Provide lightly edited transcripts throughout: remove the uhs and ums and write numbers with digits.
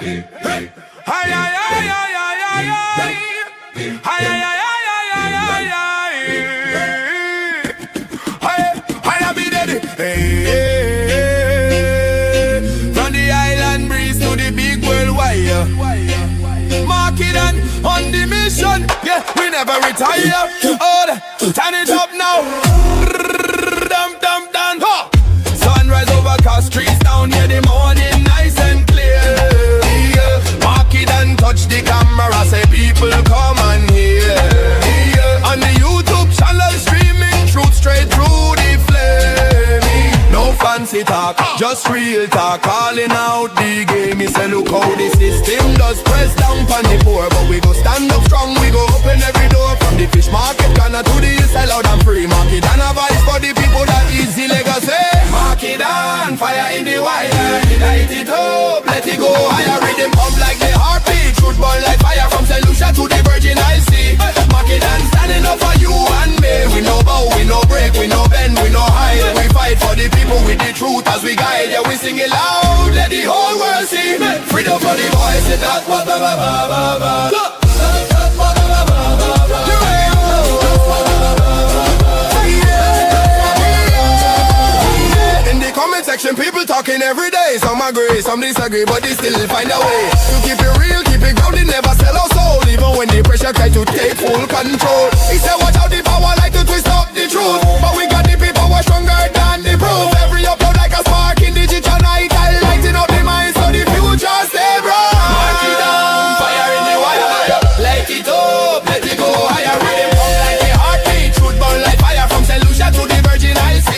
Hi, hi, hi, hi, hi, hi, hi. Hi, hi, hi, hi, hi, hi, hi. Hi, hi, be daddy. Hey, from the island breeze to the big world wire. Mark it on the mission. Yeah, we never retire. Oh, turn it up now. Dum, dum, dum. Sunrise overcast, trees down here, the morning nice and clear. Yeah. Mark it and touch the camera, say people come and hear. Yeah. On the YouTube channel, streaming truth straight through the flame. No fancy talk, just real talk, calling out the game. He say look how the system does press down on the poor, but we go stand up strong, we go open every door. From the fish market corner to the sell out and free market, and a voice for the people that easy legacy. Mark it on, fire in the wire, light it up, let it go higher. Rhythm pump like the heartbeat, truth burn like fire. From St. Lucia to the Virgin Islands. Mark it on, standing up for you and me. We no bow, we no break, we no bend, we no hide. We fight for the people with the truth as we guide. Yeah, we sing it loud, let the whole world see. Freedom for the boys, say that ba ba ba ba ba ba. Section, people talking every day. Some agree, some disagree, but they still find a way to keep it real, keep it grounded, never sell our soul. Even when the pressure try to take full control. He said watch out, the power like to twist up the truth, but we got the people who are stronger than the proof. Every upload like a spark in digital night, lighting up the minds so the future stay bright. Mark it down, fire in the wire, light it up, let it go higher. Rhythm pump like a heartbeat, truth burn like fire. From St. Lucia to the Virgin Islands.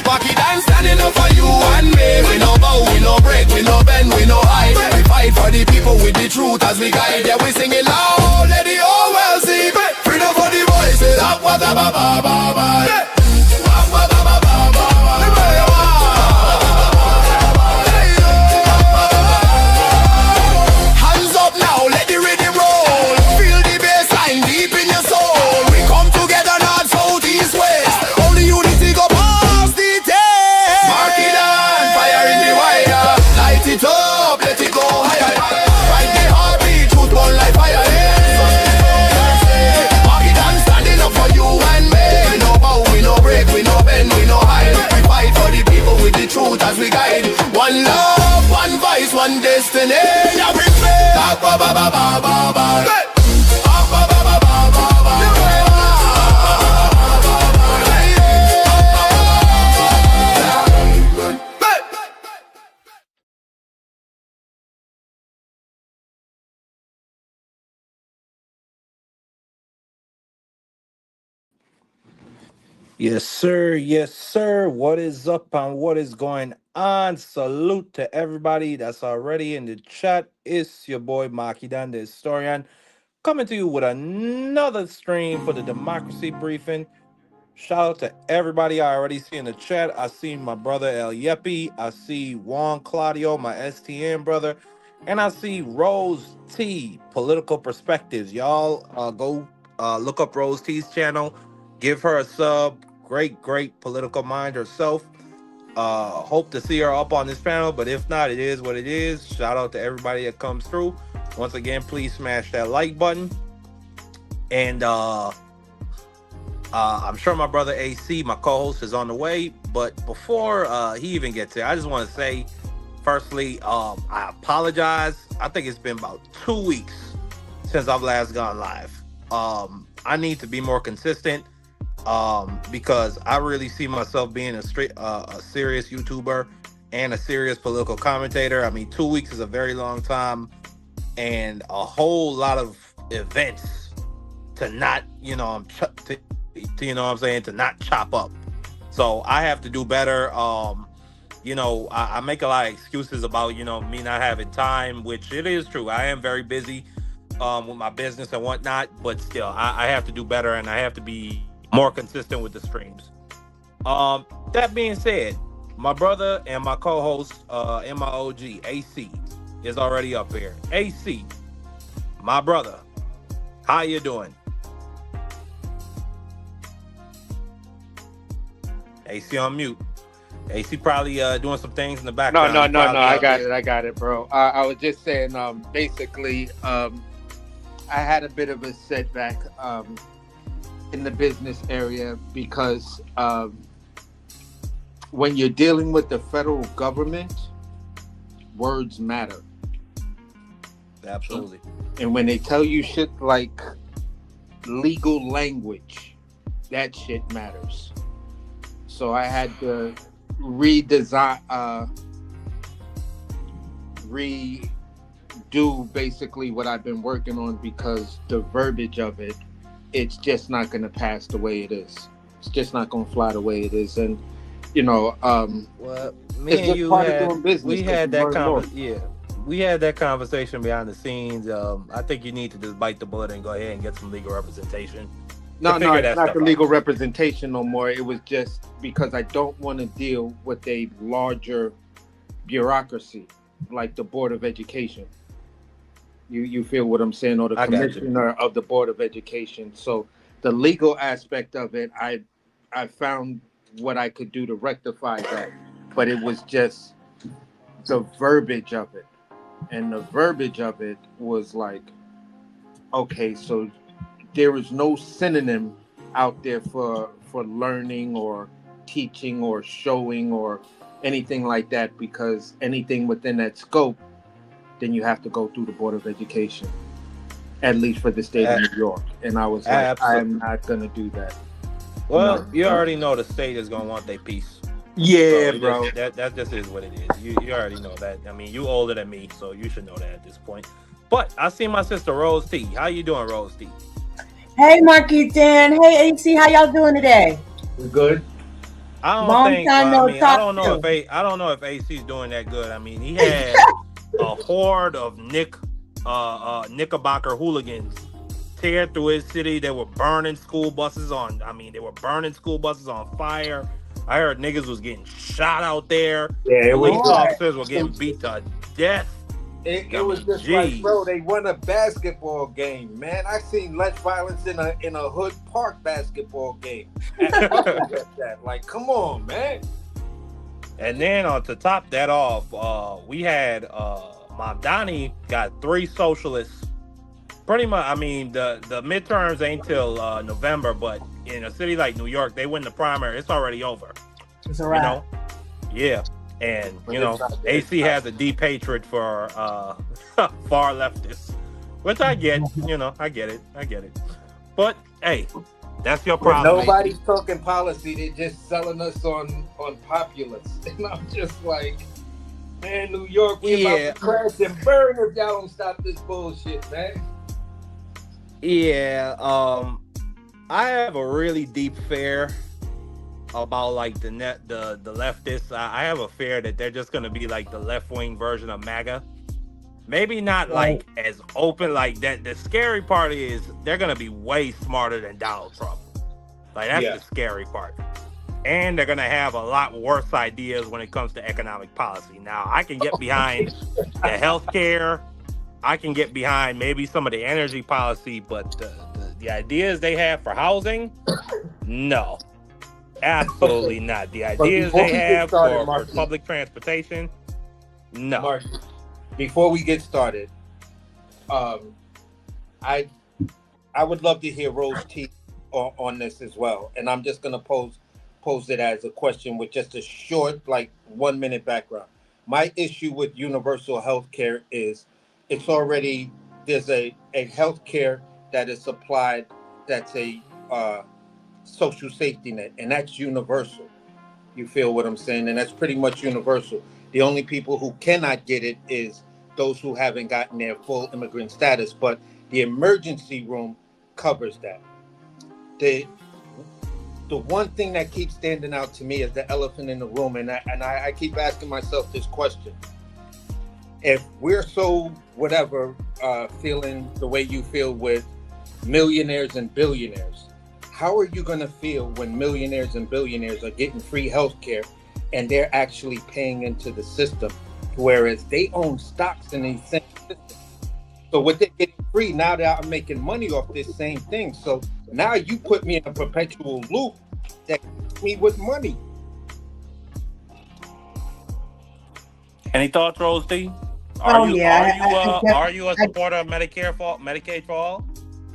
Mark it down, standing up for you and me. We no bow, we no break, we no bend, we no hide. We fight for the people with the truth as we guide. Yeah, we sing it loud, let the whole world see. Freedom for the voices, up what ba ba ba ba ba. Hands up now, let the rhythm roll. Feel the bass line deep in your soul. We come together, north, south, east, west. Only unity go past the test. Mark it on, fire in the wire. Light it up, let it go higher. Right the heartbeat, truth burn like fire. Mark it on, standing up for you and me. We no bow, we no break, we no bend, we no hide. We fight for the people with the truth as we guide. One love, one voice, one destiny. Yeah, we play. Ba ba ba ba ba ba ba. Yes, sir. Yes, sir. What is up and what is going on? Salute to everybody that's already in the chat. It's your boy Makidan, the historian, coming to you with another stream for the Democracy Briefing. Shout out to everybody I already see in the chat. I see my brother El Yepi. I see Juan Claudio, my STN brother. And I see Rose T, Political Perspectives. Y'all go look up Rose T's channel. Give her a sub. Great political mind herself. Hope to see her up on this panel, but if not, it is what it is. Shout out to everybody that comes through. Once again, please smash that like button. And I'm sure my brother AC, my co-host, is on the way. But before he even gets here, I just want to say, firstly, I apologize. I think it's been about 2 weeks since I've last gone live. I need to be more consistent because I really see myself being a serious YouTuber and a serious political commentator. I mean, 2 weeks is a very long time, and a whole lot of events to not, to not chop up. So I have to do better. I make a lot of excuses about, me not having time, which it is true. I am very busy with my business and whatnot, but still, I have to do better, and I have to be more consistent with the streams. That being said, my brother and my co-host and my OG, AC, is already up here. AC, my brother, how you doing? AC on mute. AC probably doing some things in the No, background. no, He no, no. probably I out got there. it. I got it, bro. I was just saying, basically, I had a bit of a setback in the business area because when you're dealing with the federal government, words matter. Absolutely. And when they tell you shit like legal language, that shit matters. So I had to redesign, redo basically what I've been working on because the verbiage of it, it's just not going to pass the way it is. It's just not going to fly the way it is. And, you know, Well, me it's and just you part of had doing business we because had you that learn more. yeah. We had that conversation behind the scenes. I think you need to just bite the bullet and go ahead and get some legal representation to No, no, figure it's that not the stuff out. legal representation no more. It was just because I don't want to deal with a larger bureaucracy like the Board of Education. You feel what I'm saying, or the I got you. commissioner of the Board of Education. So the legal aspect of it, I found what I could do to rectify that, but it was just the verbiage of it, and the verbiage of it was like, okay, so there is no synonym out there for learning or teaching or showing or anything like that, because anything within that scope, then you have to go through the Board of Education, at least for the state of A- New York. And I was like, I Absolutely. am not gonna do that. Well, No. you already know the state is gonna want their piece. So Yeah, it bro. just that just is what it is. You already know that. I mean, you older than me, so you should know that at this point. But I see my sister Rose T. How you doing, Rose T? Hey, Marky Dan. Hey, AC. How y'all doing today? We're good. I don't Long think. time Well, I no mean, talk to. I don't know if AC's doing that good. I mean, he had a horde of Knickerbocker hooligans tear through his city. They were burning school buses on. I mean, they were burning school buses on fire. I heard niggas was getting shot out there. Yeah, it was Police just, Lord. officers were getting beat to death. it I was mean, just like, bro, jeez. they won a basketball game, man. I seen less violence in a hood park basketball game. At that. Like, come on, man. And then to top that off, we had Mamdani got 3 socialists. Pretty much, I mean, the midterms ain't till November, but in a city like New York, they win the primary, it's already over. It's a You wrap. know, yeah. And But you it's know, not, AC has a deep hatred for far leftists, which I get. You know, I get it. But hey, that's your when problem, AC. nobody's talking policy, they're just selling us on populace. And I'm just like, man, New York, we about Yeah, to crash and burn if y'all don't stop this bullshit, man. yeah. I have a really deep fear about like the leftists. I have a fear that they're just gonna be like the left wing version of MAGA. Maybe not Right. like as open like that. The scary part is they're gonna be way smarter than Donald Trump. Like that's Yeah. the scary part. And they're gonna have a lot worse ideas when it comes to economic policy. Now I can get behind the healthcare. I can get behind maybe some of the energy policy, but the ideas they have for housing, no. Absolutely Okay. not. The But ideas before they we get have started, for Marcus, public transportation, no. Marcus, before we get started, um, I I would love to hear Rose T on this as well, and I'm just gonna pose it as a question with just a short, like 1 minute background. My issue with universal health care is it's already there's a health care that is supplied that's a social safety net, and that's universal. You feel what I'm saying? And that's pretty much universal. The only people who cannot get it is those who haven't gotten their full immigrant status, but the emergency room covers that. The the one thing that keeps standing out to me is the elephant in the room, and I keep asking myself this question: if we're so whatever feeling the way you feel with millionaires and billionaires, how are you going to feel when millionaires and billionaires are getting free health care and they're actually paying into the system, whereas they own stocks in these same systems? So what they're getting free, now that I'm making money off this same thing. So now you put me in a perpetual loop that keeps me with money. Any thoughts, Rose D? Are Oh you yeah, are you a supporter of Medicaid for all?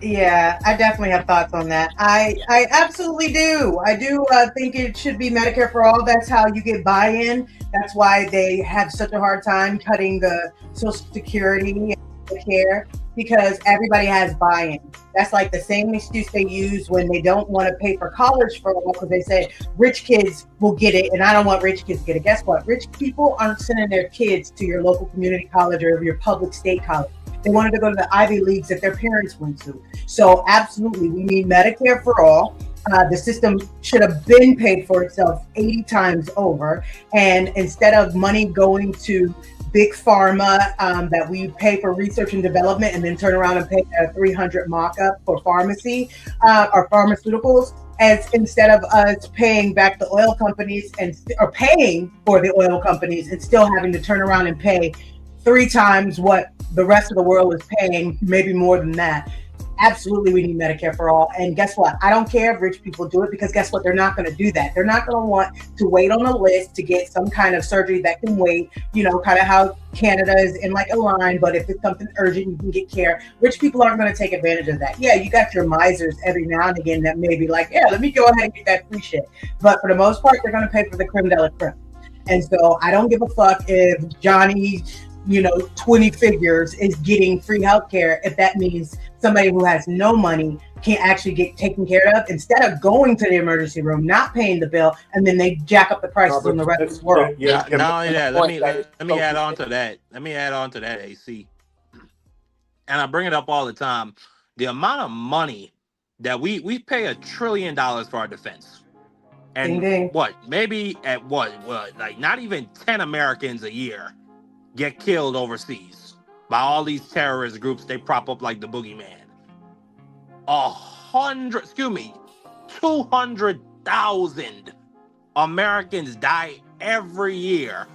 yeah, I definitely have thoughts on that. I absolutely do. I do think it should be Medicare for all. That's how you get buy-in. That's why they have such a hard time cutting the Social Security and Medicare because everybody has buy-in. That's like the same excuse they use when they don't want to pay for college for all because they say rich kids will get it, and I don't want rich kids to get it. Guess what? Rich people aren't sending their kids to your local community college or your public state college. They wanted to go to the Ivy Leagues that their parents went to. So absolutely, we need Medicare for all. The system should have been paid for itself 80 times over. And instead of money going to big pharma that we pay for research and development and then turn around and pay a 300 mock-up for pharmacy or pharmaceuticals, as instead of us paying back the oil companies or paying for the oil companies and still having to turn around and pay 3 times what the rest of the world is paying, maybe more than that. Absolutely, we need Medicare for all. And guess what? I don't care if rich people do it because guess what? They're not going to do that. They're not going to want to wait on a list to get some kind of surgery that can wait, kind of how Canada is in like a line. But if it's something urgent, you can get care. Rich people aren't going to take advantage of that. Yeah, you got your misers every now and again that may be like, yeah, let me go ahead and get that free shit. But for the most part, they're going to pay for the creme de la creme. And so I don't give a fuck if Johnny 20 figures is getting free healthcare if that means somebody who has no money can't actually get taken care of instead of going to the emergency room, not paying the bill, and then they jack up the prices on the rest of the world. Not only that, let me add on to that. Let me add on to that, AC. And I bring it up all the time. The amount of money that we pay $1 trillion for our defense. And Ding, ding. what? Maybe at what? Like not even 10 Americans a year get killed overseas by all these terrorist groups they prop up like the boogeyman. 200,000 Americans die every year,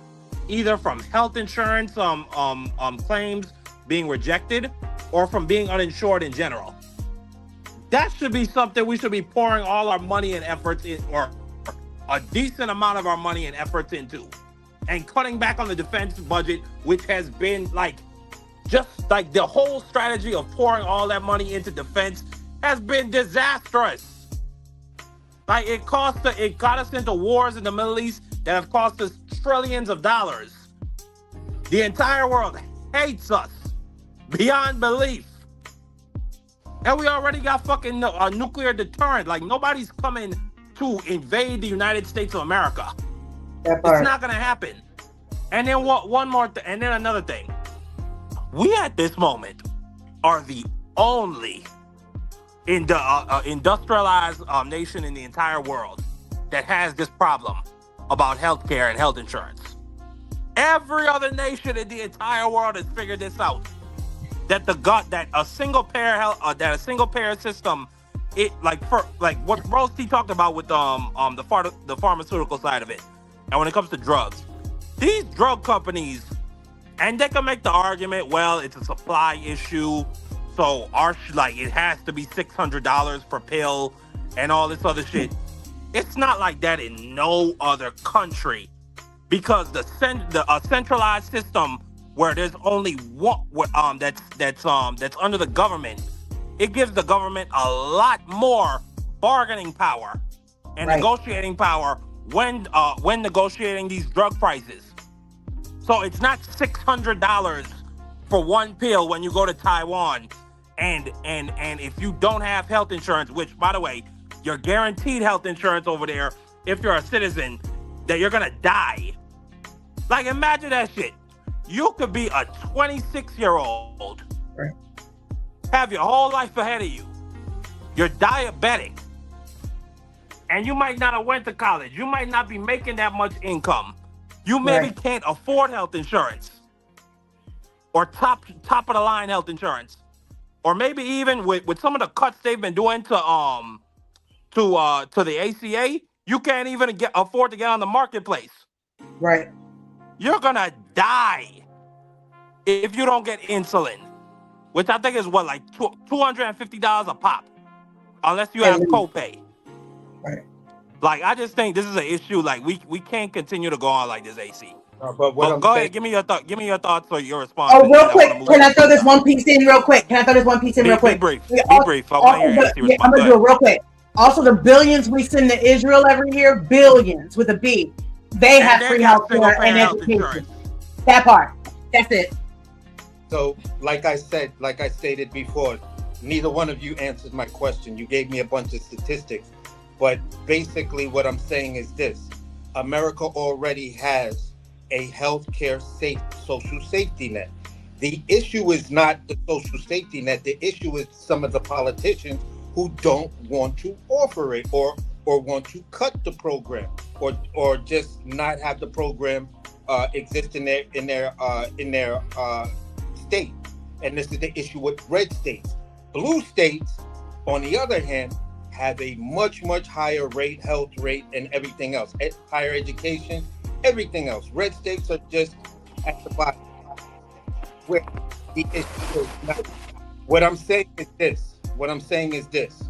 either from health insurance claims being rejected or from being uninsured in general. That should be something we should be pouring all our money and efforts in, or a decent amount of our money and efforts into. And cutting back on the defense budget, which has been just like the whole strategy of pouring all that money into defense has been disastrous. Like it got us into wars in the Middle East that have cost us trillions of dollars. The entire world hates us beyond belief. And we already got fucking a nuclear deterrent. Like nobody's coming to invade the United States of America. It's not gonna happen. And then and then another thing. We at this moment are the only industrialized nation in the entire world that has this problem about healthcare and health insurance. Every other nation in the entire world has figured this out. That a single payer system, what Rose T talked about with the pharmaceutical side of it. And when it comes to drugs, these drug companies, and they can make the argument, well, it's a supply issue, so it has to be $600 per pill and all this other shit. It's not like that in no other country, because the centralized system where there's only one that's under the government, it gives the government a lot more bargaining power and negotiating power when negotiating these drug prices. So it's not $600 for one pill when you go to Taiwan, and if you don't have health insurance, which by the way, you're guaranteed health insurance over there if you're a citizen, that you're gonna die. Like imagine that shit. You could be a 26-year-old, have your whole life ahead of you. You're diabetic, and you might not have went to college. You might not be making that much income. You maybe can't afford health insurance or top of the line health insurance, or maybe even with some of the cuts they've been doing to the ACA, you can't even afford to get on the marketplace. Right. You're gonna die if you don't get insulin, which I think is like $250 a pop, unless you have copay. Right. Like I just think this is an issue. Like we can't continue to go on like this, AC. But what But I'm go saying, ahead, give me your thought. Give me your thoughts or your response, Oh, and real then I want to quick, move to can the I throw second this topic. one piece in real quick? Can I throw this one piece in real Be quick? brief. We Be brief. I want to hear your AC yeah, response. I'm Go gonna do ahead. it real quick. Also, the billions we send to Israel every year, billions with a B, they And have they free got health single care and payer health education. insurance. That part. That's it. so like I said, like I stated before, neither one of you answered my question. You gave me a bunch of statistics, but basically what I'm saying is this: America already has a healthcare social safety net. The issue is not the social safety net. The issue is some of the politicians who don't want to offer it, or want to cut the program, or just not have the program exist in their state. And this is the issue with red states. Blue states, on the other hand, have a much higher health rate, and everything else, higher education, everything else. Red states are just at the bottom, where the issue is not. What I'm saying is this. What I'm saying is this.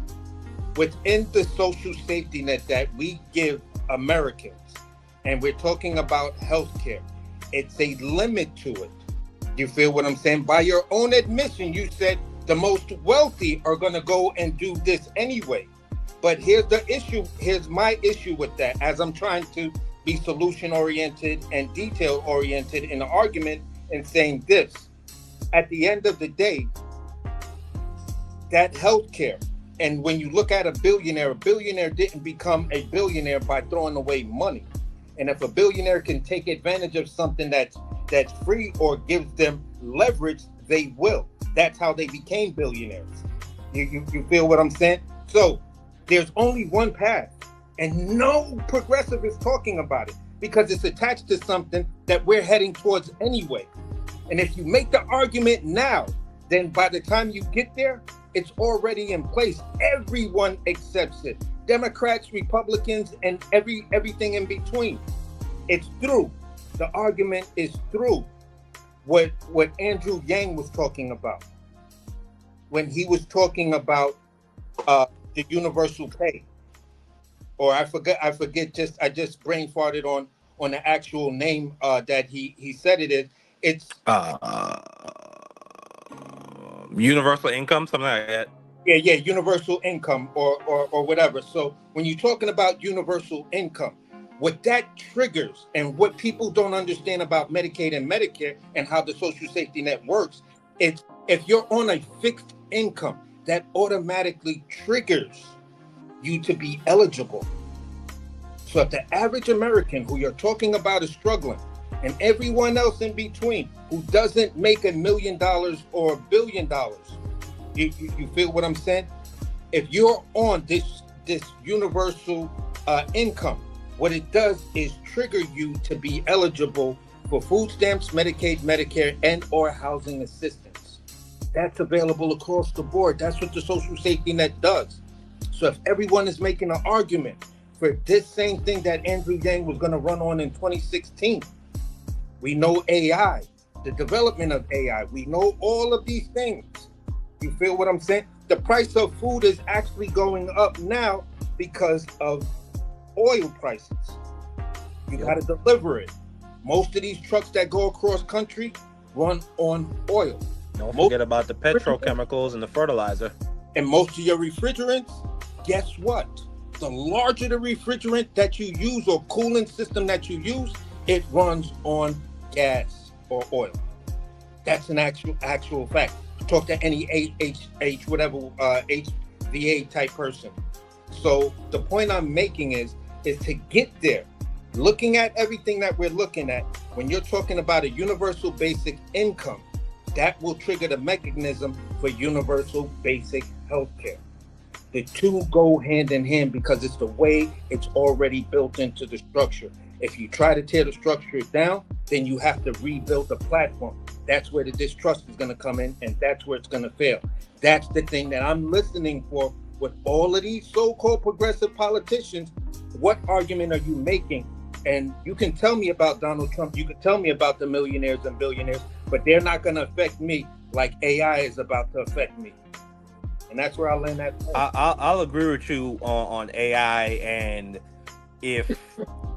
Within the social safety net that we give Americans, and we're talking about healthcare, it's a limit to it. You feel what I'm saying? By your own admission, you said the most wealthy are going to go and do this anyway. But here's the issue. Here's my issue with that, as I'm trying to be solution oriented and detail oriented in the argument, and saying this: at the end of the day, that healthcare, and when you look at a billionaire didn't become a billionaire by throwing away money. And if a billionaire can take advantage of something that's free or gives them leverage, they will. That's how they became billionaires. You feel what I'm saying? So there's only one path, and no progressive is talking about it because it's attached to something that we're heading towards anyway. And if you make the argument now, then by the time you get there, it's already in place. Everyone accepts it. Democrats, Republicans, and everything in between. It's through. The argument is through. What Andrew Yang was talking about when he was talking about the universal pay, or I forget. I just brain farted on the actual name that he said it is. It's Universal income, something like that. yeah, universal income, or whatever. So when you're talking about universal income, what that triggers, and what people don't understand about Medicaid and Medicare and how the social safety net works, it's if you're on a fixed income, that automatically triggers you to be eligible. So if the average American who you're talking about is struggling, and everyone else in between who doesn't make $1 million or $1 billion, you feel what I'm saying? If you're on this universal income, what it does is trigger you to be eligible for food stamps, Medicaid, Medicare, and or housing assistance. That's available across the board. That's what the social safety net does. So if everyone is making an argument for this same thing that Andrew Yang was going to run on in 2016, we know AI, the development of AI. We know all of these things. You feel what I'm saying? The price of food is actually going up now because of oil prices. You got to deliver it. Most of these trucks that go across country run on oil. Don't forget about the petrochemicals and the fertilizer. And most of your refrigerants, guess what? The larger the refrigerant that you use or cooling system that you use, it runs on gas or oil. That's an actual fact. Talk to any HVA type person. So the point I'm making is to get there, looking at everything that we're looking at, when you're talking about a universal basic income, that will trigger the mechanism for universal basic health care. The two go hand in hand because it's the way it's already built into the structure. If you try to tear the structure down, then you have to rebuild the platform. That's where the distrust is going to come in, and that's where it's going to fail. That's the thing that I'm listening for with all of these so-called progressive politicians. What argument are you making? And you can tell me about Donald Trump, you can tell me about the millionaires and billionaires, but they're not going to affect me like AI is about to affect me. And that's where I'll land that point. I'll agree with you on AI, and if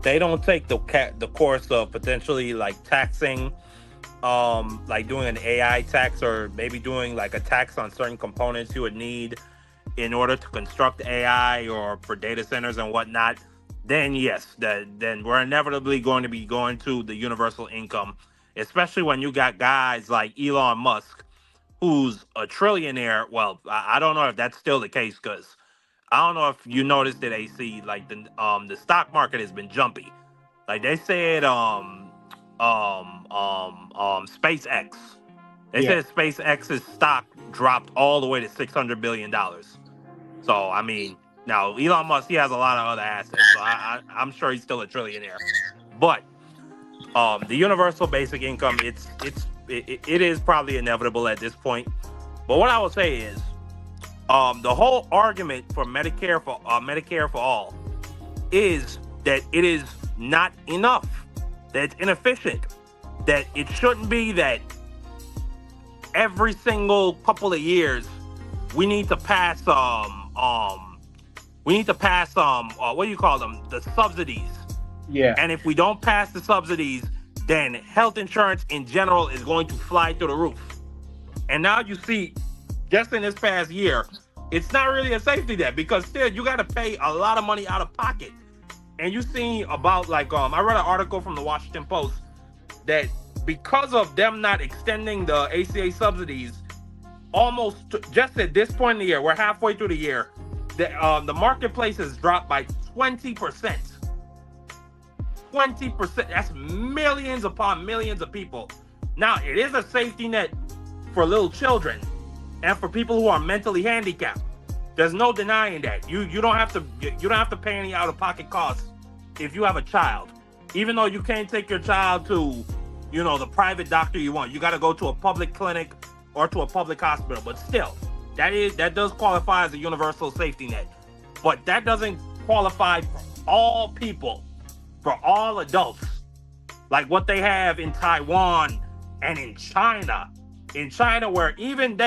they don't take the course of potentially like taxing, like doing an AI tax, or maybe doing like a tax on certain components you would need in order to construct AI or for data centers and whatnot, then yes, then we're inevitably going to be going to the universal income, especially when you got guys like Elon Musk, who's a trillionaire. Well, I don't know if that's still the case, because I don't know if you noticed it, AC. Like the stock market has been jumpy. Like they said, SpaceX. They Yeah. said SpaceX's stock dropped all the way to $600 billion. So I mean, now Elon Musk, he has a lot of other assets, so I'm sure he's still a trillionaire. But the universal basic income, it is probably inevitable at this point. But what I would say is, the whole argument for Medicare for all is that it is not enough, that it's inefficient, that it shouldn't be that every single couple of years we need to pass what do you call them, the subsidies. Yeah. And if we don't pass the subsidies, then health insurance in general is going to fly through the roof. And now you see, just in this past year, it's not really a safety net, because still you got to pay a lot of money out of pocket. And you see about like, I read an article from the Washington Post that because of them not extending the ACA subsidies, almost just at this point in the year, we're halfway through the year, the marketplace has dropped by 20%. 20%. That's millions upon millions of people. Now, it is a safety net for little children and for people who are mentally handicapped. There's no denying that. You don't have to pay any out-of-pocket costs if you have a child. Even though you can't take your child to, the private doctor you want. You got to go to a public clinic or to a public hospital. But still, that does qualify as a universal safety net. But that doesn't qualify for all people, for all adults, like what they have in Taiwan and in China. In China, where even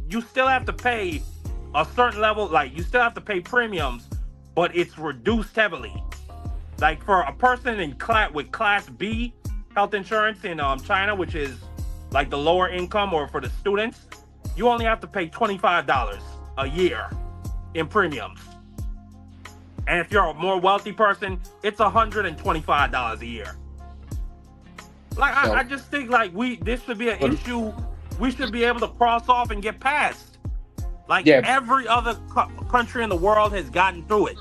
you still have to pay a certain level, like you still have to pay premiums, but it's reduced heavily. Like for a person with Class B health insurance in China, which is like the lower income, or for the students, you only have to pay $25 a year in premiums. And if you're a more wealthy person, it's $125 a year. Like I just think like this should be an issue we should be able to cross off and get past. Like every other country in the world has gotten through it.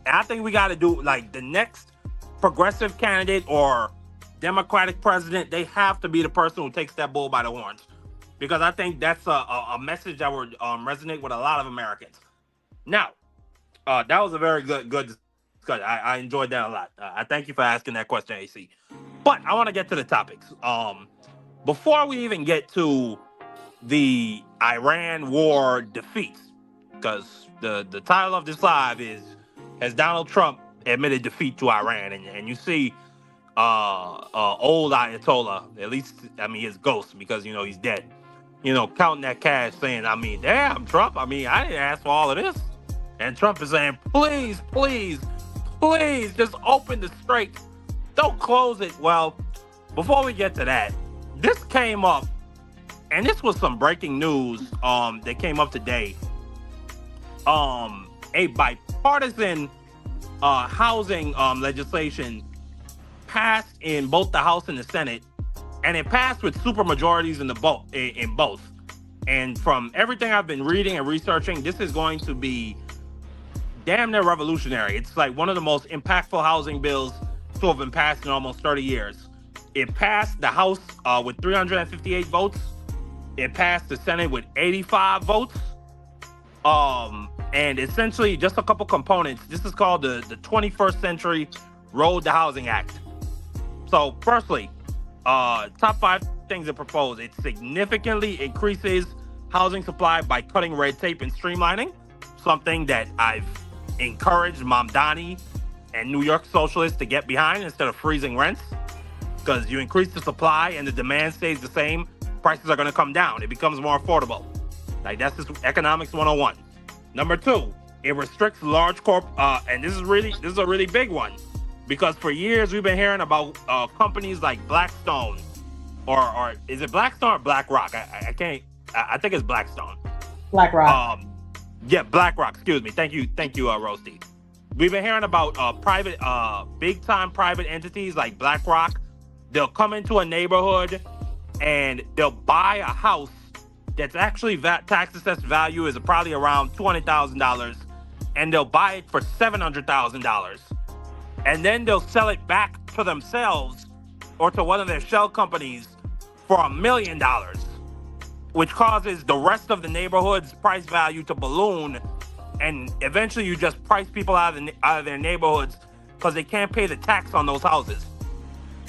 And I think we got to do, like, the next progressive candidate or Democratic president, they have to be the person who takes that bull by the horns. Because I think that's a message that would resonate with a lot of Americans. Now, that was a very good discussion. I enjoyed that a lot. I thank you for asking that question, AC. But I want to get to the topics. Before we even get to the Iran war defeat, because the title of this live is, has Donald Trump admitted defeat to Iran? And you see old Ayatollah, at least, I mean, his ghost, because, he's dead, counting that cash saying, damn, Trump, I didn't ask for all of this. And Trump is saying, please, please, please, just open the strait. Don't close it. Well, before we get to that, this came up, and this was some breaking news that came up today. A bipartisan housing legislation passed in both the House and the Senate, and it passed with supermajorities in both. And from everything I've been reading and researching, this is going to be damn near revolutionary. It's like one of the most impactful housing bills to have been passed in almost 30 years. It passed the House with 358 votes. It passed the Senate with 85 votes. And essentially just a couple components. This is called the 21st Century Road to Housing Act. So firstly, top 5 things it proposed. It significantly increases housing supply by cutting red tape and streamlining, something that I've encouraged Mamdani and New York socialists to get behind instead of freezing rents. Because you increase the supply and the demand stays the same, prices are going to come down. It becomes more affordable. Like, that's just economics 101. Number 2, it restricts large corp, and this is a really big one, because for years we've been hearing about companies like Blackstone, or is it Blackstone or BlackRock? I can't. I think it's Blackstone. BlackRock. Yeah, BlackRock. Excuse me. Thank you, Roasty. We've been hearing about private, big time private entities like BlackRock. They'll come into a neighborhood and they'll buy a house that's actually tax assessed value is probably around $200,000, and they'll buy it for $700,000, and then they'll sell it back to themselves or to one of their shell companies for $1 million, which causes the rest of the neighborhood's price value to balloon, and eventually you just price people out of their neighborhoods because they can't pay the tax on those houses.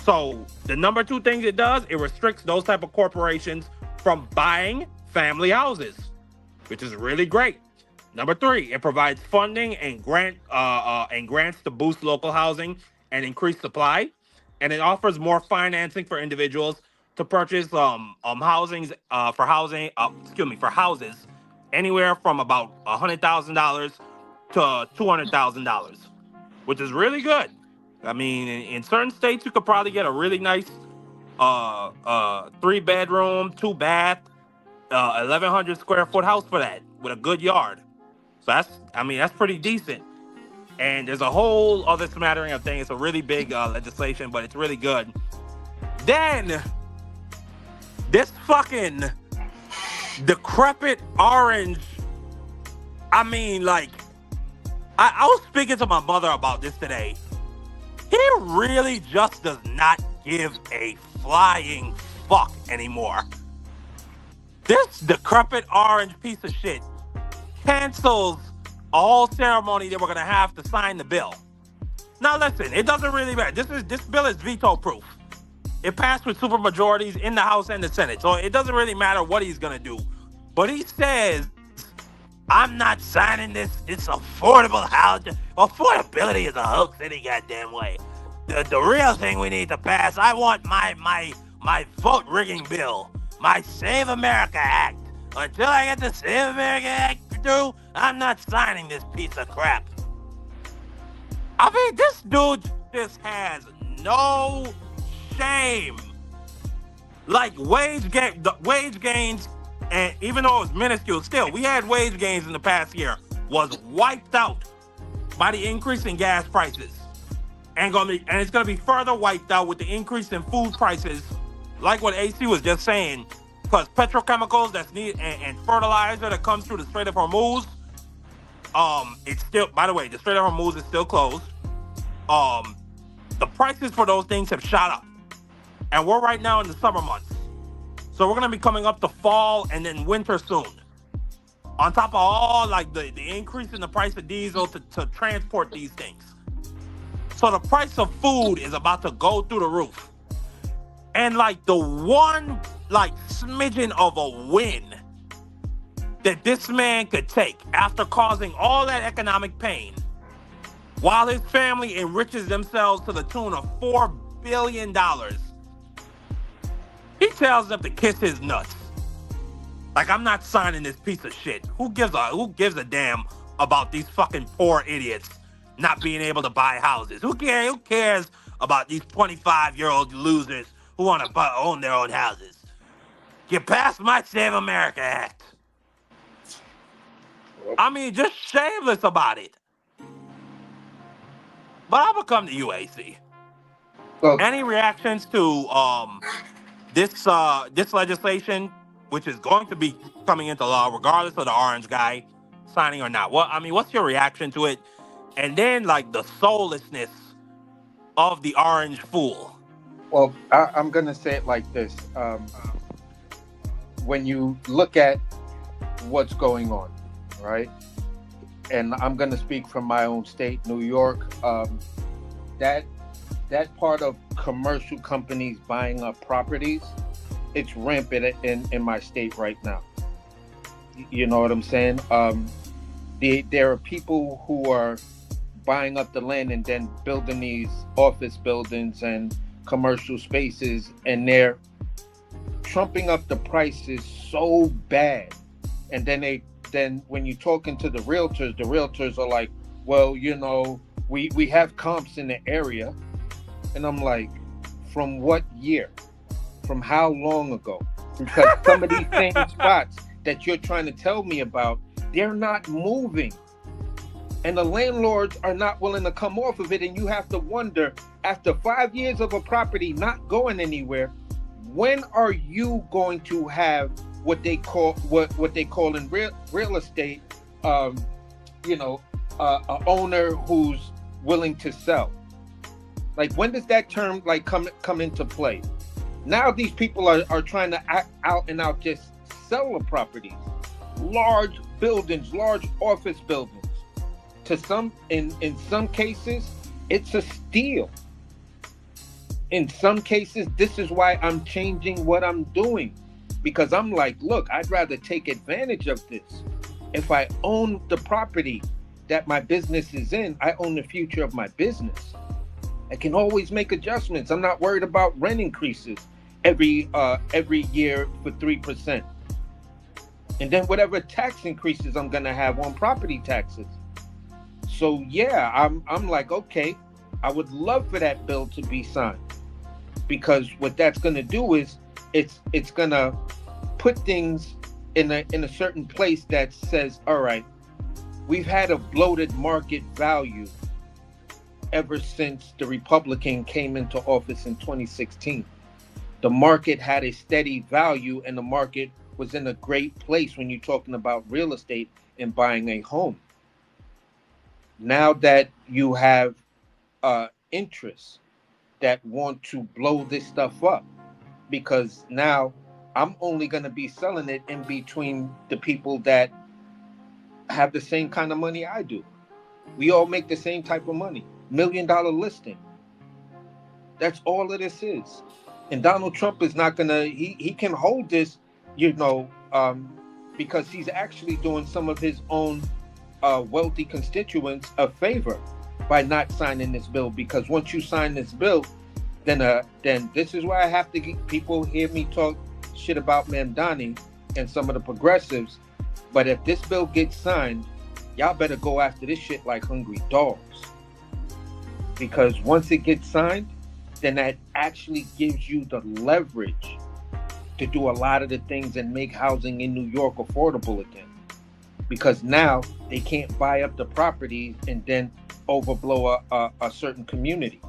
So the number two things it does, it restricts those type of corporations from buying family houses, which is really great. Number three, it provides funding and grants to boost local housing and increase supply, and it offers more financing for individuals to purchase for houses anywhere from about $100,000 to $200,000, which is really good. I mean, in certain states, you could probably get a really nice 3-bedroom, 2-bath, 1,100 square foot house for that with a good yard. So that's pretty decent. And there's a whole other smattering of things. It's a really big legislation, but it's really good. Then this fucking decrepit orange. I mean, like, I was speaking to my mother about this today. He really just does not give a flying fuck anymore. This decrepit orange piece of shit cancels a whole ceremony that we're gonna have to sign the bill. Now listen, it doesn't really matter. This bill is veto proof. It passed with super majorities in the House and the Senate, so it doesn't really matter what he's gonna do. But he says, I'm not signing this. It's affordable housing. Affordability is a hoax any goddamn way. The real thing we need to pass, I want my vote rigging bill, my Save America Act. Until I get the Save America Act through, I'm not signing this piece of crap. I mean, this dude just has no shame. Like wage gains, and even though it was minuscule, still we had wage gains in the past year, was wiped out by the increase in gas prices, and it's gonna be further wiped out with the increase in food prices, like what AC was just saying, because petrochemicals that's needed and fertilizer that comes through the Strait of Hormuz, it's still, by the way, the Strait of Hormuz is still closed. The prices for those things have shot up, and we're right now in the summer months. So we're gonna be coming up to fall and then winter soon. On top of all like the increase in the price of diesel to transport these things. So the price of food is about to go through the roof. And like the one like smidgen of a win that this man could take after causing all that economic pain, while his family enriches themselves to the tune of $4 billion, he tells them to kiss his nuts. Like, I'm not signing this piece of shit. Who gives a damn about these fucking poor idiots not being able to buy houses? Who cares about these 25-year-old losers who want to own their own houses? Get past my Save America Act. I mean, just shameless about it. But I'm gonna come to UAC. Well, Any reactions to this legislation, which is going to be coming into law regardless of the orange guy signing or not? What's your reaction to it? And then like the soullessness of the orange fool. well, I'm gonna say it like this. When you look at what's going on, right? And I'm gonna speak from my own state, New York. That part of commercial companies buying up properties, it's rampant in my state right now. You know what I'm saying? There are people who are buying up the land and then building these office buildings and commercial spaces, and they're trumping up the prices so bad, and then they then when you're talking to the realtors are like, well, you know, we have comps in the area. And I'm like, from what year? From how long ago? Because some of these same spots that you're trying to tell me about, they're not moving. And the landlords are not willing to come off of it. And you have to wonder, after 5 years of a property not going anywhere, when are you going to have what they call in real estate, you know, a owner who's willing to sell? Like, when does that term like come into play? Now these people are trying to out and out just sell the properties, large buildings, large office buildings. To some, in some cases, it's a steal. In some cases, this is why I'm changing what I'm doing, because I'm like, look, I'd rather take advantage of this. If I own the property that my business is in, I own the future of my business. I can always make adjustments. I'm not worried about rent increases every year for 3%. And then whatever tax increases I'm gonna have on property taxes. So yeah, I'm like, okay, I would love for that bill to be signed, because what that's gonna do is it's gonna put things in a certain place that says, all right, we've had a bloated market value ever since the Republican came into office in 2016. The market had a steady value, and the market was in a great place when you're talking about real estate and buying a home. Now that you have interests that want to blow this stuff up, because now I'm only going to be selling it in between the people that have the same kind of money I do. We all make the same type of money. $1 million listing. That's all of this is. And Donald Trump is not going to, he can hold this, you know, because he's actually doing some of his own wealthy constituents a favor by not signing this bill. Because once you sign this bill, then this is why I have to get people hear me talk shit about Mamdani and some of the progressives. But if this bill gets signed, y'all better go after this shit like hungry dogs. Because once it gets signed, then that actually gives you the leverage to do a lot of the things and make housing in New York affordable again. Because now they can't buy up the property and then overblow a certain community.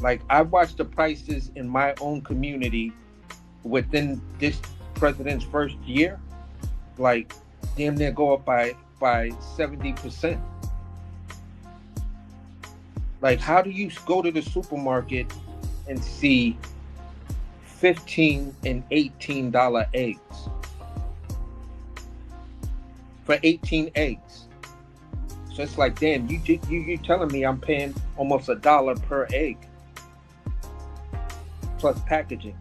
Like, I watched the prices in my own community within this president's first year, like damn near go up by 70%. Like, how do you go to the supermarket and see $15 and $18 eggs for 18 eggs? So it's like, damn, you telling me I'm paying almost $1 per egg plus packaging,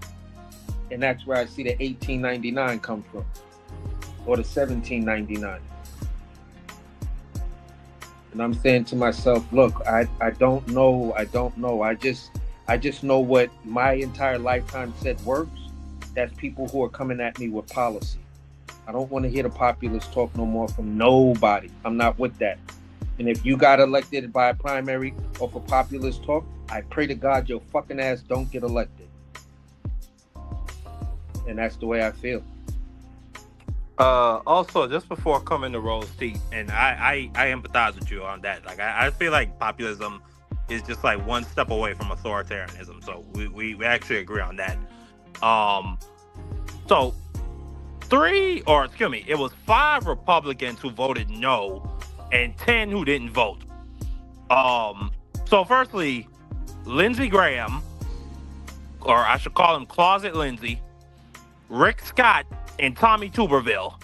and that's where I see the $18.99 come from, or the $17.99. And I'm saying to myself, look, I don't know. I just know what my entire lifetime said works. That's people who are coming at me with policy. I don't want to hear the populists talk no more from nobody. I'm not with that. And if you got elected by a primary or for populist talk, I pray to God your fucking ass don't get elected. And that's the way I feel. Also, just before coming to Rose T, and I empathize with you on that. Like, I feel like populism is just like one step away from authoritarianism. So we actually agree on that. So it was 5 Republicans who voted no and 10 who didn't vote. So firstly, Lindsey Graham, or I should call him Closet Lindsey, Rick Scott, and Tommy Tuberville,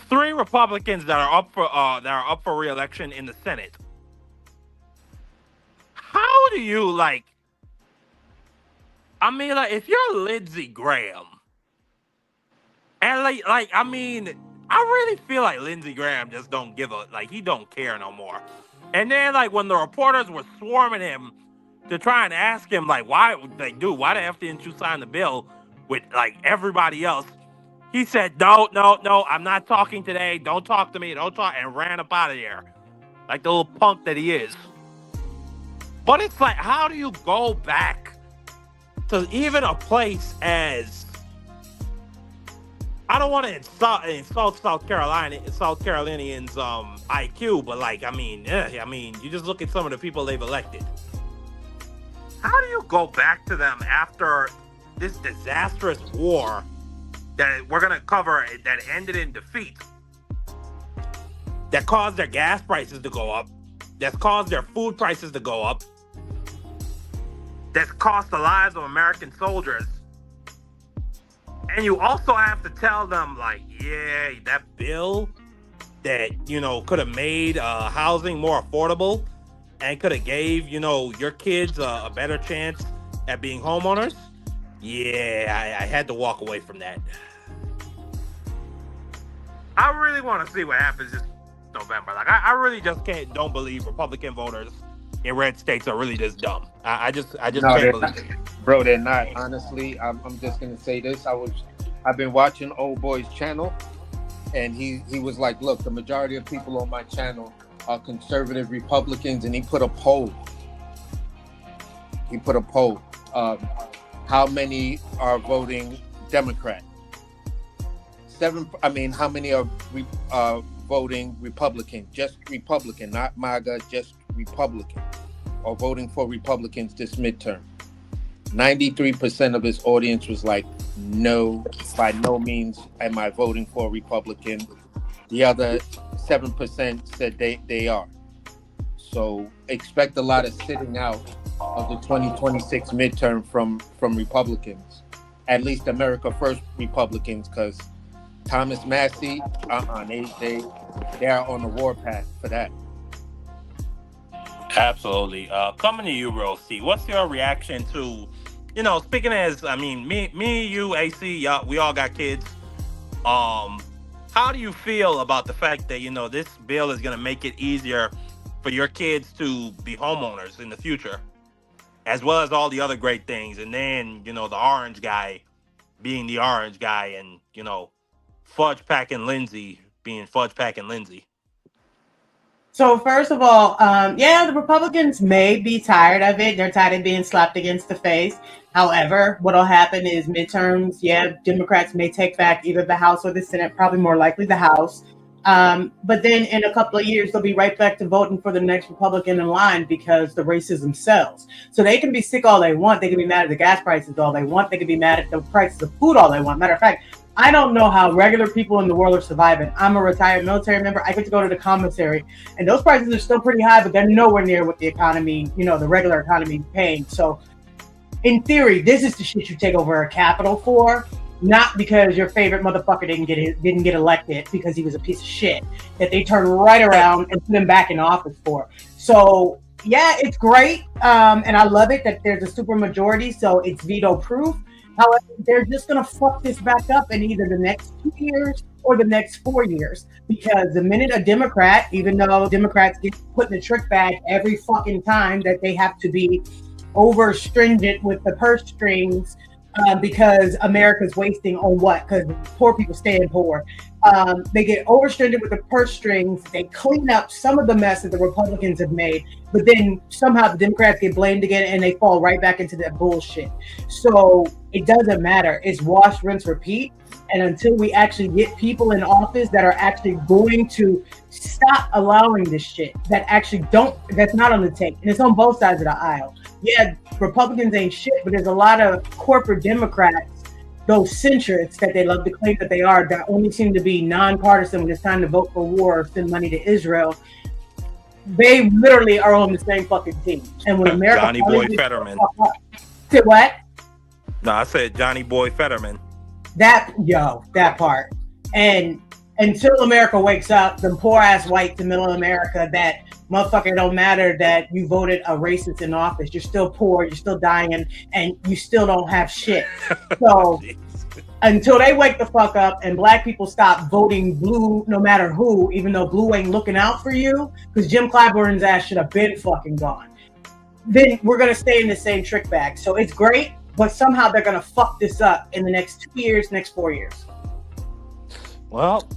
3 Republicans that are up for re-election in the Senate. How do you like? I mean, like, if you're Lindsey Graham, and I mean, I really feel like Lindsey Graham just don't give a he don't care no more. And then like when the reporters were swarming him to try and ask him why the F didn't you sign the bill with like everybody else? He said, no, I'm not talking today. Don't talk to me. Don't talk. And ran up out of there. Like the little punk that he is. But it's like, how do you go back to even a place as... I don't want to insult South Carolinians' IQ, but like, I mean, you just look at some of the people they've elected. How do you go back to them after this disastrous war that we're going to cover that ended in defeat, that caused their gas prices to go up, that's caused their food prices to go up, that's cost the lives of American soldiers? And you also have to tell them, like, yeah, that bill that, could have made housing more affordable and could have gave, your kids a better chance at being homeowners. Yeah, I had to walk away from that. I really want to see what happens this November. Like, I really just don't believe Republican voters in red states are really just dumb. I just can't believe it. Bro, they're not. Honestly, I'm just gonna say this. I've been watching Old Boy's channel, and he was like, look, the majority of people on my channel are conservative Republicans, and he put a poll. How many are voting Democrat? How many are voting Republican? Just Republican, not MAGA, just Republican, or voting for Republicans this midterm. 93% of his audience was like, no, by no means am I voting for a Republican. The other 7% said they are. So expect a lot of sitting out of the 2026 midterm from Republicans, at least America First Republicans, because Thomas Massey, they are on the warpath for that. Absolutely. Coming to you, Rosie, what's your reaction to, speaking as, me, you, AC, we all got kids. How do you feel about the fact that, this bill is going to make it easier for your kids to be homeowners in the future, as well as all the other great things? And then, the orange guy being the orange guy, and, fudge packing Lindsay being fudge packing Lindsay. So first of all, the Republicans may be tired of it. They're tired of being slapped against the face. However, what'll happen is midterms, Democrats may take back either the House or the Senate, probably more likely the House. But then in a couple of years, they'll be right back to voting for the next Republican in line because the racism sells. So they can be sick all they want. They can be mad at the gas prices all they want. They can be mad at the prices of food all they want. Matter of fact, I don't know how regular people in the world are surviving. I'm a retired military member. I get to go to the commissary, and those prices are still pretty high, but they're nowhere near what the economy, the regular economy is paying. So in theory, this is the shit you take over a Capitol for, not because your favorite motherfucker didn't get elected because he was a piece of shit, that they turn right around and put him back in office for. So yeah, it's great. And I love it that there's a super majority, so it's veto proof. However, they're just going to fuck this back up in either the next 2 years or the next 4 years. Because the minute a Democrat, even though Democrats get put in the trick bag every fucking time that they have to be over stringent with the purse strings, because America's wasting on what? Because poor people staying poor. They get overstringent with the purse strings. They clean up some of the mess that the Republicans have made, but then somehow the Democrats get blamed again and they fall right back into that bullshit. So it doesn't matter. It's wash, rinse, repeat. And until we actually get people in office that are actually going to stop allowing this shit, that's not on the take. And it's on both sides of the aisle. Yeah, Republicans ain't shit, but there's a lot of corporate Democrats, those centrists that they love to claim that they are, that only seem to be nonpartisan when it's time to vote for war or send money to Israel. They literally are on the same fucking team. And when America Johnny Boy Fetterman. Say what? No, I said Johnny Boy Fetterman. That part. And until America wakes up, the poor ass whites in middle America, that motherfucker, don't matter that you voted a racist in office. You're still poor, you're still dying, and you still don't have shit. So until they wake the fuck up and black people stop voting blue no matter who, even though blue ain't looking out for you, because Jim Clyburn's ass should have been fucking gone, then we're going to stay in the same trick bag. So it's great, but somehow they're going to fuck this up in the next 2 years, next 4 years. Well,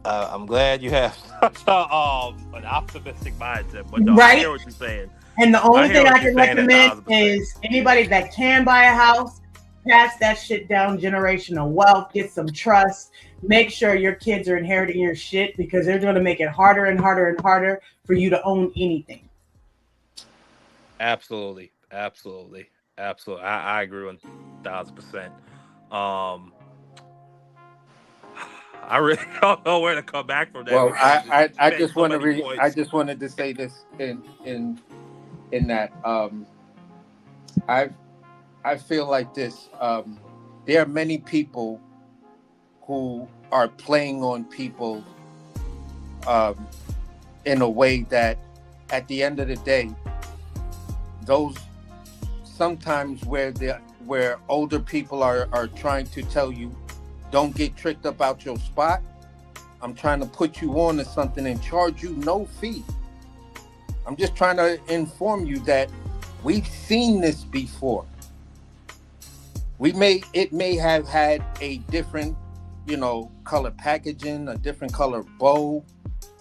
I'm glad you have such an optimistic mindset. But no, I Right? hear what you're saying. And the I only hear thing what I you're can saying recommend 1,000%. is anybody that can buy a house, pass that shit down generational wealth, get some trust, make sure your kids are inheriting your shit because they're going to make it harder and harder and harder for you to own anything. Absolutely, absolutely, absolutely. I agree 1,000%. Um, I really don't know where to come back from that Well, because I you made just so want to many I points. just wanted to say this in that I I feel like this. There are many people who are playing on people um, in a way that, at the end of the day, those sometimes where older people are trying to tell you, don't get tricked up out your spot. I'm trying to put you on to something and charge you no fee. I'm just trying to inform you that we've seen this before. It may have had a different, color packaging, a different color bow,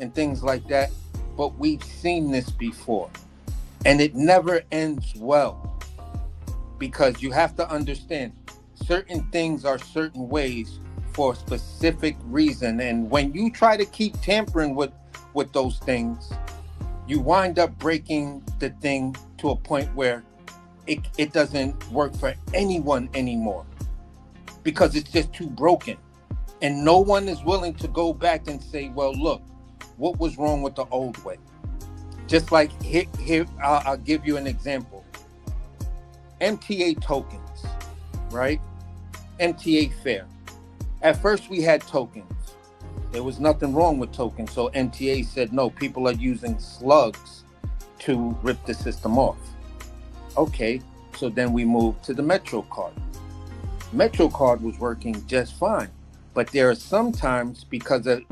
and things like that, but we've seen this before, and it never ends well because you have to understand certain things are certain ways for a specific reason, and when you try to keep tampering with those things, you wind up breaking the thing to a point where it doesn't work for anyone anymore because it's just too broken. And no one is willing to go back and say, well, look, what was wrong with the old way? Just like here I'll give you an example. MTA tokens, right? MTA fare. At first we had tokens. There was nothing wrong with tokens. So MTA said, no, people are using slugs to rip the system off. Okay, so then we moved to the Metro card. Metro card was working just fine, but there are sometimes because of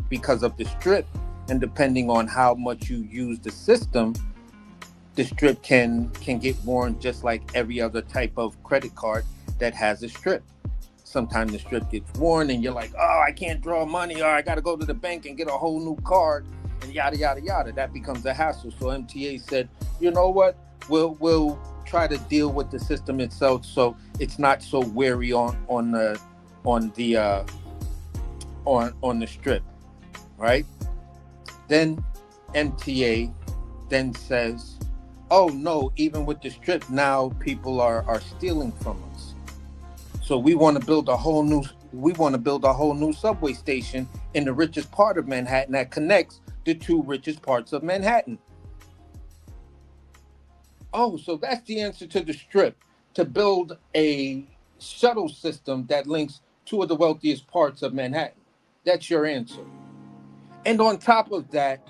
the strip, and depending on how much you use the system, the strip can get worn just like every other type of credit card that has a strip. Sometimes the strip gets worn, and you're like, oh, I can't draw money, or I got to go to the bank and get a whole new card, and yada yada yada. That becomes a hassle. So MTA said, you know what? We'll try to deal with the system itself, so it's not so weary on the strip, right? Then MTA then says, oh no, even with the strip now people are stealing from us. So we want to build a whole new subway station in the richest part of Manhattan that connects the two richest parts of Manhattan. Oh, so that's the answer to the strip, to build a shuttle system that links two of the wealthiest parts of Manhattan. That's your answer. And on top of that,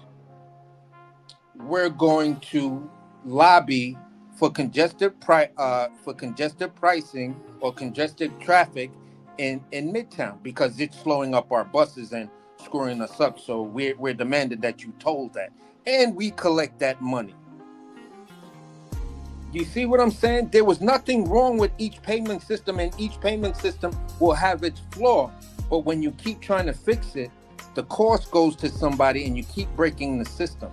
we're going to lobby for congested pricing or congested traffic in Midtown because it's slowing up our buses and screwing us up. So we're demanding that you toll that, and we collect that money. You see what I'm saying? There was nothing wrong with each payment system, and each payment system will have its flaw. But when you keep trying to fix it, the cost goes to somebody and you keep breaking the system.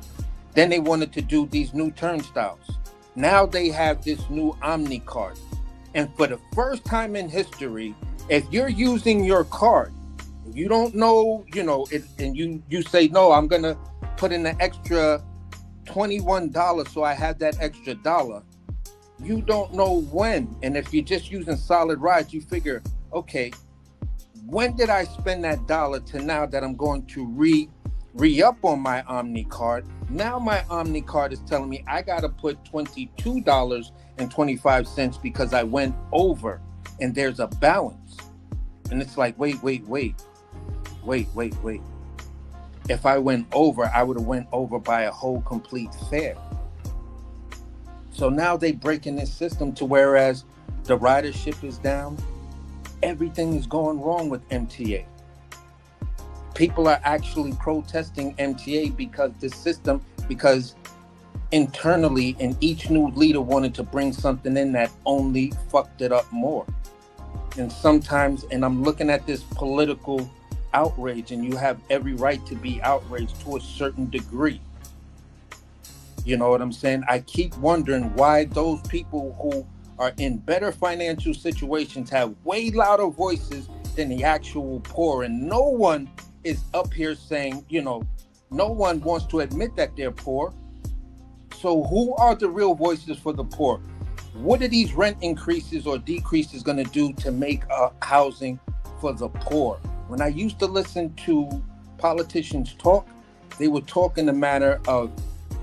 Then they wanted to do these new turnstiles. Now they have this new Omni card. And for the first time in history, if you're using your card, you don't know, and you say, no, I'm going to put in an extra $21 so I have that extra dollar. You don't know when. And if you're just using solid rides, you figure, okay, when did I spend that dollar to now that I'm going to re-up on my Omni card? Now my Omni card is telling me I got to put $22.25 because I went over, and there's a balance. And it's like, wait. If I went over, I would have went over by a whole complete fare. So now they breaking this system to whereas the ridership is down, everything is going wrong with MTA. People are actually protesting MTA because internally, and each new leader wanted to bring something in that only fucked it up more. And sometimes, and I'm looking at this political outraged, and you have every right to be outraged to a certain degree. You know what I'm saying? I keep wondering why those people who are in better financial situations have way louder voices than the actual poor. And no one is up here saying, you know, no one wants to admit that they're poor. So who are the real voices for the poor? What are these rent increases or decreases going to do to make housing for the poor? When I used to listen to politicians talk, they would talk in the manner of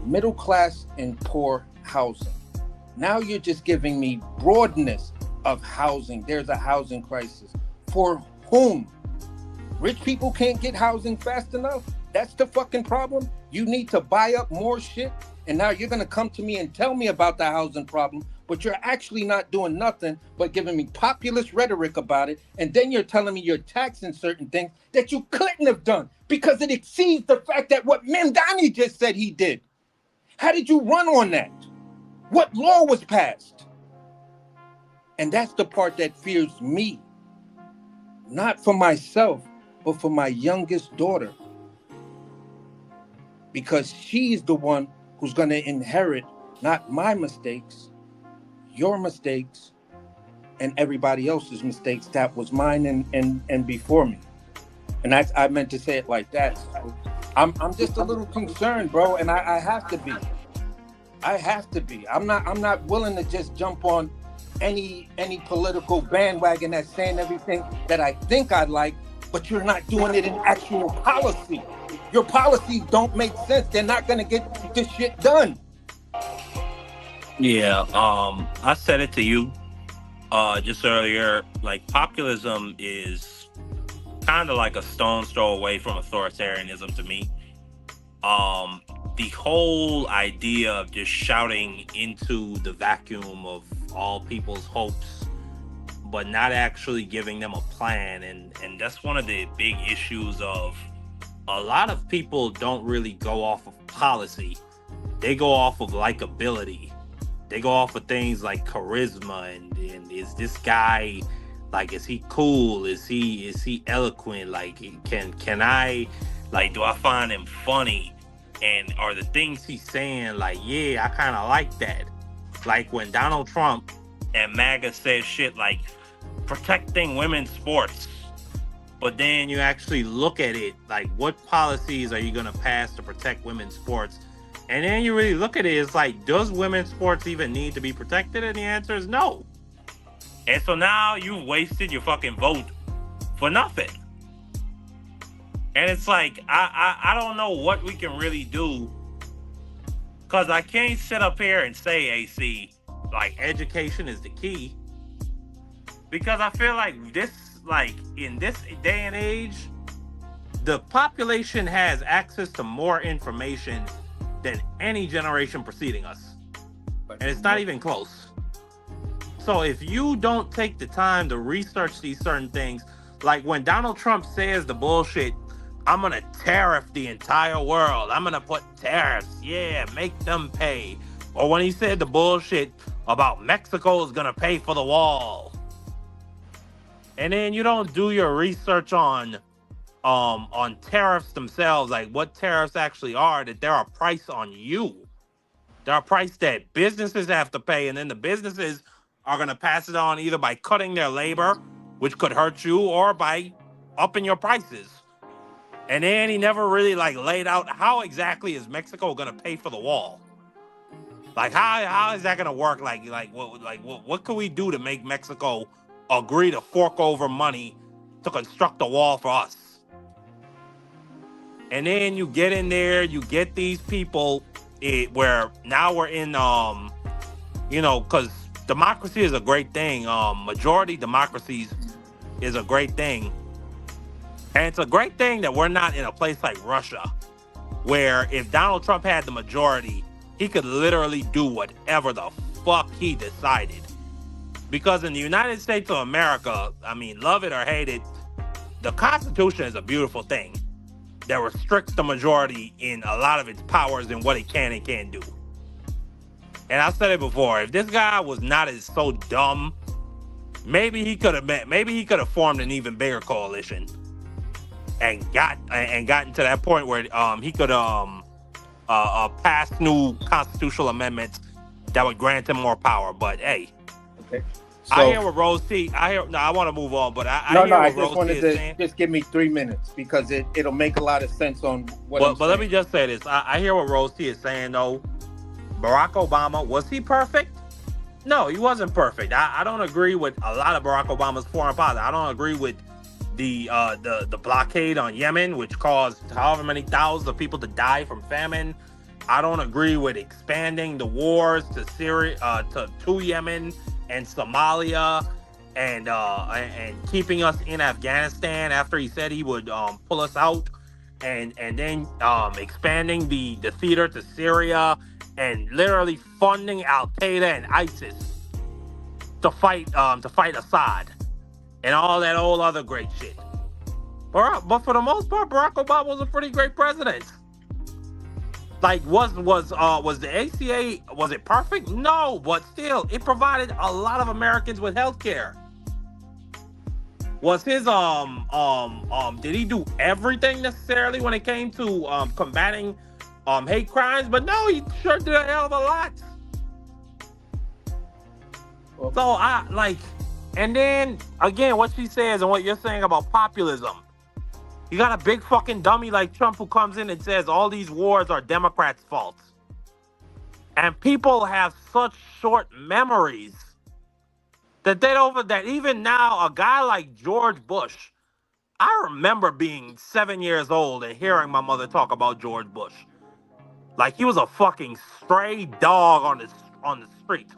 middle class and poor housing. Now you're just giving me broadness of housing. There's a housing crisis. For whom? Rich people can't get housing fast enough? That's the fucking problem? You need to buy up more shit, and now you're gonna come to me and tell me about the housing problem, but you're actually not doing nothing but giving me populist rhetoric about it, and then you're telling me you're taxing certain things that you couldn't have done because it exceeds the fact that what Mamdani just said he did. How did you run on that? What law was passed? And that's the part that fears me. Not for myself, but for my youngest daughter. Because she's the one who's going to inherit not my mistakes, your mistakes, and everybody else's mistakes that was mine and before me. And I meant to say it like that. So I'm just a little concerned, bro, and I have to be. I have to be. I'm not willing to just jump on any political bandwagon that's saying everything that I think I like, but you're not doing it in actual policy. Your policies don't make sense. They're not gonna get this shit done. Yeah, I said it to you just earlier. Like, populism is kind of like a stone's throw away from authoritarianism to me. The whole idea of just shouting into the vacuum of all people's hopes, but not actually giving them a plan, and that's one of the big issues of a lot of people don't really go off of policy. They go off of likability. They go off of things like charisma and is this guy, like, is he cool? Is he eloquent? Like, can I, like, do I find him funny? And are the things he's saying, like, yeah, I kind of like that. Like when Donald Trump and MAGA said shit like protecting women's sports. But then you actually look at it, like, what policies are you going to pass to protect women's sports? And then you really look at it, it's like, does women's sports even need to be protected? And the answer is no. And so now you've wasted your fucking vote for nothing. And it's like, I don't know what we can really do, because I can't sit up here and say, AC, like, education is the key. Because I feel like this, like, in this day and age, the population has access to more information than any generation preceding us. And it's not even close. So if you don't take the time to research these certain things, like when Donald Trump says the bullshit, I'm going to tariff the entire world. I'm going to put tariffs. Yeah, make them pay. Or when he said the bullshit about Mexico is going to pay for the wall. And then you don't do your research on tariffs themselves, like what tariffs actually are, that there are a price on you. There are a price that businesses have to pay, and then the businesses are going to pass it on either by cutting their labor, which could hurt you, or by upping your prices. And then he never really, like, laid out how exactly is Mexico going to pay for the wall. Like, how is that going to work? What can we do to make Mexico agree to fork over money to construct a wall for us? And then you get in there, you get these people where now we're in, because democracy is a great thing. Majority democracies is a great thing. And it's a great thing that we're not in a place like Russia, where if Donald Trump had the majority, he could literally do whatever the fuck he decided. Because in the United States of America, I mean, love it or hate it, the Constitution is a beautiful thing that restricts the majority in a lot of its powers and what it can and can't do. And I said it before, if this guy was not as so dumb, maybe he could have formed an even bigger coalition. and gotten to that point where he could pass new constitutional amendments that would grant him more power. But hey, Okay. I So hear what Rose T. I want to move on, but I no, hear I what just Rose T wanted is to saying. just give me 3 minutes because it'll make a lot of sense on what I'm But saying. let me just say this: I hear what Rose T is saying. Though Barack Obama, was he perfect? No, he wasn't perfect. I don't agree with a lot of Barack Obama's foreign policy. I don't agree with the blockade on Yemen, which caused however many thousands of people to die from famine. I don't agree with expanding the wars to Syria, to Yemen and Somalia, and keeping us in Afghanistan after he said he would pull us out, and then expanding the theater to Syria and literally funding Al Qaeda and ISIS to fight Assad and all that old other great shit. But for the most part, Barack Obama was a pretty great president. Like, was the ACA, was it perfect? No, but still, it provided a lot of Americans with health care. Was his did he do everything necessarily when it came to combating hate crimes? But no, he sure did a hell of a lot. So and then again, what she says and what you're saying about populism. You got a big fucking dummy like Trump who comes in and says all these wars are Democrats' fault. And people have such short memories that that even now, a guy like George Bush, I remember being 7 years old and hearing my mother talk about George Bush. Like he was a fucking stray dog on the street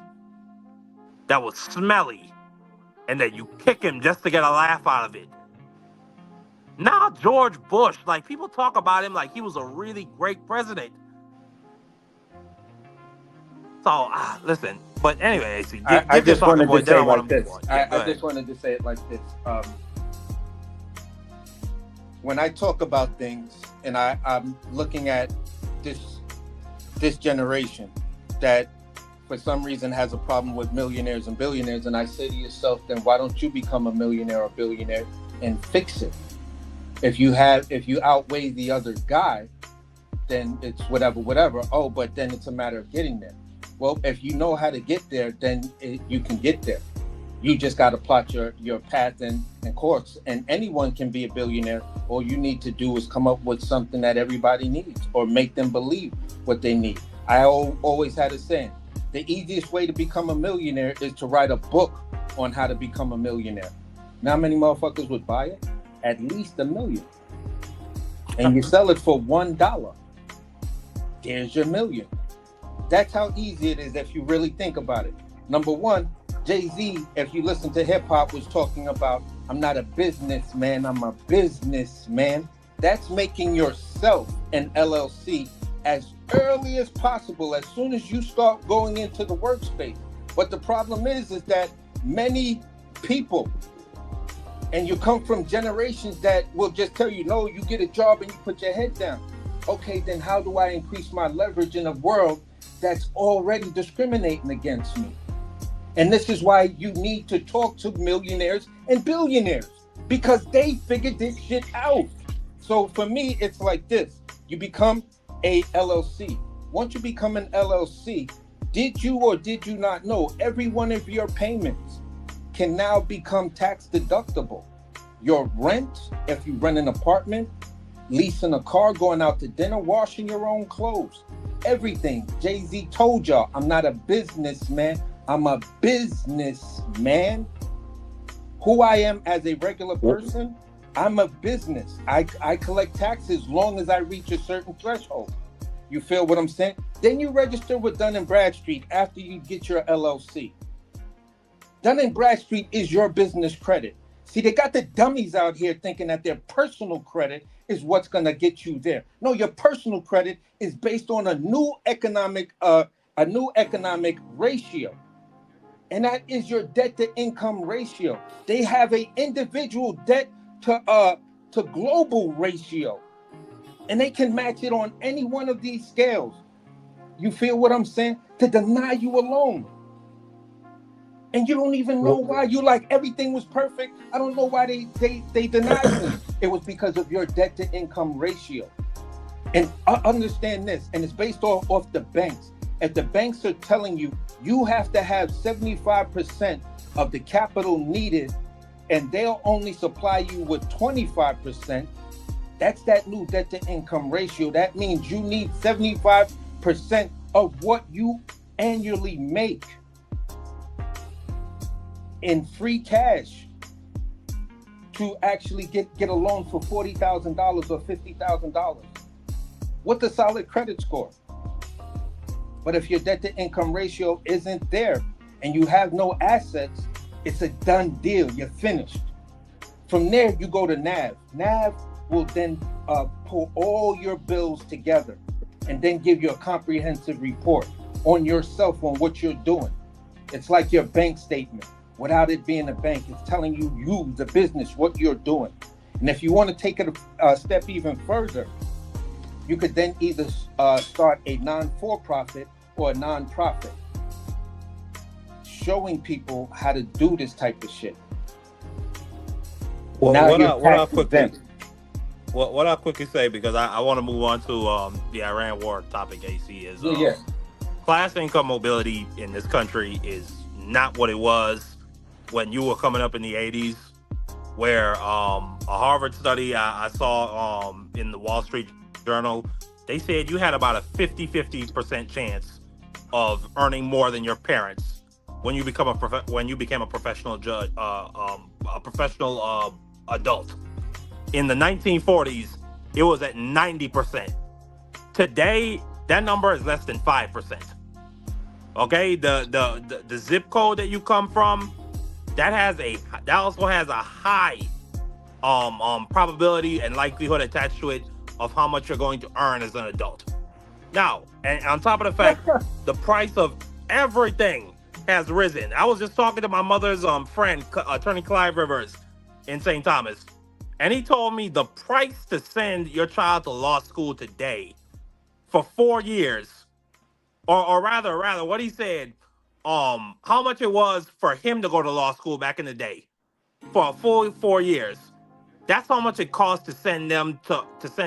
that was smelly and that you kick him just to get a laugh out of it. Now George Bush, like people talk about him like he was a really great president. So listen, but anyway, I just wanted to say it like this. Yeah, I just wanted to say it like this. When I talk about things, and I'm looking at this generation that for some reason has a problem with millionaires and billionaires, and I say to yourself, then why don't you become a millionaire or billionaire and fix it? If you outweigh the other guy, then it's whatever. Oh, but then it's a matter of getting there. Well, if you know how to get there, then you can get there. You just got to plot your path and course. And anyone can be a billionaire. All you need to do is come up with something that everybody needs or make them believe what they need. I always had a saying, the easiest way to become a millionaire is to write a book on how to become a millionaire. Now, how many motherfuckers would buy it? At least 1 million. And you sell it for $1. There's your million. That's how easy it is if you really think about it. Number one, Jay-Z, if you listen to hip hop, was talking about, I'm not a businessman, I'm a businessman. That's making yourself an LLC as early as possible, as soon as you start going into the workspace. But the problem is that many people, and you come from generations that will just tell you, no, you get a job and you put your head down. Okay, then how do I increase my leverage in a world that's already discriminating against me? And this is why you need to talk to millionaires and billionaires, because they figured this shit out. So for me, it's like this. You become a LLC. Once you become an LLC, did you or did you not know every one of your payments can now become tax deductible? Your rent, if you rent an apartment, leasing a car, going out to dinner, washing your own clothes, everything. Jay-Z told y'all, I'm not a businessman, I'm a businessman. Who I am as a regular person, I'm a business. I collect taxes long as I reach a certain threshold. You feel what I'm saying? Then you register with Dun & Bradstreet after you get your LLC. Dun & Bradstreet is your business credit. See, they got the dummies out here thinking that their personal credit is what's going to get you there. No, your personal credit is based on a new economic ratio. And that is your debt to income ratio. They have an individual debt to global ratio. And they can match it on any one of these scales. You feel what I'm saying? To deny you a loan. And you don't even know why. You like everything was perfect. I don't know why they denied me. It was because of your debt to income ratio. And I understand this, and it's based off the banks. If the banks are telling you you have to have 75% of the capital needed, and they'll only supply you with 25%, that's that new debt to income ratio. That means you need 75% of what you annually make in free cash to actually get a loan for $40,000 or $50,000 with a solid credit score. But if your debt to income ratio isn't there and you have no assets, it's a done deal. You're finished. From there, you go to NAV. NAV will then pull all your bills together and then give you a comprehensive report on yourself on what you're doing. It's like your bank statement. Without it being a bank, it's telling you, the business, what you're doing. And if you want to take it a step even further, you could then either start a non-for-profit or a non-profit, showing people how to do this type of shit. Well, Now what I'll quickly say, because I want to move on to the Iran war topic, AC, is class income mobility in this country is not what it was when you were coming up in the 80s, where a Harvard study I saw in the Wall Street Journal, they said you had about a 50% chance of earning more than your parents when you became a professional judge, a professional adult. In the 1940s, it was at 90%. Today, that number is less than 5%. Okay, the zip code that you come from, that also has a high probability and likelihood attached to it of how much you're going to earn as an adult. Now, and on top of the fact, the price of everything has risen. I was just talking to my mother's friend, Attorney Clive Rivers in St. Thomas, and he told me the price to send your child to law school today for 4 years, or rather, what he said, how much it was for him to go to law school back in the day for a full 4 years. That's how much it costs to send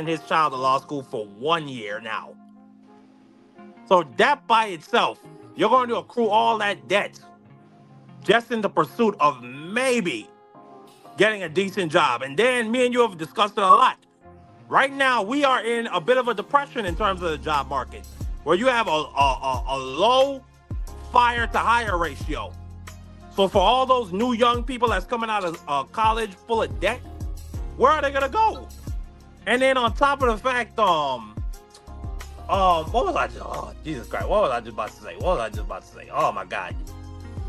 his child to law school for 1 year now. So that by itself, you're going to accrue all that debt just in the pursuit of maybe getting a decent job. And then me and you have discussed it a lot. Right now, we are in a bit of a depression in terms of the job market, where you have a low fire to hire ratio. So for all those new young people that's coming out of college full of debt, where are they gonna go? And then on top of the fact, what was I just? Oh, Jesus Christ! What was I just about to say? Oh my God!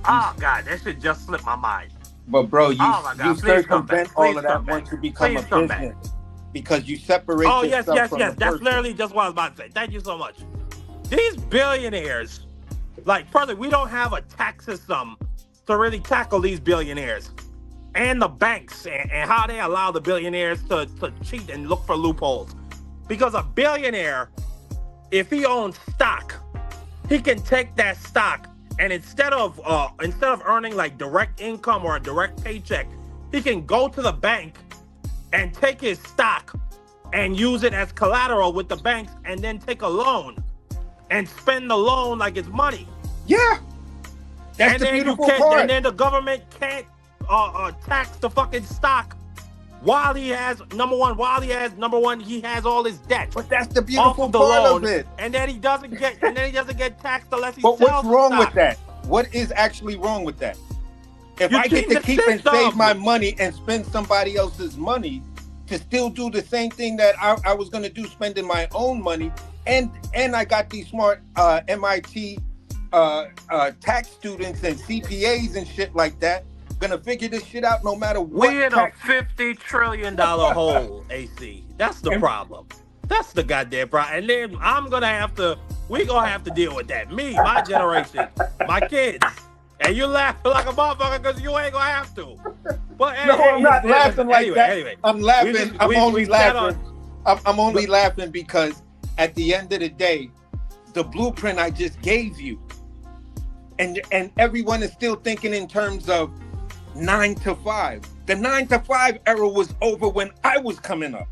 Oh God! That shit just slipped my mind. But bro, you circumvent all of that once once you become a business, because you separate. Oh yes. From That's literally just what I was about to say. Thank you so much. These billionaires, like, further, we don't have a tax system to really tackle these billionaires and the banks and how they allow the billionaires to cheat and look for loopholes. Because a billionaire, if he owns stock, he can take that stock and instead of earning like direct income or a direct paycheck, he can go to the bank and take his stock and use it as collateral with the banks and then take a loan and spend the loan like it's money. Yeah. That's the beautiful part. And then the government can't tax the fucking stock while he has he has all his debt. But that's the beautiful part of it. And then he doesn't get taxed unless he sells. But what's wrong stock. with that? What is actually wrong with that? If I get to keep and save my money and spend somebody else's money to still do the same thing that I was going to do, spending my own money, and I got these smart MIT tax students and CPAs and shit like that, gonna figure this shit out no matter what. We're in a $50 trillion hole, AC. That's the problem. That's the goddamn problem. And then we're gonna have to deal with that. Me, my generation, my kids. And you laughing like a motherfucker because you ain't gonna have to. But I'm not laughing like that. Anyway, I'm laughing. I'm only laughing because at the end of the day, the blueprint I just gave you and everyone is still thinking in terms of 9 to 5. The 9 to 5 era was over when I was coming up.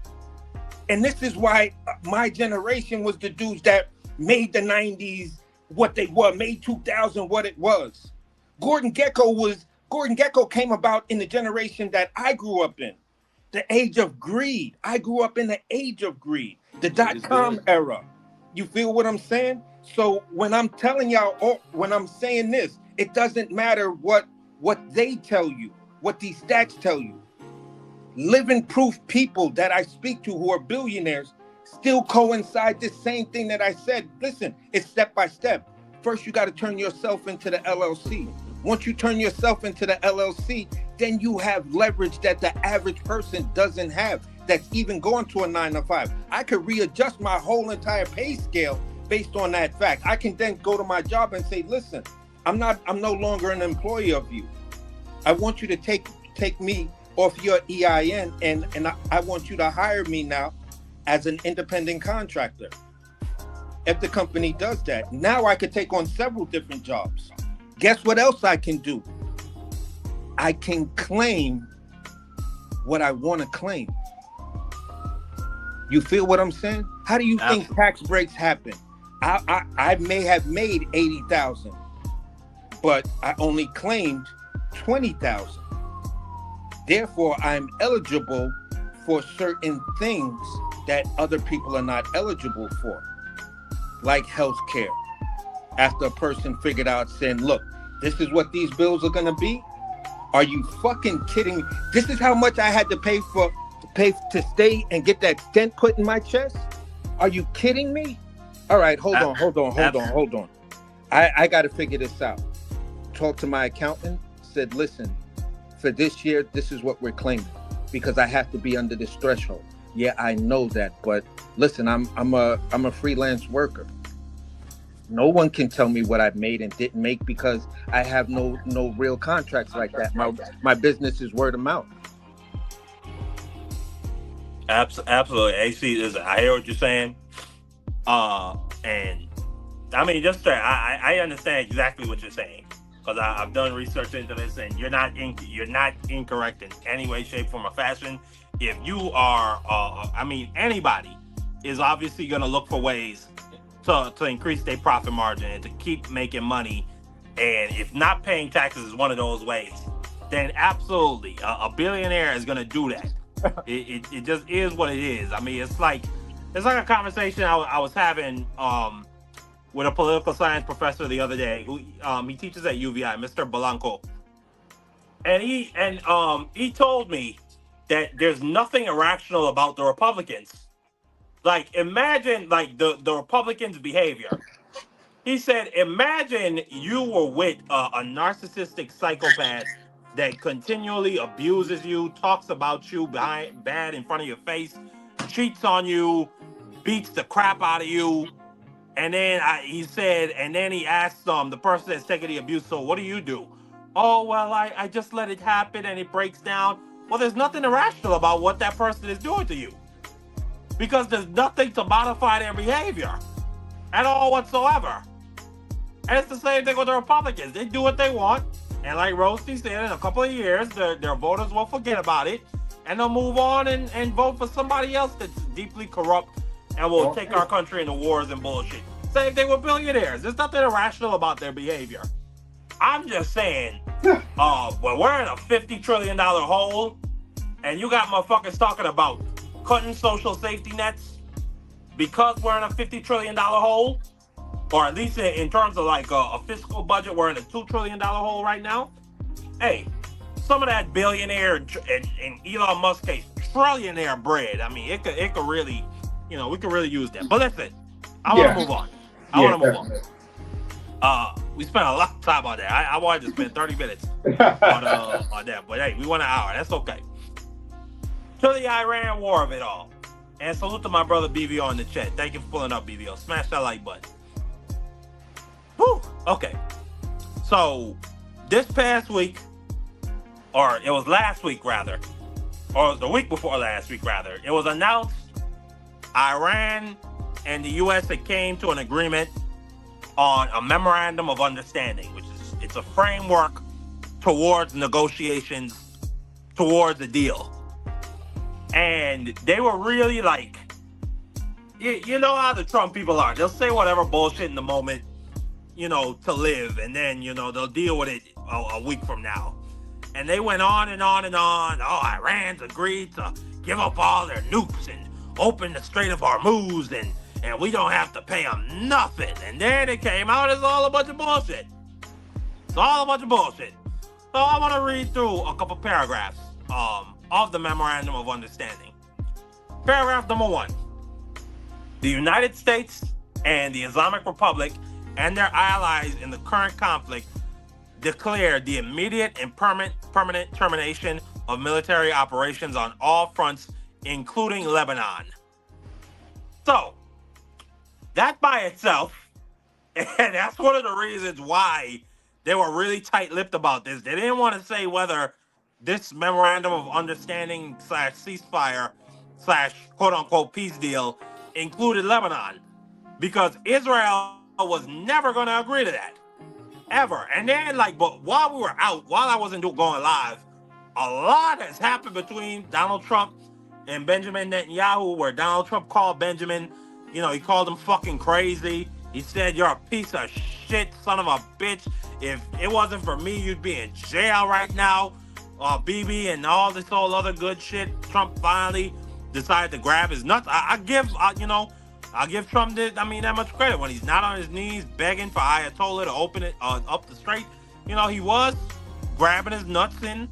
And this is why my generation was the dudes that made the 90s what they were, made 2000 what it was. Gordon Gekko came about in the generation that I grew up in, the age of greed. I grew up in the age of greed, the .com era. You feel what I'm saying? So when I'm telling y'all, when I'm saying this, it doesn't matter what they tell you, what these stats tell you. Living proof people that I speak to who are billionaires still coincide this same thing that I said. Listen, it's step by step. First, you got to turn yourself into the LLC. Once you turn yourself into the LLC, then you have leverage that the average person doesn't have, that's even going to a 9 to 5. I could readjust my whole entire pay scale based on that fact. I can then go to my job and say, listen, I'm no longer an employee of you. I want you to take me off your EIN and I want you to hire me now as an independent contractor. If the company does that, now I could take on several different jobs. Guess what else I can do? I can claim what I want to claim. You feel what I'm saying? How do you think tax breaks happen? I may have made 80,000, but I only claimed 20,000. Therefore, I'm eligible for certain things that other people are not eligible for, like health care. After a person figured out saying, look, this is what these bills are going to be. Are you fucking kidding me? This is how much I had to pay to stay and get that stent put in my chest. Are you kidding me? All right, hold on. I got to figure this out. Talked to my accountant, said, listen, for this year, this is what we're claiming because I have to be under this threshold. Yeah, I know that, but listen, I'm a freelance worker. No one can tell me what I've made and didn't make because I have no real contracts like that. My business is word of mouth. Absolutely. AC, listen, I hear what you're saying. And I mean, just I understand exactly what you're saying because I've done research into this, and you're not incorrect in any way, shape, form, or fashion. If you are, anybody is obviously going to look for ways to increase their profit margin and to keep making money. And if not paying taxes is one of those ways, then absolutely, a billionaire is going to do that. It just is what it is. I mean, it's like a conversation I was having with a political science professor the other day. Who he teaches at UVI, Mr. Blanco, and he told me that there's nothing irrational about the Republicans. Like, imagine like the Republicans' behavior. He said, imagine you were with a narcissistic psychopath that continually abuses you, talks about you bad in front of your face, cheats on you, beats the crap out of you. And then he asked the person that's taking the abuse, so what do you do? Oh, well, I just let it happen and it breaks down. Well, there's nothing irrational about what that person is doing to you because there's nothing to modify their behavior at all whatsoever. And it's the same thing with the Republicans. They do what they want. And like Roasty said, in a couple of years, their voters will forget about it and they'll move on and vote for somebody else that's deeply corrupt and will take our country into wars and bullshit. Same thing with billionaires. There's nothing irrational about their behavior. I'm just saying, when we're in a $50 trillion hole and you got motherfuckers talking about cutting social safety nets because we're in a $50 trillion hole, or at least in terms of like a fiscal budget, we're in a $2 trillion hole right now. Hey, some of that billionaire and Elon Musk case, trillionaire bread. I mean, it could really, we could really use that. But listen, I want to move on. I want to move on. We spent a lot of time on that. I wanted to spend 30 minutes on that, but hey, we went an hour. That's okay. To the Iran war of it all. And salute to my brother BVO in the chat. Thank you for pulling up, BVO. Smash that like button. Whew. Okay. So, this past week, or it was last week rather, or the week before last week rather, it was announced Iran and the U.S. had came to an agreement on a memorandum of understanding, which is It's a framework towards negotiations, towards a deal. And they were really like, you know how the Trump people are. They'll say whatever bullshit in the moment, to live, and then, they'll deal with it a week from now. And they went on and on and on. Oh, Iran's agreed to give up all their nukes and open the Strait of Hormuz, and we don't have to pay them nothing. And then it came out as all a bunch of bullshit. It's all a bunch of bullshit. So I want to read through a couple paragraphs of the Memorandum of Understanding. Paragraph number 1. The United States and the Islamic Republic and their allies in the current conflict declare the immediate and permanent termination of military operations on all fronts, including Lebanon. So, that by itself, and that's one of the reasons why they were really tight-lipped about this. They didn't want to say whether this memorandum of understanding / ceasefire / quote-unquote peace deal included Lebanon, because Israel was never going to agree to that. Ever. And then, but while we were out, while I wasn't going live, a lot has happened between Donald Trump and Benjamin Netanyahu, where Donald Trump called Benjamin, he called him fucking crazy. He said, "You're a piece of shit, son of a bitch. If it wasn't for me, you'd be in jail right now." BB and all this whole other good shit. Trump finally decided to grab his nuts. I give Trump that much credit. When he's not on his knees begging for Ayatollah to open it up the strait, he was grabbing his nuts and,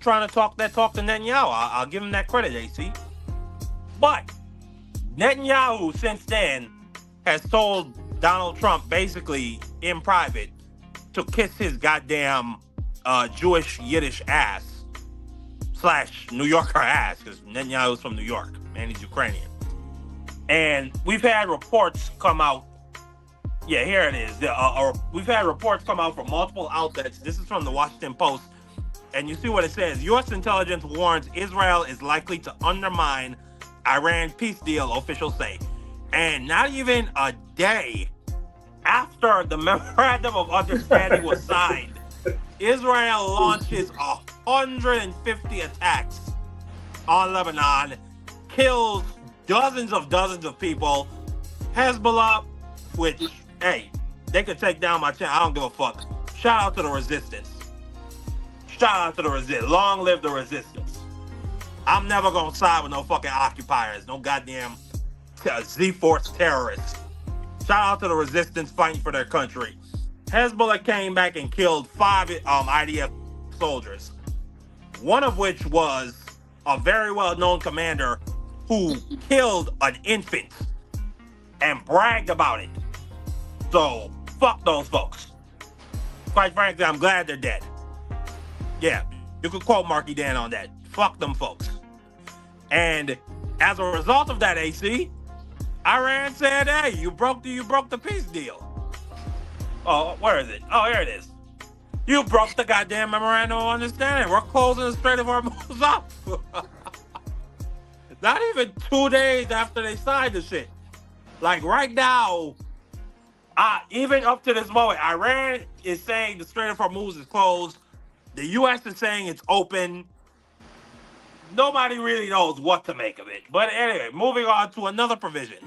trying to talk to Netanyahu. I'll give him that credit, AC. But Netanyahu, since then, has told Donald Trump, basically in private, to kiss his goddamn Jewish Yiddish ass / New Yorker ass, because Netanyahu's from New York and he's Ukrainian. And we've had reports come out. Yeah, here it is. We've had reports come out from multiple outlets. This is from the Washington Post. And you see what it says. U.S. intelligence warns Israel is likely to undermine Iran peace deal, officials say. And not even a day after the Memorandum of Understanding was signed, Israel launches 150 attacks on Lebanon, kills dozens of people. Hezbollah, which, hey, they could take down my channel. I don't give a fuck. Shout out to the resistance. Shout out to the resistance. Long live the resistance. I'm never going to side with no fucking occupiers. No goddamn Z-Force terrorists. Shout out to the resistance fighting for their country. Hezbollah came back and killed 5 IDF soldiers. One of which was a very well-known commander who killed an infant and bragged about it. So, fuck those folks. Quite frankly, I'm glad they're dead. Yeah, you could quote Marky Dan on that. Fuck them folks. And as a result of that, AC, Iran said, "Hey, you broke the peace deal." Oh, where is it? Oh, here it is. You broke the goddamn memorandum of understanding. We're closing the Strait of Hormuz up. Not even 2 days after they signed the shit. Like right now, even up to this moment, Iran is saying the Strait of Hormuz is closed. The U.S. is saying it's open. Nobody really knows what to make of it. But anyway, moving on to another provision.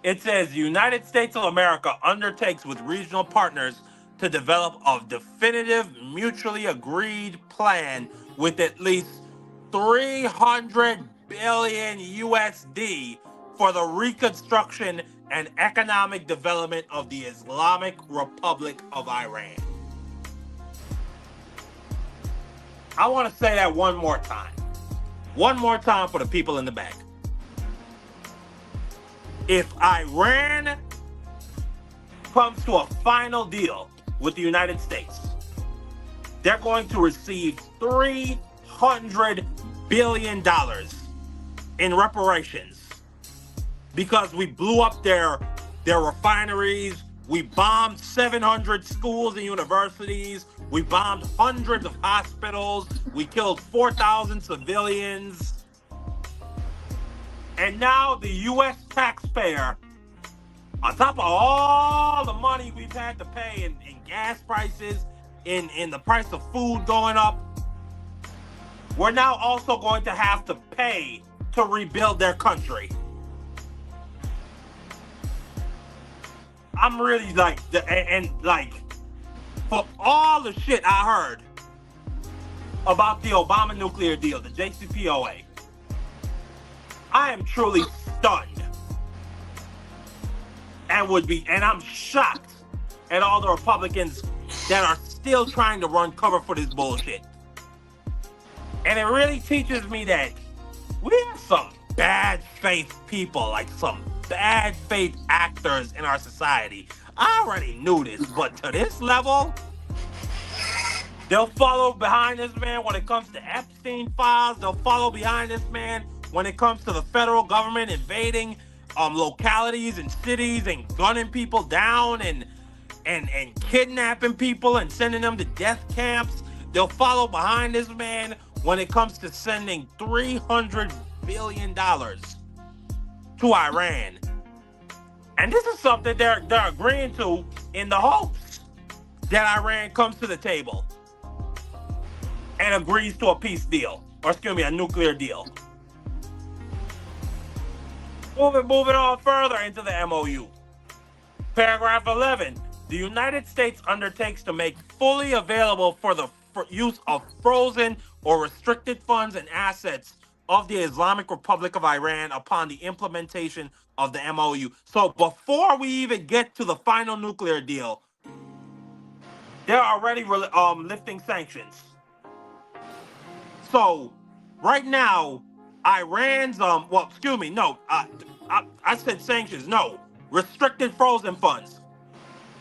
It says, the United States of America undertakes with regional partners to develop a definitive, mutually agreed plan with at least 300 billion USD for the reconstruction and economic development of the Islamic Republic of Iran. I want to say that one more time. One more time for the people in the back. If Iran comes to a final deal with the United States, they're going to receive $300 billion in reparations because we blew up their refineries. We bombed 700 schools and universities. We bombed hundreds of hospitals. We killed 4,000 civilians. And now the U.S. taxpayer On top of all the money we've had to pay in gas prices, in the price of food going up, we're now also going to have to pay to rebuild their country. I'm really like, and like, for all the shit I heard about the Obama nuclear deal, the JCPOA, I am truly stunned and I'm shocked at all the Republicans that are still trying to run cover for this bullshit. And it really teaches me that we have some bad faith people, like some bad faith actors in our society. I already knew this, but to this level, they'll follow behind this man when it comes to Epstein files. They'll follow behind this man when it comes to the federal government invading localities and cities and gunning people down and kidnapping people and sending them to death camps. They'll follow behind this man when it comes to sending $300 billion to Iran. And this is something they're agreeing to in the hopes that Iran comes to the table and agrees to a peace deal, or excuse me, a nuclear deal. Moving on further into the MOU. Paragraph 11. The United States undertakes to make fully available for the use of frozen or restricted funds and assets of the Islamic Republic of Iran upon the implementation of the MOU. So before we even get to the final nuclear deal, they're already lifting sanctions. So right now, Iran's I said sanctions. No, restricted frozen funds.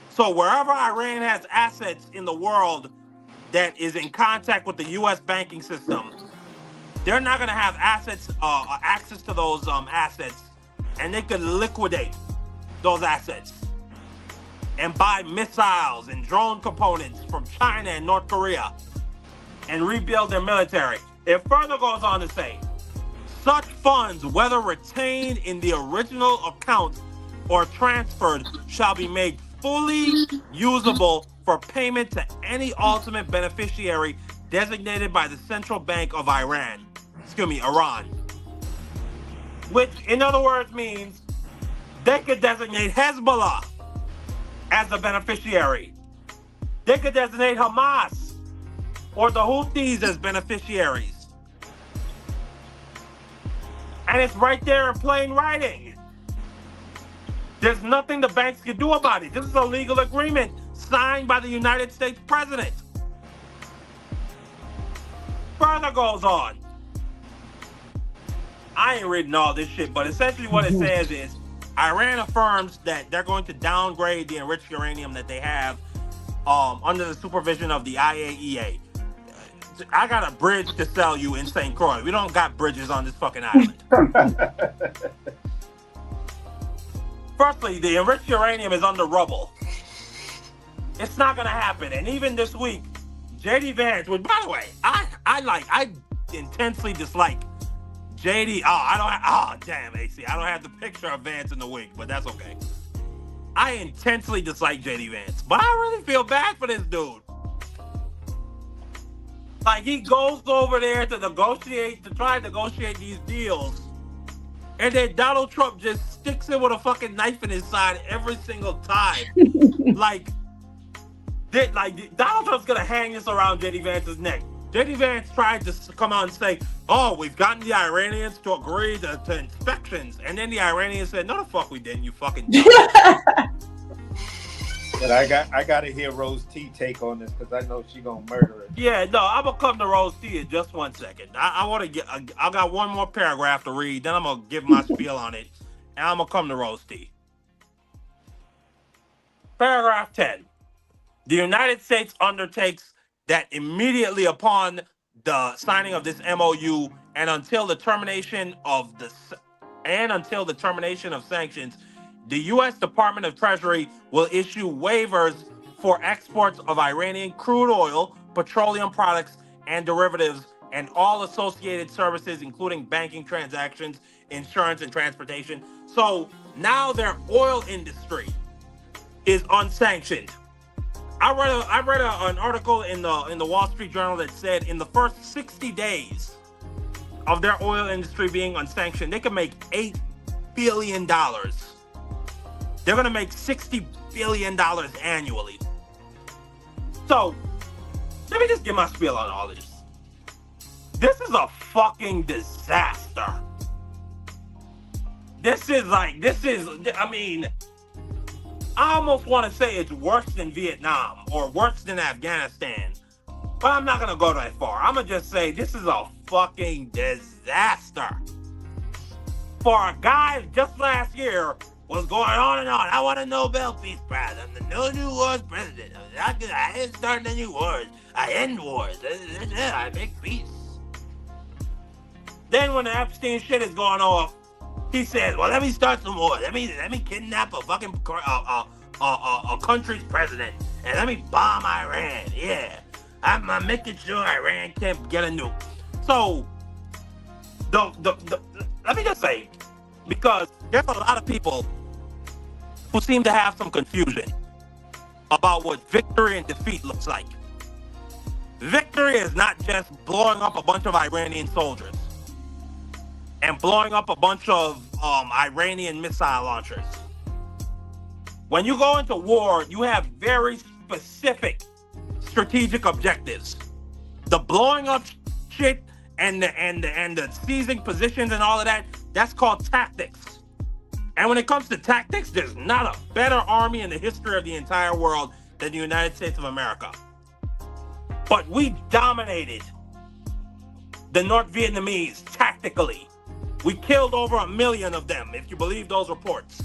So wherever Iran has assets in the world that is in contact with the U.S. banking system, they're not going to have access to those assets, and they could liquidate those assets and buy missiles and drone components from China and North Korea and rebuild their military. It further goes on to say, such funds, whether retained in the original account or transferred, shall be made fully usable for payment to any ultimate beneficiary designated by the Central Bank of Iran. Iran. Which, in other words, means they could designate Hezbollah as the beneficiary. They could designate Hamas or the Houthis as beneficiaries. And it's right there in plain writing. There's nothing the banks can do about it. This is a legal agreement signed by the United States president. Further goes on. I ain't reading all this shit, but essentially what it says is Iran affirms that they're going to downgrade the enriched uranium that they have under the supervision of the IAEA. I got a bridge to sell you in St. Croix. We don't got bridges on this fucking island. Firstly, the enriched uranium is under rubble. It's not gonna happen. And even this week, JD Vance, which by the way, I intensely dislike JD. Damn, AC. I don't have the picture of Vance in the wig, but that's okay. I intensely dislike JD Vance, but I really feel bad for this dude. Like, he goes over there to try and negotiate these deals, and then Donald Trump just sticks him with a fucking knife in his side every single time. like Donald Trump's gonna hang this around JD Vance's neck. JD Vance tried to come out and say, oh, we've gotten the Iranians to agree to inspections. And then the Iranians said, no, the fuck we didn't, you fucking But I gotta hear Rose T take on this because I know she gonna murder it. Yeah, no, I'm gonna come to Rose T in just 1 second. I got one more paragraph to read, then I'm gonna give my spiel on it, and I'm gonna come to Rose T. Paragraph 10. The United States undertakes that immediately upon the signing of this MOU and until the termination of sanctions, the U.S. Department of Treasury will issue waivers for exports of Iranian crude oil, petroleum products, and derivatives, and all associated services, including banking transactions, insurance, and transportation. So Now their oil industry is unsanctioned. I read an article in the Wall Street Journal that said in the first 60 days of their oil industry being unsanctioned, they could make $8 billion. They're gonna make $60 billion annually. So let me just get my spiel on all this. This is a fucking disaster. I mean, I almost want to say it's worse than Vietnam or worse than Afghanistan, but I'm not going to go that far. I'm going to just say this is a fucking disaster. For a guy just last year was going on and on. I want a Nobel Peace Prize. I'm the no new wars president. I ain't starting any wars. I end wars. I make peace. Then when the Epstein shit is going off, he says, well, let me start some more. Let me kidnap a fucking a country's president and let me bomb Iran. Yeah, I'm making sure Iran can't get a nuke. So, let me just say, because there's a lot of people who seem to have some confusion about what victory and defeat looks like. Victory is not just blowing up a bunch of Iranian soldiers and blowing up a bunch of Iranian missile launchers. When you go into war, you have very specific strategic objectives. The blowing up shit and the seizing positions and all of that, that's called tactics. And when it comes to tactics, there's not a better army in the history of the entire world than the United States of America. But we dominated the North Vietnamese tactically. We killed over 1 million of them, if you believe those reports.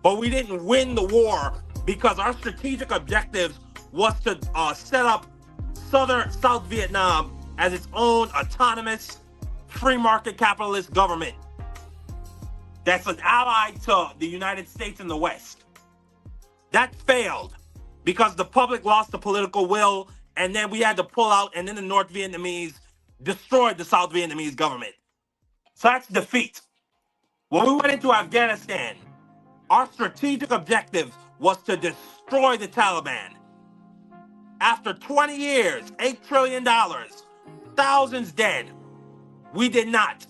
But we didn't win the war because our strategic objectives was to set up South Vietnam as its own autonomous, free market capitalist government that's an ally to the United States and the West. That failed because the public lost the political will, and then we had to pull out, and then the North Vietnamese destroyed the South Vietnamese government. So that's defeat. When we went into Afghanistan, our strategic objective was to destroy the Taliban. After 20 years, $8 trillion, thousands dead, we did not.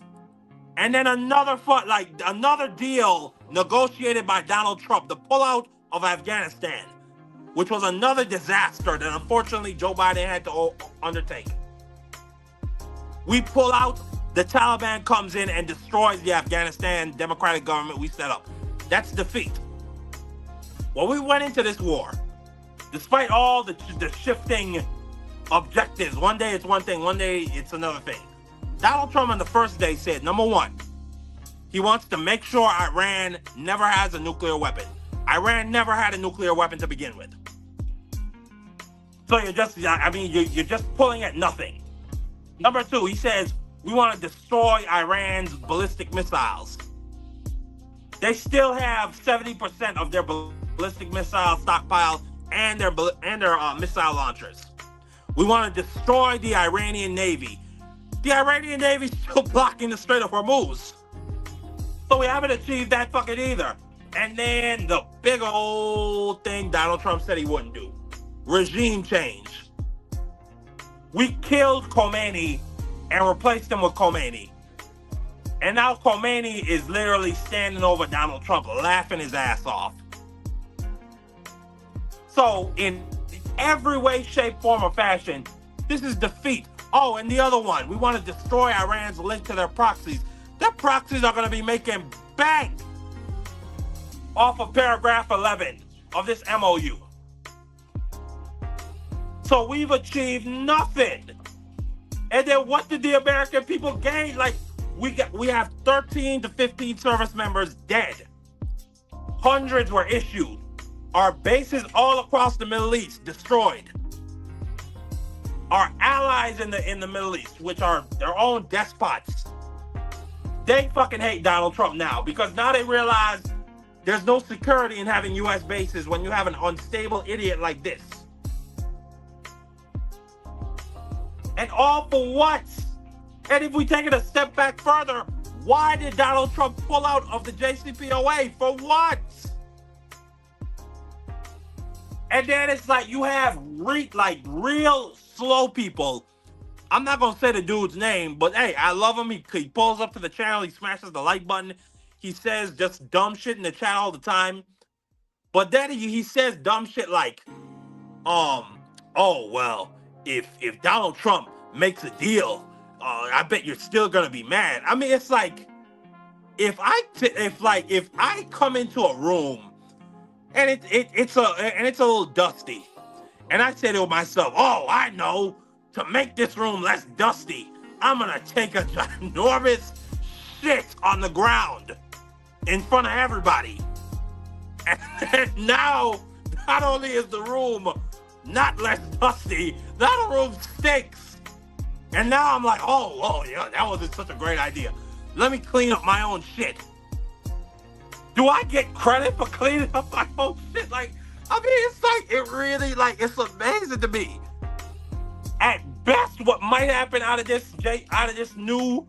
And then another deal negotiated by Donald Trump, the pullout of Afghanistan, which was another disaster that unfortunately Joe Biden had to undertake. We pull out, the Taliban comes in and destroys the Afghanistan democratic government we set up. That's defeat. When we went into this war, despite all the shifting objectives, one day it's one thing, one day it's another thing. Donald Trump on the first day said, number one, he wants to make sure Iran never has a nuclear weapon. Iran never had a nuclear weapon to begin with. So you're just pulling at nothing. Number two, he says, we want to destroy Iran's ballistic missiles. They still have 70% of their ballistic missile stockpile and their missile launchers. We want to destroy the Iranian Navy. The Iranian Navy's still blocking the Strait of Hormuz. So we haven't achieved that fucking either. And then the big old thing Donald Trump said he wouldn't do. Regime change. We killed Khomeini and replaced him with Khomeini. And now Khomeini is literally standing over Donald Trump, laughing his ass off. So in every way, shape, form, or fashion, this is defeat. Oh, and the other one, we want to destroy Iran's link to their proxies. Their proxies are going to be making bank off of paragraph 11 of this MOU. So we've achieved nothing. And then what did the American people gain? Like, we have 13 to 15 service members dead. Hundreds were issued. Our bases all across the Middle East destroyed. Our allies in the Middle East, which are their own despots, they fucking hate Donald Trump now because now they realize there's no security in having U.S. bases when you have an unstable idiot like this. And all for what? And if we take it a step back further, Why did Donald Trump pull out of the JCPOA? For what? And then it's like you have real slow people. I'm not gonna say the dude's name, but hey, I love him. He pulls up to the channel, he smashes the like button, he says just dumb shit in the chat all the time. But then he says dumb shit like, oh well, if Donald Trump makes a deal, I bet you're still gonna be mad. I mean, it's like if I come into a room and it's a little dusty, and I say to myself, oh, I know, to make this room less dusty, I'm gonna take a ginormous shit on the ground in front of everybody. And now, not only is the room not less dusty, now the room stinks. And now I'm like, oh yeah, that wasn't such a great idea. Let me clean up my own shit. Do I get credit for cleaning up my own shit? Like, I mean, it's like, it really, like, it's amazing to me. At best, what might happen out of this new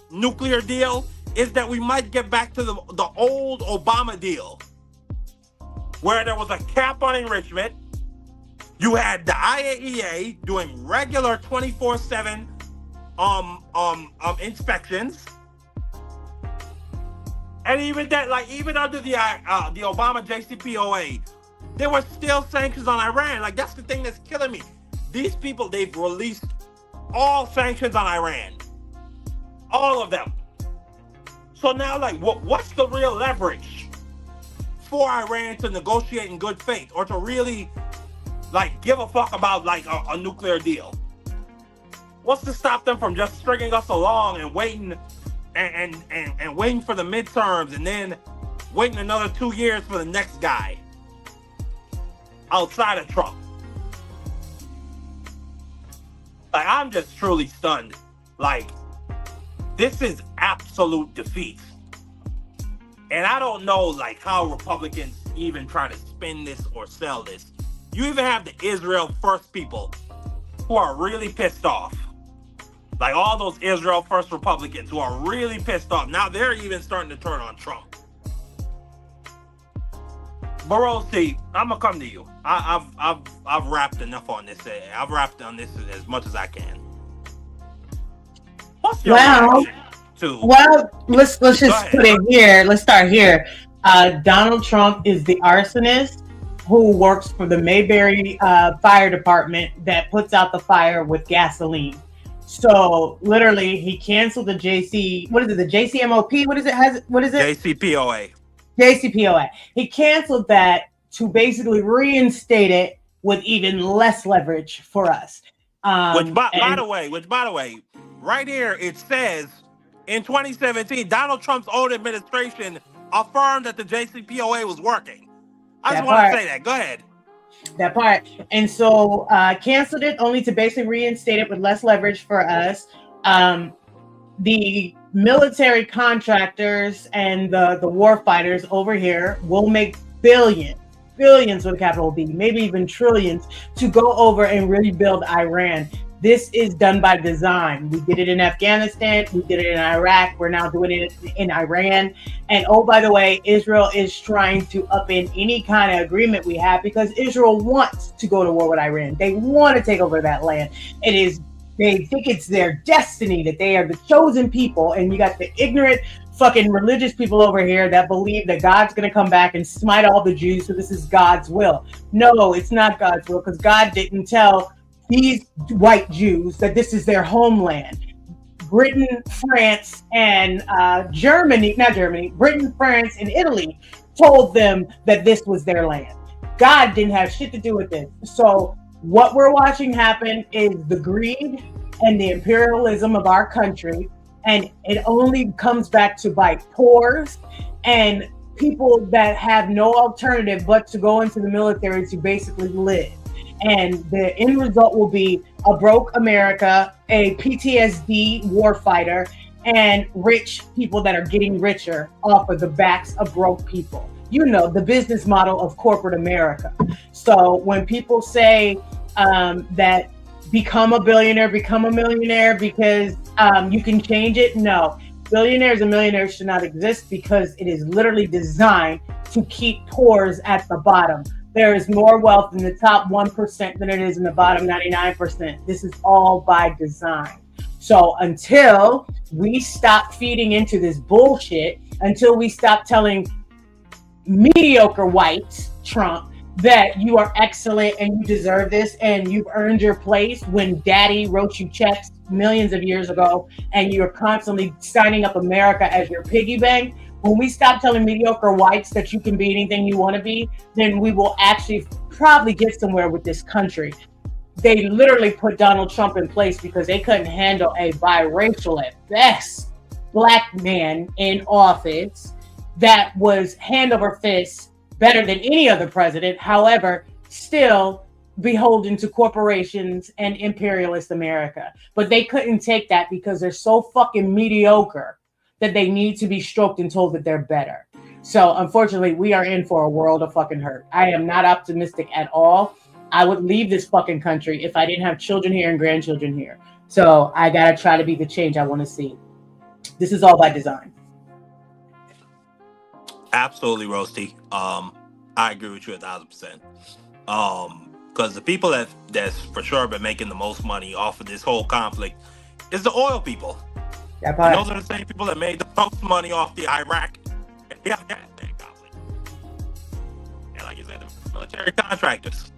nuclear deal is that we might get back to the old Obama deal, where there was a cap on enrichment. You had the IAEA doing regular 24/7 inspections, and even that, like, even under the Obama JCPOA, there were still sanctions on Iran. Like, that's the thing that's killing me. These people, they've released all sanctions on Iran, all of them. So now, like, what's the real leverage for Iran to negotiate in good faith, or to really, like, give a fuck about, like, a nuclear deal? What's to stop them from just stringing us along and waiting and waiting for the midterms, and then waiting another 2 years for the next guy outside of Trump? Like, I'm just truly stunned. Like, this is absolute defeat. And I don't know, like, how Republicans even try to spin this or sell this. You even have the Israel First people who are really pissed off. Like, all those Israel First Republicans who are really pissed off. Now they're even starting to turn on Trump. Barosi, I'm gonna come to you. I've rapped enough on this. I've rapped on this as much as I can. What's your reaction to? Well, let's just put it here. Let's start here. Donald Trump is the arsonist who works for the Mayberry Fire Department that puts out the fire with gasoline. So literally, he canceled the the JCMOP? What is it? JCPOA. JCPOA. He canceled that to basically reinstate it with even less leverage for us. Which, by the way, right here it says in 2017, Donald Trump's own administration affirmed that the JCPOA was working. I just want to say that. Go ahead. That part. And so canceled it only to basically reinstate it with less leverage for us. The military contractors and the war fighters over here will make billions with a capital B, maybe even trillions, to go over and rebuild Iran. This is done by design. We did it in Afghanistan. We did it in Iraq. We're now doing it in Iran. And oh, by the way, Israel is trying to upend any kind of agreement we have, because Israel wants to go to war with Iran. They want to take over that land. They think it's their destiny, that they are the chosen people. And you got the ignorant fucking religious people over here that believe that God's going to come back and smite all the Jews. So this is God's will. No, it's not God's will, because God didn't tell these white Jews that this is their homeland. Britain, France, and Britain, France, and Italy told them that this was their land. God didn't have shit to do with this. So what we're watching happen is the greed and the imperialism of our country. And it only comes back to bite pores and people that have no alternative but to go into the military to basically live. And the end result will be a broke America, a PTSD warfighter, and rich people that are getting richer off of the backs of broke people. You know, the business model of corporate America. So when people say that become a billionaire, become a millionaire because you can change it, no. billionaires and millionaires should not exist because it is literally designed to keep poors at the bottom. There is more wealth in the top 1% than it is in the bottom 99%. This is all by design. So until we stop feeding into this bullshit, until we stop telling mediocre whites, Trump, that you are excellent and you deserve this and you've earned your place when daddy wrote you checks millions of years ago and you're constantly signing up America as your piggy bank, when we stop telling mediocre whites that you can be anything you want to be, then we will actually probably get somewhere with this country. They literally put Donald Trump in place because they couldn't handle a biracial at best black man in office that was hand over fist better than any other president, however, still beholden to corporations and imperialist America. But they couldn't take that because they're so fucking mediocre that they need to be stroked and told that they're better. So unfortunately, we are in for a world of fucking hurt. I am not optimistic at all. I would leave this fucking country if I didn't have children here and grandchildren here. So I gotta try to be the change I want to see. This is all by design. Absolutely, Roasty. I agree with you 1,000%. Because the people that's for sure been making the most money off of this whole conflict is the oil people. And those are the same people that made the most money off the Iraq and the Afghanistan conflict. And like you said, the military contractors.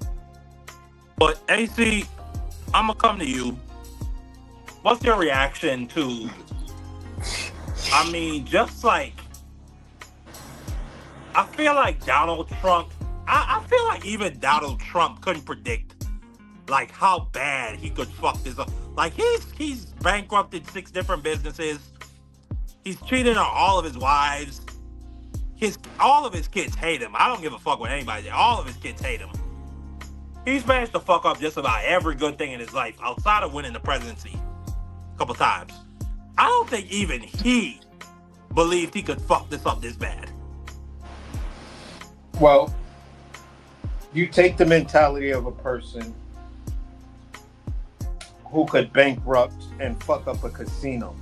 But AC, I'm gonna come to you. What's your reaction to? I mean, just like. I feel like Donald Trump, I feel like even Donald Trump couldn't predict like how bad he could fuck this up. Like he's bankrupted 6 different businesses. He's cheated on all of his wives. All of his kids hate him. I don't give a fuck what anybody says. All of his kids hate him. He's managed to fuck up just about every good thing in his life outside of winning the presidency a couple times. I don't think even he believed he could fuck this up this bad. Well, you take the mentality of a person who could bankrupt and fuck up a casino,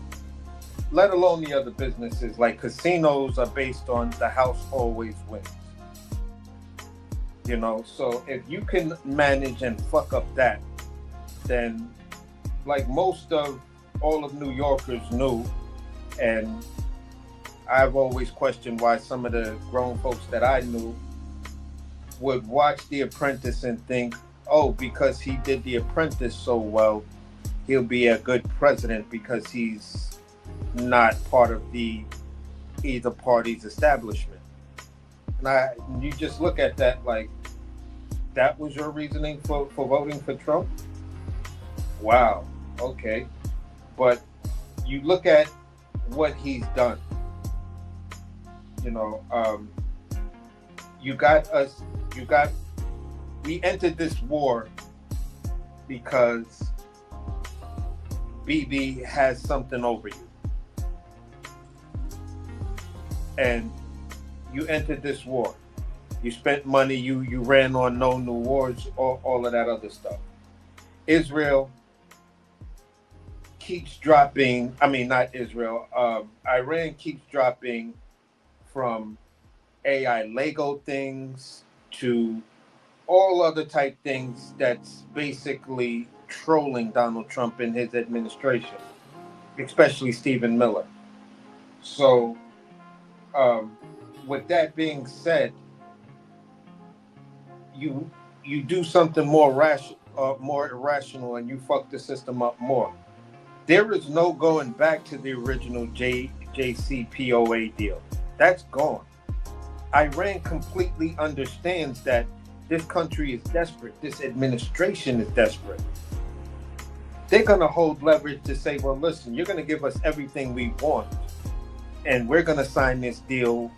let alone the other businesses. Like casinos are based on the house always wins. You know, so if you can manage and fuck up that, then like most of all of New Yorkers knew, and I've always questioned why some of the grown folks that I knew would watch The Apprentice and think, oh, because he did The Apprentice so well, he'll be a good president because he's not part of either party's establishment. And you just look at that like, that was your reasoning for voting for Trump? Wow, okay. But you look at what he's done. You know, we entered this war because BB has something over you. And you entered this war. You spent money, you ran on no new wars, all of that other stuff. Israel keeps dropping, Iran keeps dropping from AI Lego things to all other type things that's basically trolling Donald Trump and his administration, especially Stephen Miller. So, with that being said, you do something more irrational, and you fuck the system up more. There is no going back to the original JCPOA deal. That's gone. Iran completely understands that this country is desperate. This administration is desperate. They're going to hold leverage to say, well, listen, you're going to give us everything we want, and we're going to sign this deal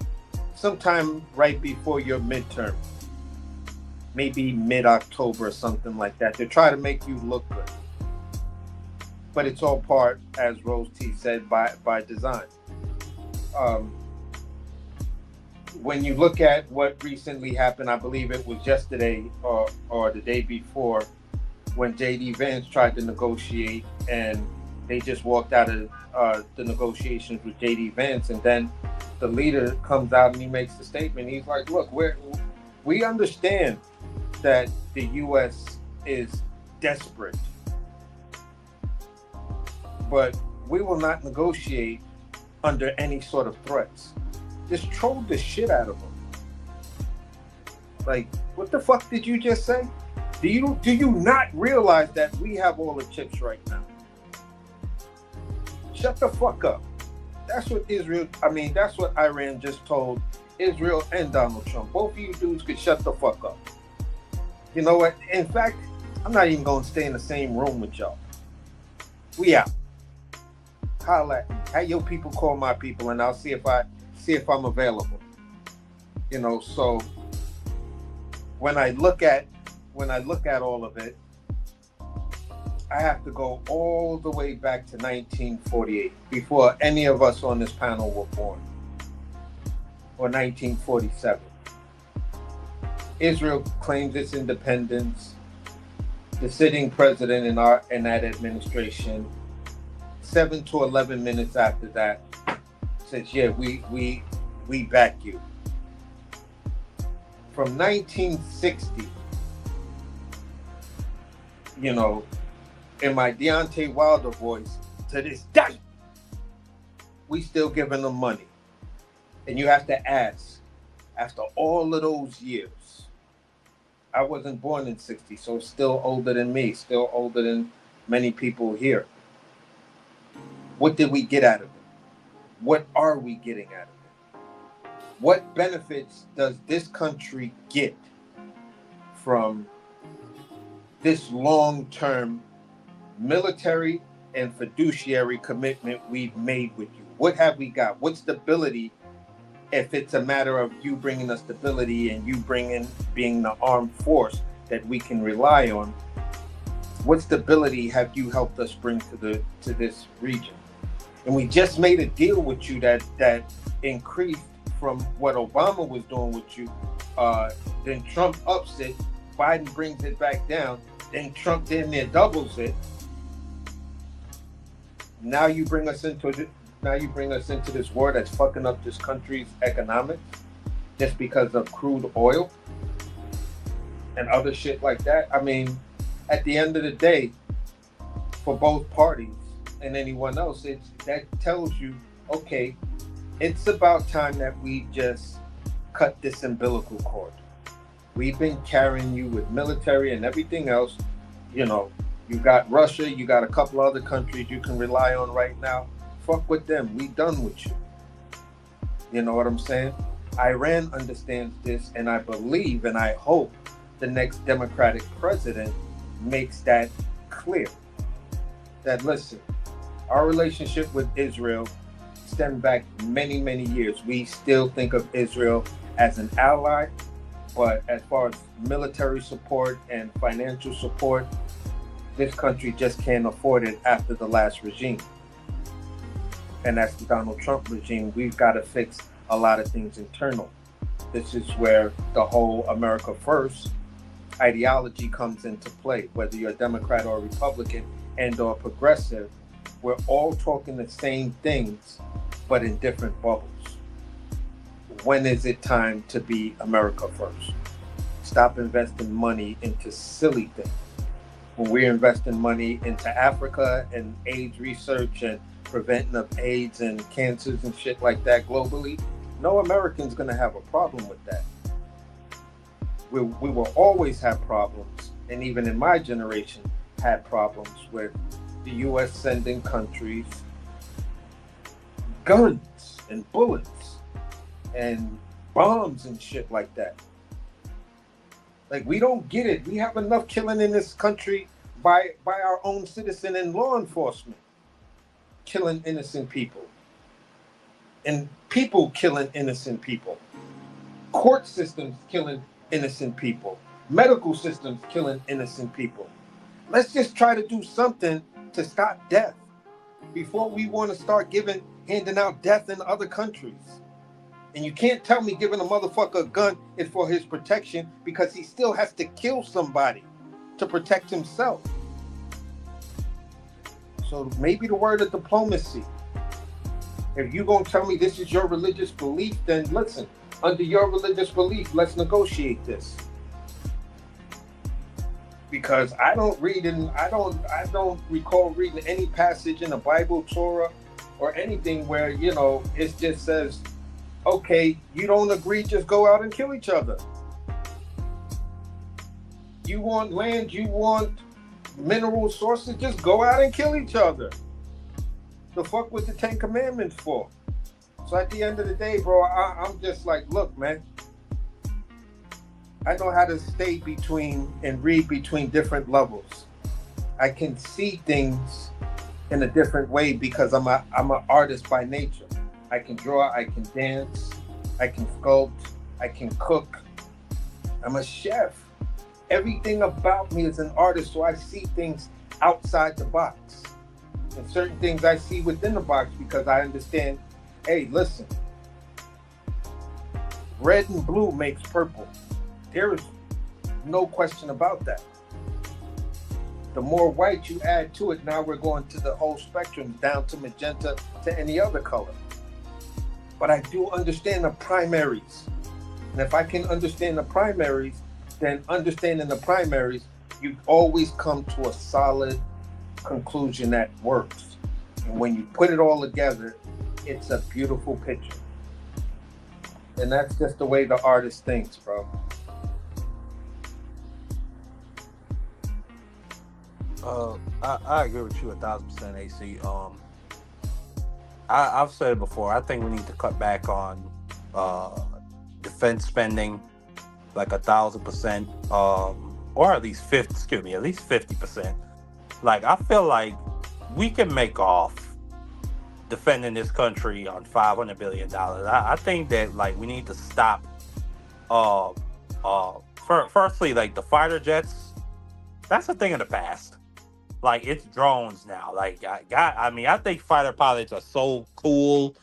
sometime right before your midterm, maybe mid-October or something like that, to try to make you look good. But it's all part, as Rose T said, by design. When you look at what recently happened, I believe it was yesterday or the day before, when J.D. Vance tried to negotiate and They just walked out of the negotiations with J.D. Vance, and then the leader comes out and he makes the statement. He's like, "Look, we understand that the U.S. is desperate, but we will not negotiate under any sort of threats." Just trolled the shit out of them. Like, what the fuck did you just say? Do you not realize that we have all the chips right now? Shut the fuck up. That's what that's what Iran just told Israel and Donald Trump. Both of you dudes could shut the fuck up. You know what? In fact, I'm not even going to stay in the same room with y'all. We out. Holla at me. Have your people call my people, and I'll see if I'm available. You know, so when I look at all of it, I have to go all the way back to 1948, before any of us on this panel were born, or 1947. Israel claims its independence. The sitting president in that administration, 7 to 11 minutes after that, says, "Yeah, we back you." From 1960, you know, in my Deontay Wilder voice, to this day, we still giving them money. And you have to ask, after all of those years, I wasn't born in 60, so still older than me, still older than many people here. What did we get out of it? What are we getting out of it? What benefits does this country get from this long-term military and fiduciary commitment we've made with you? What have we got? What stability, if it's a matter of you bringing us stability and you being the armed force that we can rely on, what stability have you helped us bring to this region? And we just made a deal with you that increased from what Obama was doing with you. Then Trump ups it, Biden brings it back down, then Trump then there doubles it. Now you bring us into this war that's fucking up this country's economics just because of crude oil and other shit like that. I mean, at the end of the day, for both parties and anyone else, that tells you, okay, it's about time that we just cut this umbilical cord. We've been carrying you with military and everything else. You know, you got Russia, you got a couple other countries you can rely on right now. Fuck with them. We done with you. You know what I'm saying? Iran understands this, and I believe and I hope the next Democratic president makes that clear. That, listen, our relationship with Israel stemmed back many, many years. We still think of Israel as an ally, but as far as military support and financial support, this country just can't afford it after the last regime. And that's the Donald Trump regime. We've got to fix a lot of things internal. This is where the whole America First ideology comes into play. Whether you're a Democrat or a Republican and or progressive, we're all talking the same things, but in different bubbles. When is it time to be America First? Stop investing money into silly things. When we're investing money into Africa and AIDS research and preventing of AIDS and cancers and shit like that globally, no American's going to have a problem with that. We will always have problems, and even in my generation had problems with the U.S. sending countries guns and bullets and bombs and shit like that. Like, we don't get it. We have enough killing in this country by our own citizen and law enforcement killing innocent people, and people killing innocent people, court systems killing innocent people, medical systems killing innocent people. Let's just try to do something to stop death before we want to start handing out death in other countries. And you can't tell me giving a motherfucker a gun is for his protection, because he still has to kill somebody to protect himself. So maybe the word of diplomacy. If you're going to tell me this is your religious belief, then listen, under your religious belief, let's negotiate this. Because I don't recall reading any passage in the Bible, Torah, or anything where, it just says, okay, you don't agree, just go out and kill each other. You want land, you want mineral sources, just go out and kill each other. The fuck was the 10 Commandments for? So at the end of the day, bro, I'm just like, look, man, I know how to stay between and read between different levels. I can see things in a different way because I'm an artist by nature. I can draw, I can dance, I can sculpt, I can cook. I'm a chef. Everything about me is an artist, so I see things outside the box. And certain things I see within the box because I understand, hey, listen, red and blue makes purple. There is no question about that. The more white you add to it, now we're going to the whole spectrum, down to magenta, to any other color. But I do understand the primaries. And if I can understand the primaries, then understanding the primaries, you always come to a solid conclusion that works. And when you put it all together, it's a beautiful picture. And that's just the way the artist thinks, bro. I agree with you 1,000%, AC. I've said it before. I think we need to cut back on defense spending, like 1,000%, or at least 50%. Like, I feel like we can make off defending this country on $500 billion. I think that, like, we need to stop. Firstly, like, the fighter jets, that's a thing of the past. Like, it's drones now. Like, I think fighter pilots are so cool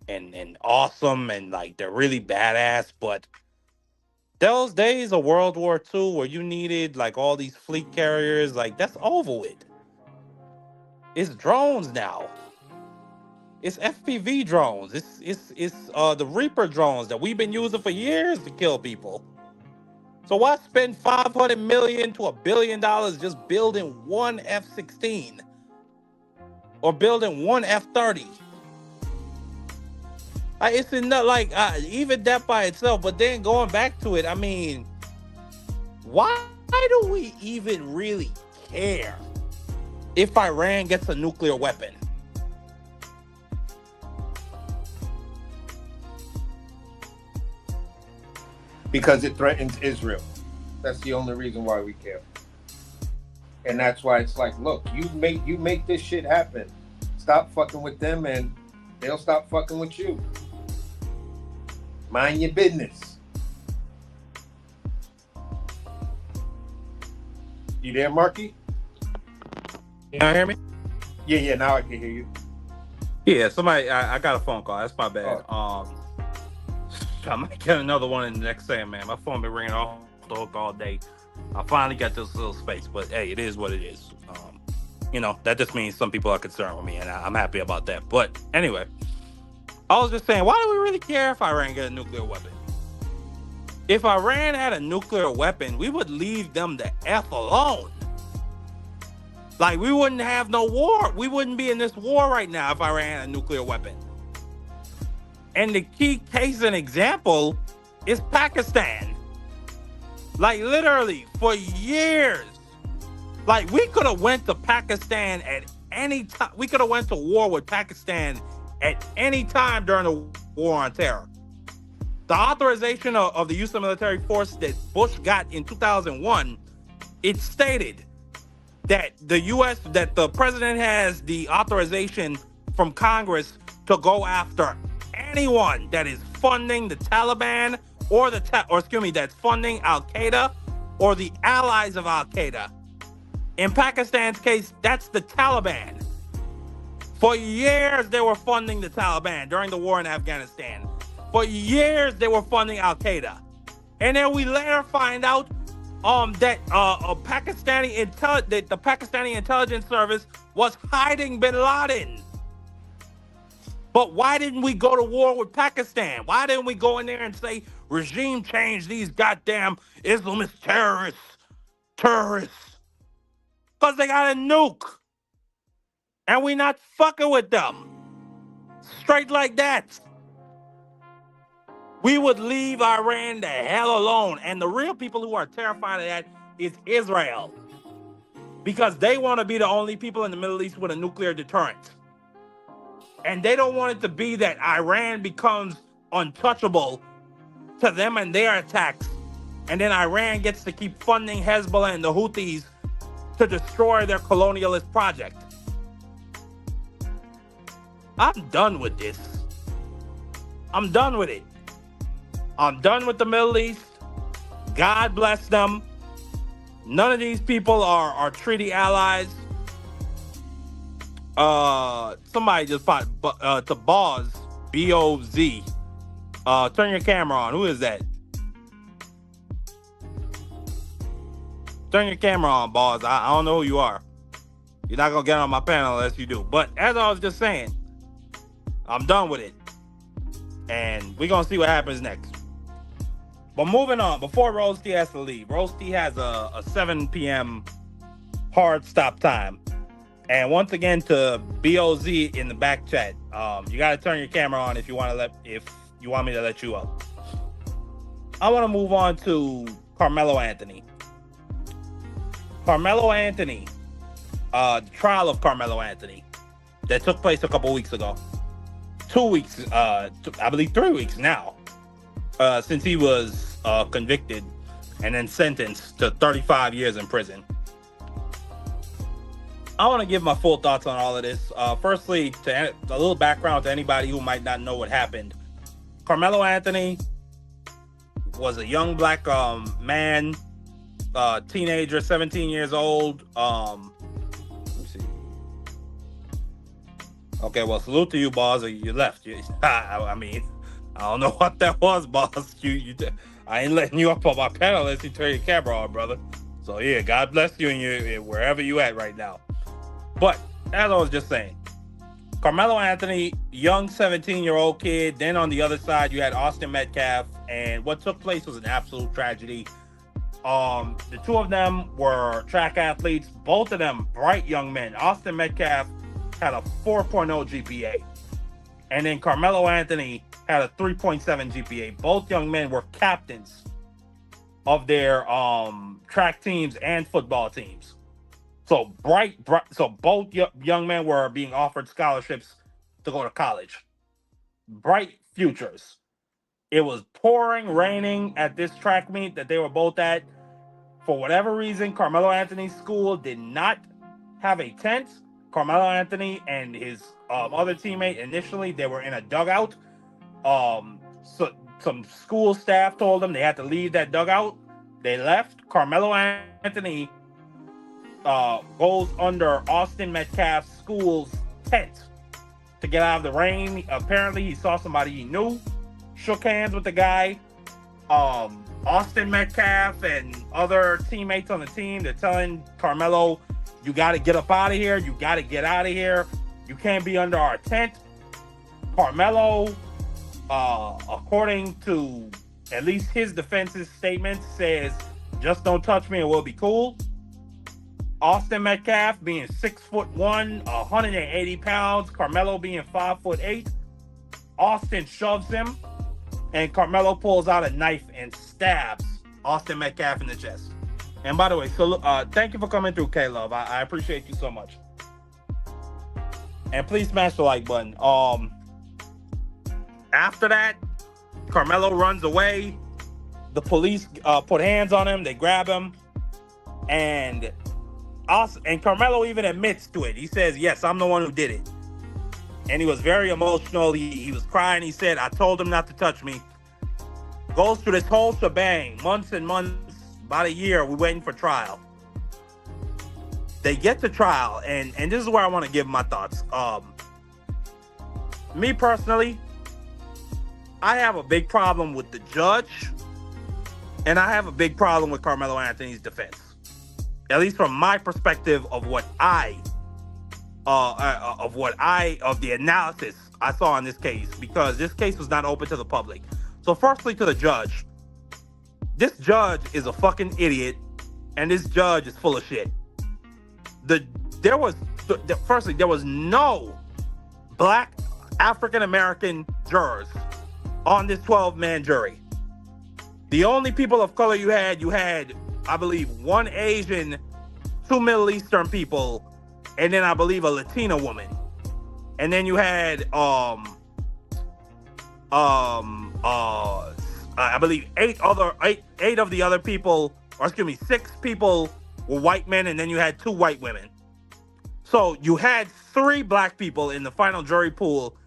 and awesome, and like they're really badass. But those days of World War II where you needed like all these fleet carriers, like that's over with. It's drones now. It's FPV drones. It's the Reaper drones that we've been using for years to kill people. So why spend $500 million to $1 billion just building one F-16 or building one F-30? It's enough, like even that by itself. But then going back to it, I mean, why do we even really care if Iran gets a nuclear weapon? Because it threatens Israel. That's the only reason why we care. And that's why it's like, look, you make this shit happen. Stop fucking with them and they'll stop fucking with you. Mind your business. You there, Marky? You hear me? Yeah, now I can hear you. Yeah, somebody, I got a phone call. That's my bad. Oh. I might get another one in the next second, man. My phone been ringing off the hook all day. I finally got this little space, but hey, it is what it is. That just means some people are concerned with me, and I'm happy about that. But anyway, I was just saying, why do we really care if Iran get a nuclear weapon? If Iran had a nuclear weapon, we would leave them the F alone. Like, we wouldn't have no war. We wouldn't be in this war right now if Iran had a nuclear weapon. And the key case and example is Pakistan. Like, literally, for years, like, we could have went to Pakistan at any time. We could have went to war with Pakistan at any time during the war on terror. The authorization of the use of military force that Bush got in 2001, it stated that the president has the authorization from Congress to go after anyone that is funding the Taliban that's funding Al-Qaeda or the allies of Al-Qaeda. In Pakistan's case, that's the Taliban. For years, they were funding the Taliban during the war in Afghanistan. For years, they were funding Al-Qaeda. And then we later find out that the Pakistani intelligence service was hiding bin Laden. But why didn't we go to war with Pakistan? Why didn't we go in there and say regime change these goddamn Islamist terrorists? Because they got a nuke. And we not fucking with them. Straight like that. We would leave Iran the hell alone. And the real people who are terrified of that is Israel. Because they want to be the only people in the Middle East with a nuclear deterrent. And they don't want it to be that Iran becomes untouchable to them and their attacks. And then Iran gets to keep funding Hezbollah and the Houthis to destroy their colonialist project. I'm done with this. I'm done with it. I'm done with the Middle East. God bless them. None of these people are treaty allies. Somebody just popped to Boz, B-O-Z. Turn your camera on. Who is that? Turn your camera on, Boz. I don't know who you are. You're not gonna get on my panel unless you do. But as I was just saying, I'm done with it. And we're gonna see what happens next. But moving on, before Roasty has to leave, Roasty has a 7 p.m. hard stop time. And once again, to BOZ in the back chat, you gotta turn your camera on if you want me to let you up. I want to move on to Karmelo Anthony. Karmelo Anthony, the trial of Karmelo Anthony that took place a couple weeks ago. 2 weeks, I believe 3 weeks now, since he was convicted and then sentenced to 35 years in prison. I want to give my full thoughts on all of this. Firstly, a little background to anybody who might not know what happened. Karmelo Anthony was a young black man, teenager, 17 years old. Let me see. Okay, well, salute to you, boss. You left. I mean, I don't know what that was, boss. I ain't letting you up on my panel unless you turn your camera on, brother. So yeah, God bless you and wherever you at right now. But as I was just saying, Karmelo Anthony, young 17-year-old kid. Then on the other side, you had Austin Metcalf, and what took place was an absolute tragedy. The two of them were track athletes, both of them bright young men. Austin Metcalf had a 4.0 GPA, and then Karmelo Anthony had a 3.7 GPA. Both young men were captains of their track teams and football teams. So so both young men were being offered scholarships to go to college. Bright futures. It was pouring, raining at this track meet that they were both at. For whatever reason, Karmelo Anthony's school did not have a tent. Karmelo Anthony and his other teammate, initially, they were in a dugout. So some school staff told them they had to leave that dugout. They left. Karmelo Anthony goes under Austin Metcalf's school's tent to get out of the rain. Apparently, he saw somebody he knew, shook hands with the guy. Austin Metcalf and other teammates on the team, they're telling Karmelo, you got to get up out of here. You got to get out of here. You can't be under our tent. Karmelo, according to at least his defense's statement, says, just don't touch me and we'll be cool. Austin Metcalf being 6'1", 180 pounds. Karmelo being 5'8". Austin shoves him, and Karmelo pulls out a knife and stabs Austin Metcalf in the chest. And by the way, so thank you for coming through, K-Love. I appreciate you so much. And please smash the like button. After that, Karmelo runs away. The police put hands on him. They grab him, and Karmelo even admits to it. He says, yes, I'm the one who did it. And he was very emotional. He was crying. He said, I told him not to touch me. Goes through this whole shebang, months and months, about a year, we're waiting for trial. They get to trial, and this is where I want to give my thoughts. Me personally, I have a big problem with the judge And I have a big problem with Carmelo Anthony's defense, at least from my perspective of what of the analysis I saw in this case, because this case was not open to the public. So firstly, to the judge, this judge is a fucking idiot, and this judge is full of shit. There was no black African American jurors on this 12-man jury. The only people of color you had, I believe, one Asian, two Middle Eastern people, and then I believe a Latina woman. And then you had I believe eight of the other people, or excuse me, 6 people were white men, and then you had 2 white women. So you had 3 black people in the final jury pool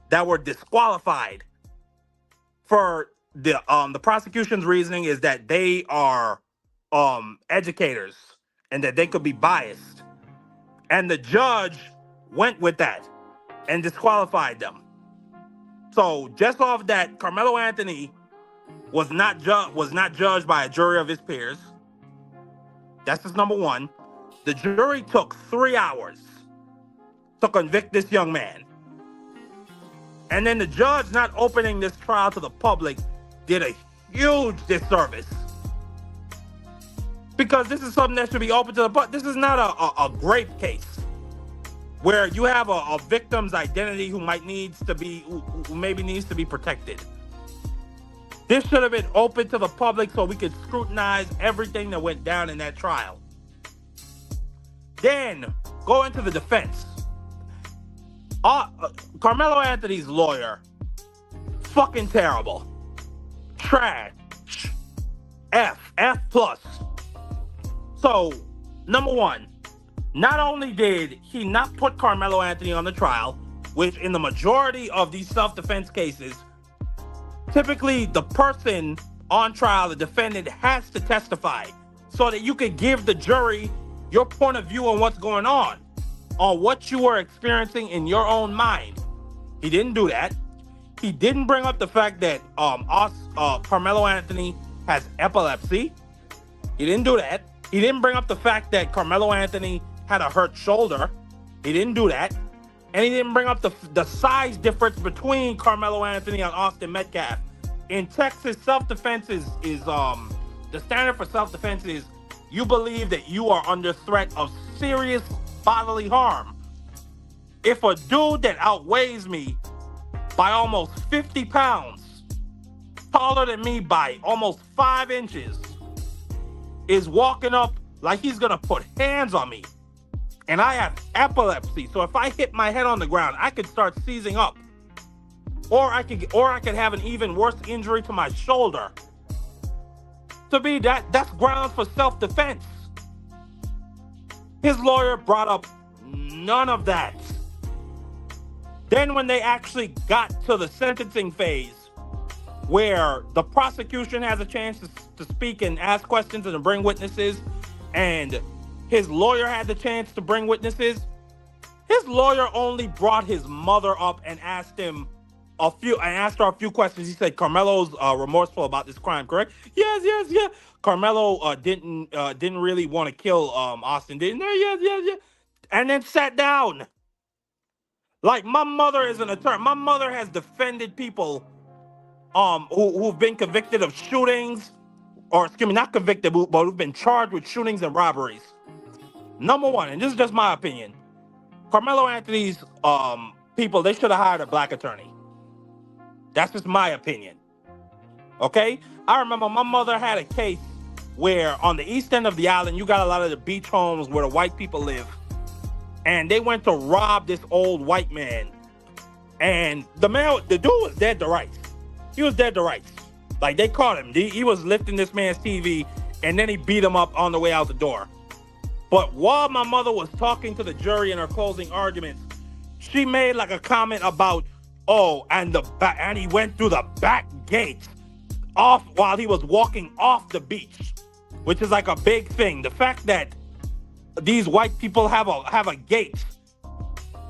that were disqualified for the prosecution's reasoning is that they are educators and that they could be biased. And the judge went with that and disqualified them. So just off that, Carmelo Anthony was not judged by a jury of his peers. That's just number one. The jury took 3 hours to convict this young man. And then the judge not opening this trial to the public did a huge disservice. Because this is something that should be open to the public. This is not a grape case where you have a victim's identity who maybe needs to be protected. This should have been open to the public so we could scrutinize everything that went down in that trial. Then go into the defense. Carmelo Anthony's lawyer, fucking terrible. Trash. F plus. So, number one, not only did he not put Carmelo Anthony on the trial, which in the majority of these self-defense cases, typically the person on trial, the defendant, has to testify so that you can give the jury your point of view on what's going on what you were experiencing in your own mind. He didn't do that. He didn't bring up the fact that Carmelo Anthony has epilepsy. He didn't do that. He didn't bring up the fact that Carmelo Anthony had a hurt shoulder. He didn't do that. And he didn't bring up the size difference between Carmelo Anthony and Austin Metcalf. In Texas, self-defense is the standard for self-defense is you believe that you are under threat of serious bodily harm. If a dude that outweighs me by almost 50 pounds, taller than me by almost 5 inches, is walking up like he's gonna put hands on me, and I have epilepsy, so if I hit my head on the ground, I could start seizing up, or I could have an even worse injury to my shoulder. To me, that's grounds for self-defense. His lawyer brought up none of that. Then when they actually got to the sentencing phase, where the prosecution has a chance to speak and ask questions and to bring witnesses, and his lawyer had the chance to bring witnesses, his lawyer only brought his mother up and asked her a few questions. He said, Carmelo's remorseful about this crime, correct? Yes. Carmelo didn't really want to kill Austin, didn't he? Yes. And then sat down. Like, my mother is an attorney. My mother has defended people who've been convicted of shootings, or excuse me, not convicted, but who've been charged with shootings and robberies. Number one, and this is just my opinion, Carmelo Anthony's people, they should have hired a black attorney. That's just my opinion. Okay? I remember my mother had a case where on the east end of the island, you got a lot of the beach homes where the white people live. And they went to rob this old white man. And the dude was dead to rights. He was dead to rights. Like, they caught him. He was lifting this man's TV, and then he beat him up on the way out the door. But while my mother was talking to the jury in her closing arguments, she made like a comment about, and he went through the back gate while he was walking off the beach, which is like a big thing. The fact that these white people have a gate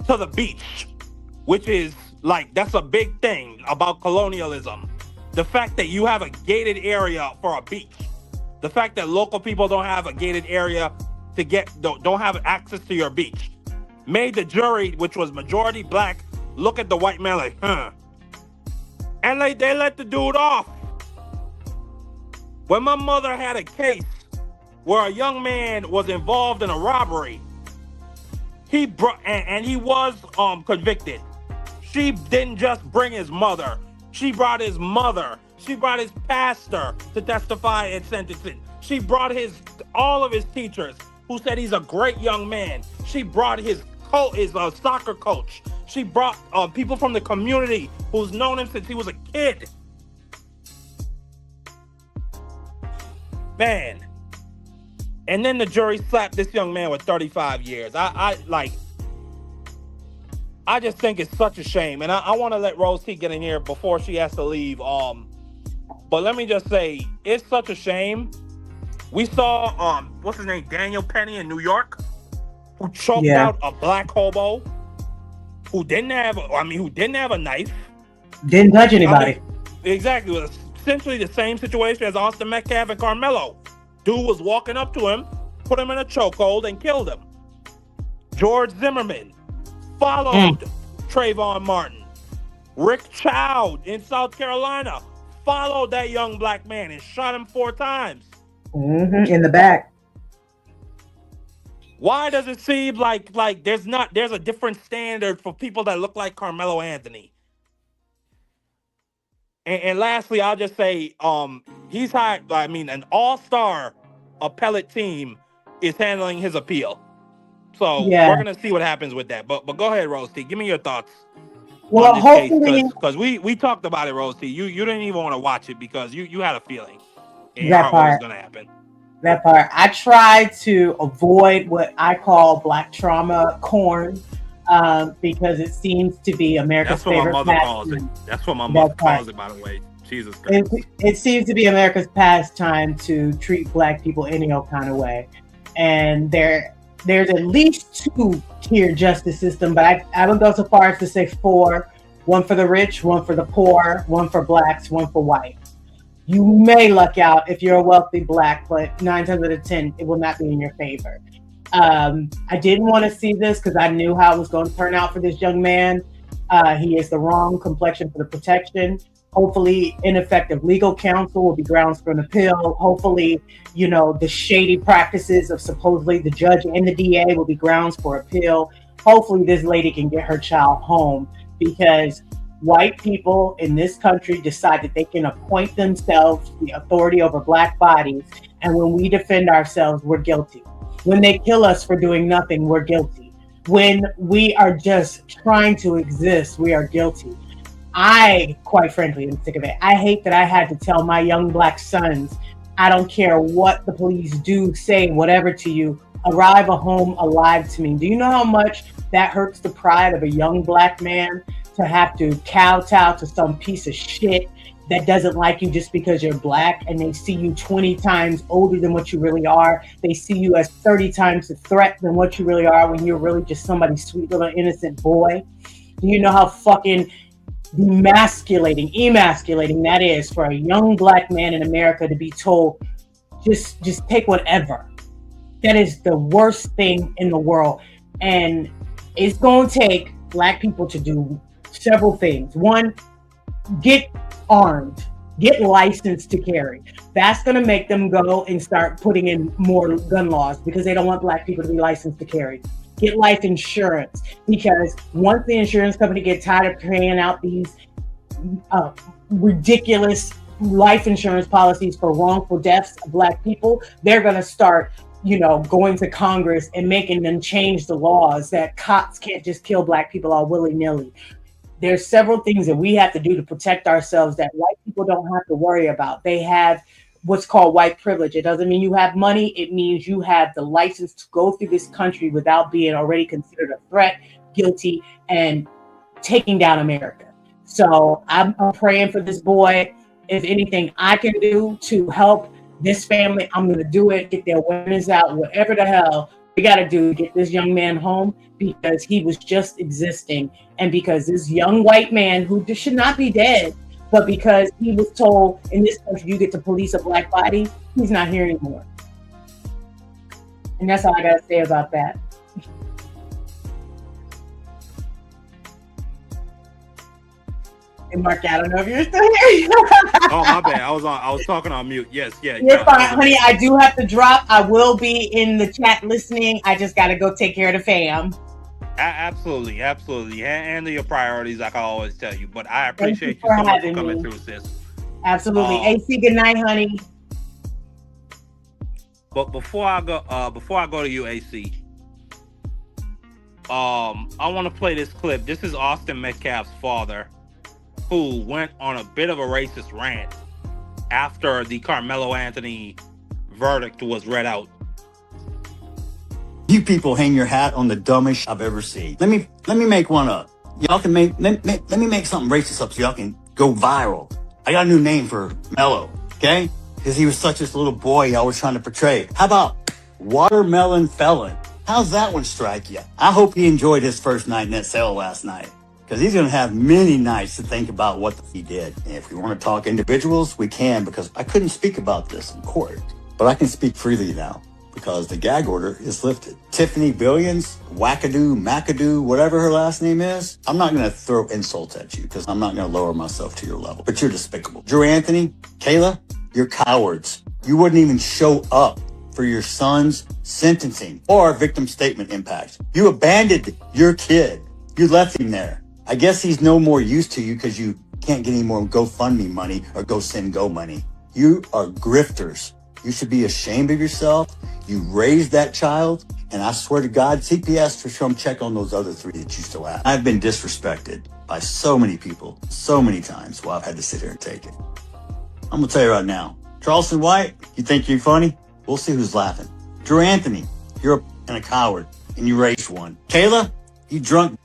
to the beach, which is like, that's a big thing about colonialism. the fact that you have a gated area for a beach, the fact that local people don't have a gated area to don't have access to your beach, made the jury, which was majority black, look at the white man like, huh. And they let the dude off. When my mother had a case where a young man was involved in a robbery, he was convicted. She didn't just bring his mother. She brought his mother. She brought his pastor to testify in sentencing. She brought all of his teachers who said he's a great young man. She brought his soccer coach. She brought people from the community who's known him since he was a kid. Man. And then the jury slapped this young man with 35 years. I just think it's such a shame. And I want to let Rose T get in here before she has to leave. But let me just say, it's such a shame. We saw, what's his name? Daniel Penny in New York, who choked out a black hobo who didn't have a knife. Didn't touch anybody. Exactly. It was essentially the same situation as Austin Metcalf and Karmelo. Dude was walking up to him, put him in a chokehold, and killed him. George Zimmerman followed Trayvon Martin. Rick Child in South Carolina followed that young black man and shot him 4 times. In the back. Why does it seem like there's a different standard for people that look like Carmelo Anthony? And lastly, I'll just say, he's hired. I mean, an all-star appellate team is handling his appeal. So we're gonna see what happens with that. But go ahead, Rose T. Give me your thoughts. Well, hopefully, because we talked about it, Rose T. You didn't even want to watch it because you had a feeling that part was gonna happen. That part. I try to avoid what I call black trauma corn. Because it seems to be America's favorite pastime. That's what my mother calls it, by the way. Jesus Christ. It seems to be America's pastime to treat black people any old kind of way. And there's at least 2-tier justice system, but I would go so far as to say 4. 1 for the rich, 1 for the poor, 1 for blacks, 1 for whites. You may luck out if you're a wealthy black, but 9 times out of 10, it will not be in your favor. I didn't want to see this because I knew how it was going to turn out for this young man. He is the wrong complexion for the protection. Hopefully, ineffective legal counsel will be grounds for an appeal. Hopefully, the shady practices of supposedly the judge and the DA will be grounds for appeal. Hopefully, this lady can get her child home, because white people in this country decide that they can appoint themselves the authority over black bodies. And when we defend ourselves, we're guilty. When they kill us for doing nothing, we're guilty. When we are just trying to exist, we are guilty. I, quite frankly, am sick of it. I hate that I had to tell my young black sons, I don't care what the police do, say, whatever to you, arrive home alive to me. Do you know how much that hurts the pride of a young black man to have to kowtow to some piece of shit that doesn't like you just because you're black, and they see you 20 times older than what you really are. They see you as 30 times a threat than what you really are when you're really just somebody's sweet little innocent boy? Do you know how fucking emasculating that is for a young black man in America to be told, just take whatever? That is the worst thing in the world. And it's going to take black people to do several things. 1, get armed, get licensed to carry. That's going to make them go and start putting in more gun laws, because they don't want black people to be licensed to carry. Get life insurance, because once the insurance company gets tired of paying out these ridiculous life insurance policies for wrongful deaths of black people, they're going to start going to Congress and making them change the laws that cops can't just kill black people all willy-nilly. There's several things that we have to do to protect ourselves that white people don't have to worry about. They have what's called white privilege. It doesn't mean you have money. It means you have the license to go through this country without being already considered a threat, guilty, and taking down America. So I'm praying for this boy. If anything I can do to help this family, I'm going to do it. Get their awareness out, whatever the hell we got to do to get this young man home, because he was just existing, and because this young white man who should not be dead, But because he was told in this country you get to police a black body, he's not here anymore. And that's all I gotta say about that. And Mark, I don't know if you're still here. Oh, my bad. I was talking on mute. Yes, yeah. You're fine, honey. I do have to drop. I will be in the chat listening. I just gotta go take care of the fam. Absolutely. Handle your priorities, like I always tell you. But I appreciate you for so much for having coming me. through, sis. Absolutely. AC, good night, honey. But before I go to you, AC, I want to play this clip. This is Austin Metcalf's father, who went on a bit of a racist rant after the Carmelo Anthony verdict was read out. You people hang your hat on the dumbest I've ever seen. Let me make one up. Y'all can let me make something racist up so y'all can go viral. I got a new name for Mello, okay? Because he was such this little boy I was trying to portray. How about Watermelon Felon? How's that one strike you? I hope he enjoyed his first night in that cell last night, because he's going to have many nights to think about what he did. And if we want to talk individuals, we can, because I couldn't speak about this in court. But I can speak freely now, because the gag order is lifted. Tiffany Billions, Wackadoo, McAdoo, whatever her last name is, I'm not going to throw insults at you, because I'm not going to lower myself to your level. But you're despicable. Drew Anthony, Kayla, you're cowards. You wouldn't even show up for your son's sentencing or victim statement impact. You abandoned your kid. You left him there. I guess he's no more use to you because you can't get any more GoFundMe money or GoSendGo money. You are grifters. You should be ashamed of yourself. You raised that child, and I swear to God, CPS for sure check on those other 3 that you still have. I've been disrespected by so many people, so many times while I've had to sit here and take it. I'm gonna tell you right now, Charleston White, you think you're funny? We'll see who's laughing. Drew Anthony, you're a coward, and you raised one. Kayla, you drunk.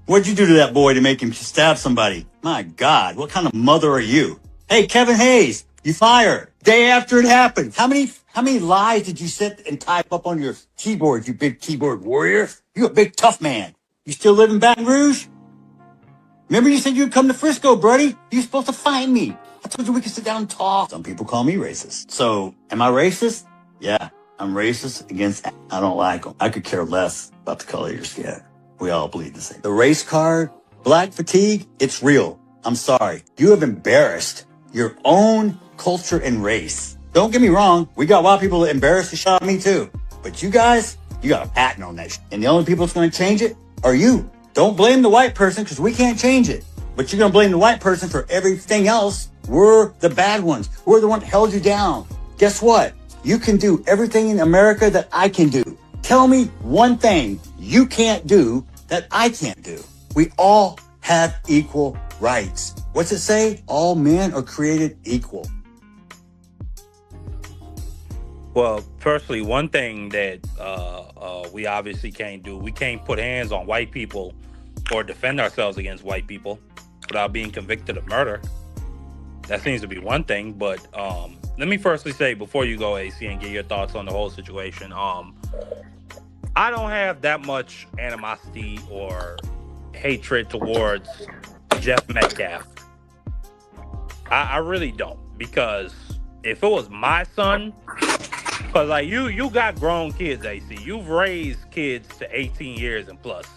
What'd you do to that boy to make him stab somebody? My God, what kind of mother are you? Hey, Kevin Hayes, you fired. Day after it happened. How many lies did you sit and type up on your keyboard, you big keyboard warrior? You a big tough man. You still live in Baton Rouge? Remember you said you'd come to Frisco, buddy? You're supposed to find me. I told you we could sit down and talk. Some people call me racist. So, am I racist? Yeah, I'm racist against... I don't like them. I could care less about the color of your skin. We all bleed the same. The race card, black fatigue, it's real. I'm sorry. You have embarrassed your own culture and race. Don't get me wrong. We got white people that embarrass the shit out of me too. But you guys, you got a patent on that shit. And the only people that's going to change it are you. Don't blame the white person because we can't change it. But you're going to blame the white person for everything else. We're the bad ones. We're the one that held you down. Guess what? You can do everything in America that I can do. Tell me one thing you can't do that I can't do. We all have equal rights. What's it say? All men are created equal. Well, firstly, one thing that we obviously can't do, we can't put hands on white people or defend ourselves against white people without being convicted of murder. That seems to be one thing, but let me firstly say, before you go, AC, and get your thoughts on the whole situation, I don't have that much animosity or hatred towards Jeff Metcalf. I really don't, because if it was my son, because like you got grown kids, AC, you've raised kids to 18 years and plus.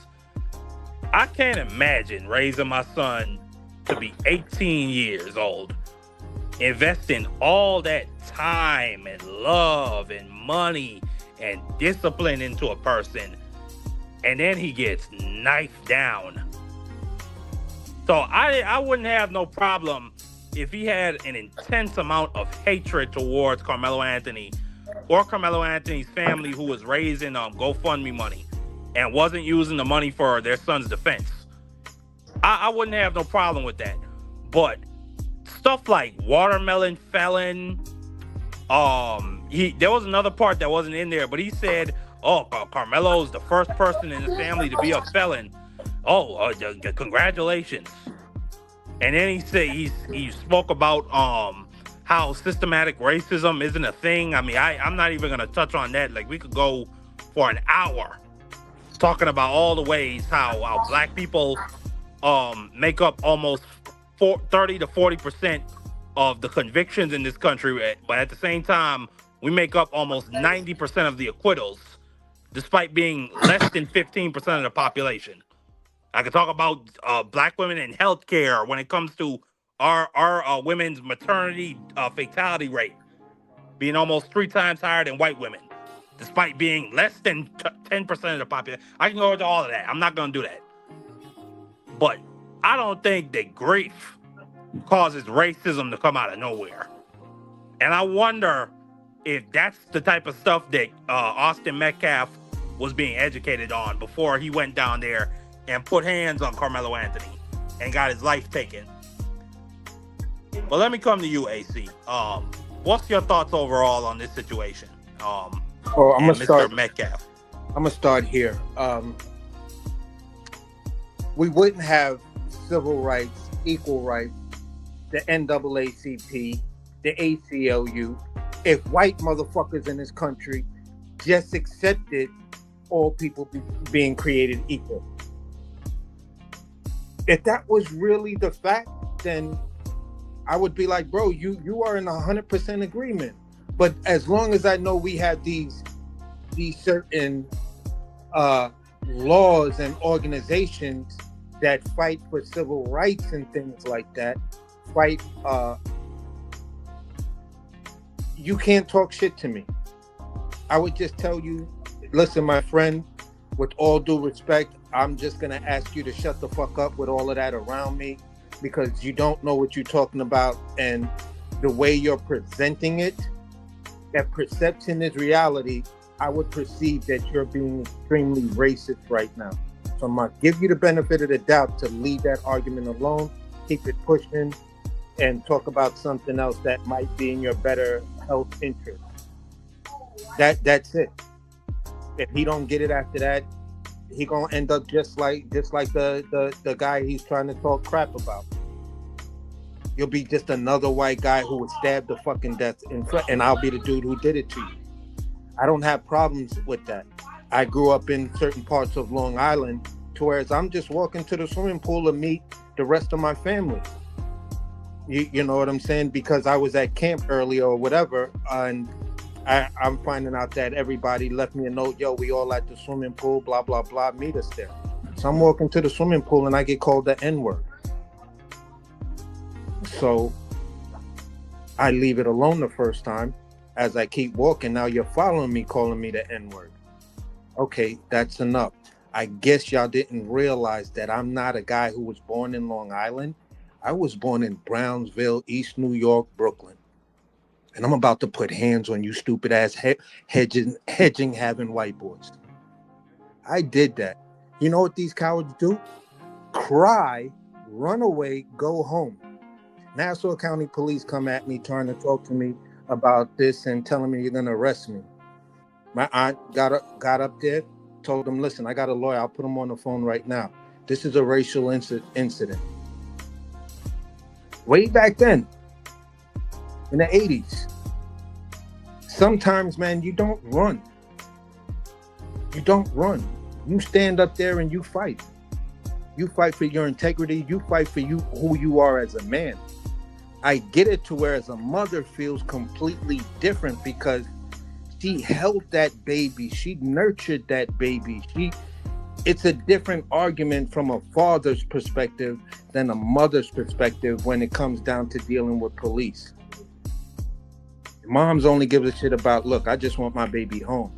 I can't imagine raising my son to be 18 years old, investing all that time and love and money and discipline into a person, and then he gets knifed down. So I wouldn't have no problem if he had an intense amount of hatred towards Carmelo Anthony or Carmelo Anthony's family, who was raising GoFundMe money and wasn't using the money for their son's defense. I wouldn't have no problem with that. But stuff like Watermelon Felon, there was another part that wasn't in there, but he said, oh, Carmelo's the first person in his family to be a felon. Oh, congratulations. And then he said he spoke about how systematic racism isn't a thing. I mean, I'm not even gonna touch on that. Like, we could go for an hour talking about all the ways how black people make up almost 30 to 40% of the convictions in this country, but at the same time, we make up almost 90% of the acquittals, despite being less than 15% of the population. I could talk about black women in healthcare when it comes to our women's maternity fatality rate being almost 3 times higher than white women, despite being less than 10% of the population. I can go into all of that. I'm not going to do that. But I don't think that grief causes racism to come out of nowhere. And I wonder if that's the type of stuff that Austin Metcalf was being educated on before he went down there and put hands on Carmelo Anthony and got his life taken. But let me come to you, AC. What's your thoughts overall on this situation? I'm gonna Mr. Metcalf. I'm gonna start here. We wouldn't have civil rights, equal rights, the NAACP, the ACLU, if white motherfuckers in this country just accepted all people being created equal. If that was really the fact, then I would be like, bro, you are in 100% agreement. But as long as I know we have these certain laws and organizations that fight for civil rights and things like that, you can't talk shit to me. I would just tell you, listen, my friend, with all due respect, I'm just gonna ask you to shut the fuck up with all of that around me, because you don't know what you're talking about, and the way you're presenting it, that perception is reality. I would perceive that you're being extremely racist right now. So I'm gonna give you the benefit of the doubt to leave that argument alone, keep it pushing, and talk about something else that might be in your better health interest. That's it. If he don't get it after that, he gonna end up just like the guy he's trying to talk crap about. You'll be just another white guy who was stabbed to fucking death in front, and I'll be the dude who did it to you. I don't have problems with that. I grew up in certain parts of Long Island to where I'm just walking to the swimming pool to meet the rest of my family. You know what I'm saying? Because I was at camp earlier or whatever, and I'm finding out that everybody left me a note, yo, we all at the swimming pool, blah, blah, blah, meet us there. So I'm walking to the swimming pool and I get called the N-word. So I leave it alone the first time. As I keep walking, now you're following me, calling me the N-word. Okay, that's enough. I guess y'all didn't realize that I'm not a guy who was born in Long Island. I was born in Brownsville, East New York, Brooklyn. And I'm about to put hands on you stupid ass hedging having white boys. I did that. You know what these cowards do? Cry, run away, go home. Nassau County Police come at me trying to talk to me about this and telling me you're gonna arrest me. My aunt got up there, told them, listen, I got a lawyer, I'll put him on the phone right now. This is a racial incident. Way back then, in the 80s. Sometimes, man, you don't run. You don't run. You stand up there and you fight. You fight for your integrity. You fight for who you are as a man. I get it to where as a mother feels completely different because she held that baby. She nurtured that baby. It's a different argument from a father's perspective than a mother's perspective when it comes down to dealing with police. Moms only give a shit about, look, I just want my baby home.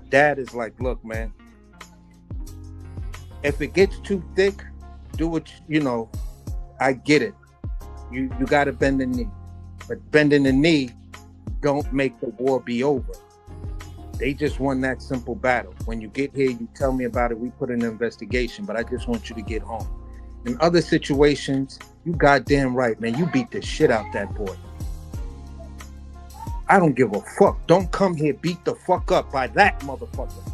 Dad is like, look, man, if it gets too thick, do what, I get it. You got to bend the knee. But bending the knee don't make the war be over. They just won that simple battle. When you get here, you tell me about it. We put in an investigation, but I just want you to get home. In other situations, you goddamn right, man. You beat the shit out that boy. I don't give a fuck. Don't come here beat the fuck up by that motherfucker.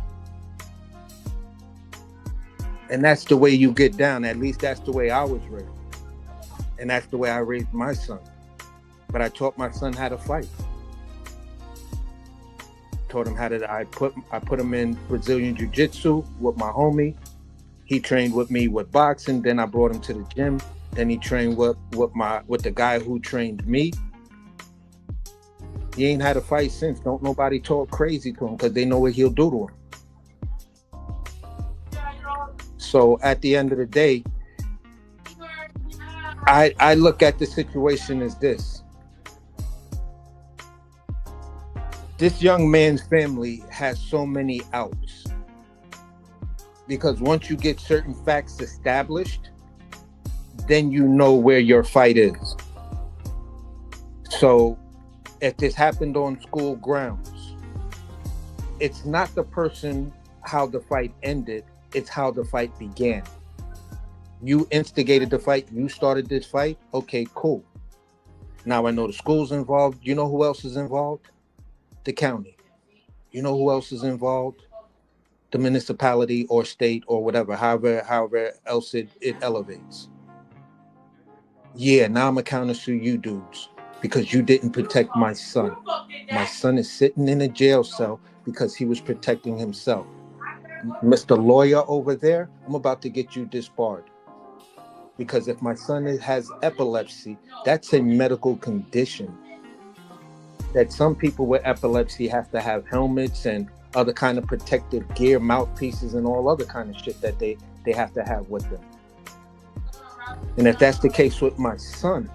And that's the way you get down. At least that's the way I was raised. And that's the way I raised my son. But I taught my son how to fight. Taught him how to, I put him in Brazilian Jiu-Jitsu with my homie. He trained with me with boxing. Then I brought him to the gym. Then he trained with the guy who trained me. He ain't had a fight since. Don't nobody talk crazy to him because they know what he'll do to him. So at the end of the day, I look at the situation as this. This young man's family has so many outs. Because once you get certain facts established, then you know where your fight is. So if this happened on school grounds, it's not the person how the fight ended, it's how the fight began. You instigated the fight, you started this fight, okay, cool. Now I know the school's involved. You know who else is involved? The county. You know who else is involved? The municipality or state or whatever, however else it elevates. Yeah, now I'm gonna counter sue you dudes because you didn't protect my son. My son is sitting in a jail cell because he was protecting himself. Mr. Lawyer over there, I'm about to get you disbarred. Because if my son has epilepsy, that's a medical condition. That some people with epilepsy have to have helmets and other kind of protective gear, mouthpieces, and all other kind of shit that they have to have with them. And if that's the case with my son,